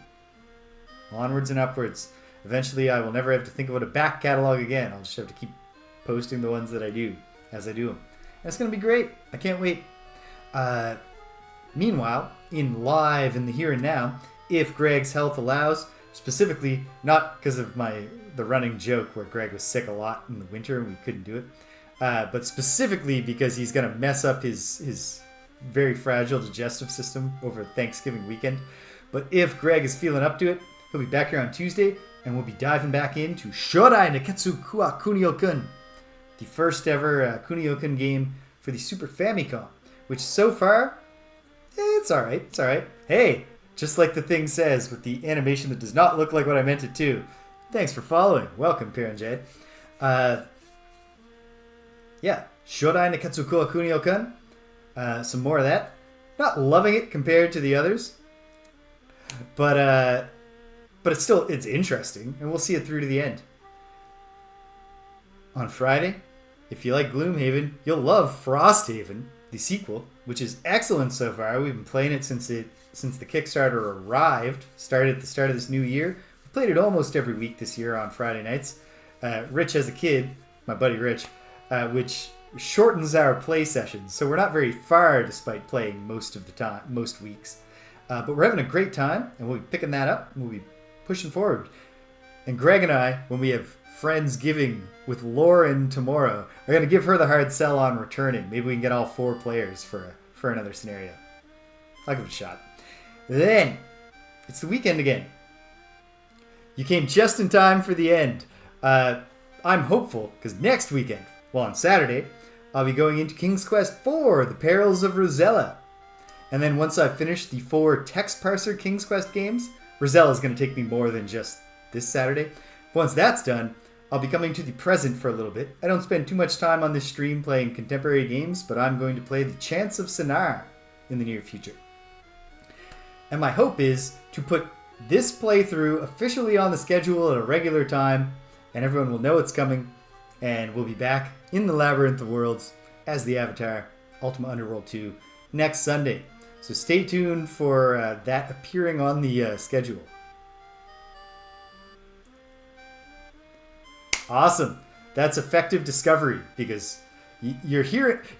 Onwards and upwards. Eventually, I will never have to think about a back catalog again. I'll just have to keep posting the ones that I do as I do them. And it's going to be great. I can't wait. Meanwhile, in live in the here and now, if Greg's health allows, specifically not because of the running joke where Greg was sick a lot in the winter and we couldn't do it, but specifically because he's going to mess up his very fragile digestive system over Thanksgiving weekend. But if Greg is feeling up to it, he'll be back here on Tuesday, and we'll be diving back into Shodai Neketsu Kua Kunio-kun, the first ever Kunio-kun game for the Super Famicom, which so far, it's alright, it's alright. Hey, just like the thing says, with the animation that does not look like what I meant it to. Thanks for following. Welcome, Piranjay. Yeah, Shodai Neketsu Kua Kunio-kun. Some more of that. Not loving it compared to the others, but it's interesting, and we'll see it through to the end. On Friday, if you like Gloomhaven, you'll love Frosthaven, the sequel, which is excellent so far. We've been playing it since the Kickstarter started at the start of this new year. We played it almost every week this year on Friday nights. Rich has a kid, my buddy Rich, which shortens our play sessions, so we're not very far despite playing most weeks. But we're having a great time, and we'll be picking that up, and we'll be pushing forward. And Greg and I, when we have Friendsgiving with Lauren tomorrow, are going to give her the hard sell on returning. Maybe we can get all 4 players for another scenario. I'll give it a shot. Then, it's the weekend again. You came just in time for the end. I'm hopeful, because next weekend, well, on Saturday, I'll be going into King's Quest IV, The Perils of Rosella. And then once I've finished the 4 text parser King's Quest games, Rosella's going to take me more than just this Saturday. Once that's done, I'll be coming to the present for a little bit. I don't spend too much time on this stream playing contemporary games, but I'm going to play The Chance of Sinar in the near future. And my hope is to put this playthrough officially on the schedule at a regular time, and everyone will know it's coming, and we'll be back in the Labyrinth of Worlds as the Avatar, Ultima Underworld 2, next Sunday. So stay tuned for that appearing on the schedule. Awesome. That's effective discovery, because you're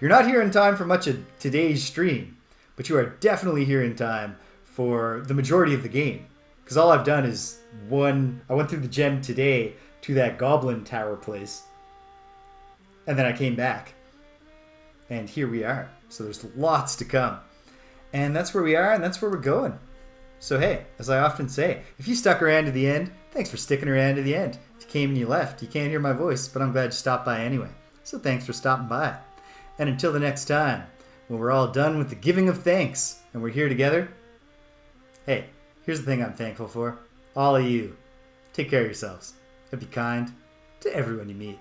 not here in time for much of today's stream, but you are definitely here in time for the majority of the game. Because all I've done is I went through the gem today to that goblin tower place, and then I came back. And here we are. So there's lots to come. And that's where we are, and that's where we're going. So hey, as I often say, if you stuck around to the end, thanks for sticking around to the end. If you came and you left, you can't hear my voice, but I'm glad you stopped by anyway. So thanks for stopping by. And until the next time, when we're all done with the giving of thanks, and we're here together, hey, here's the thing I'm thankful for. All of you. Take care of yourselves. And be kind to everyone you meet.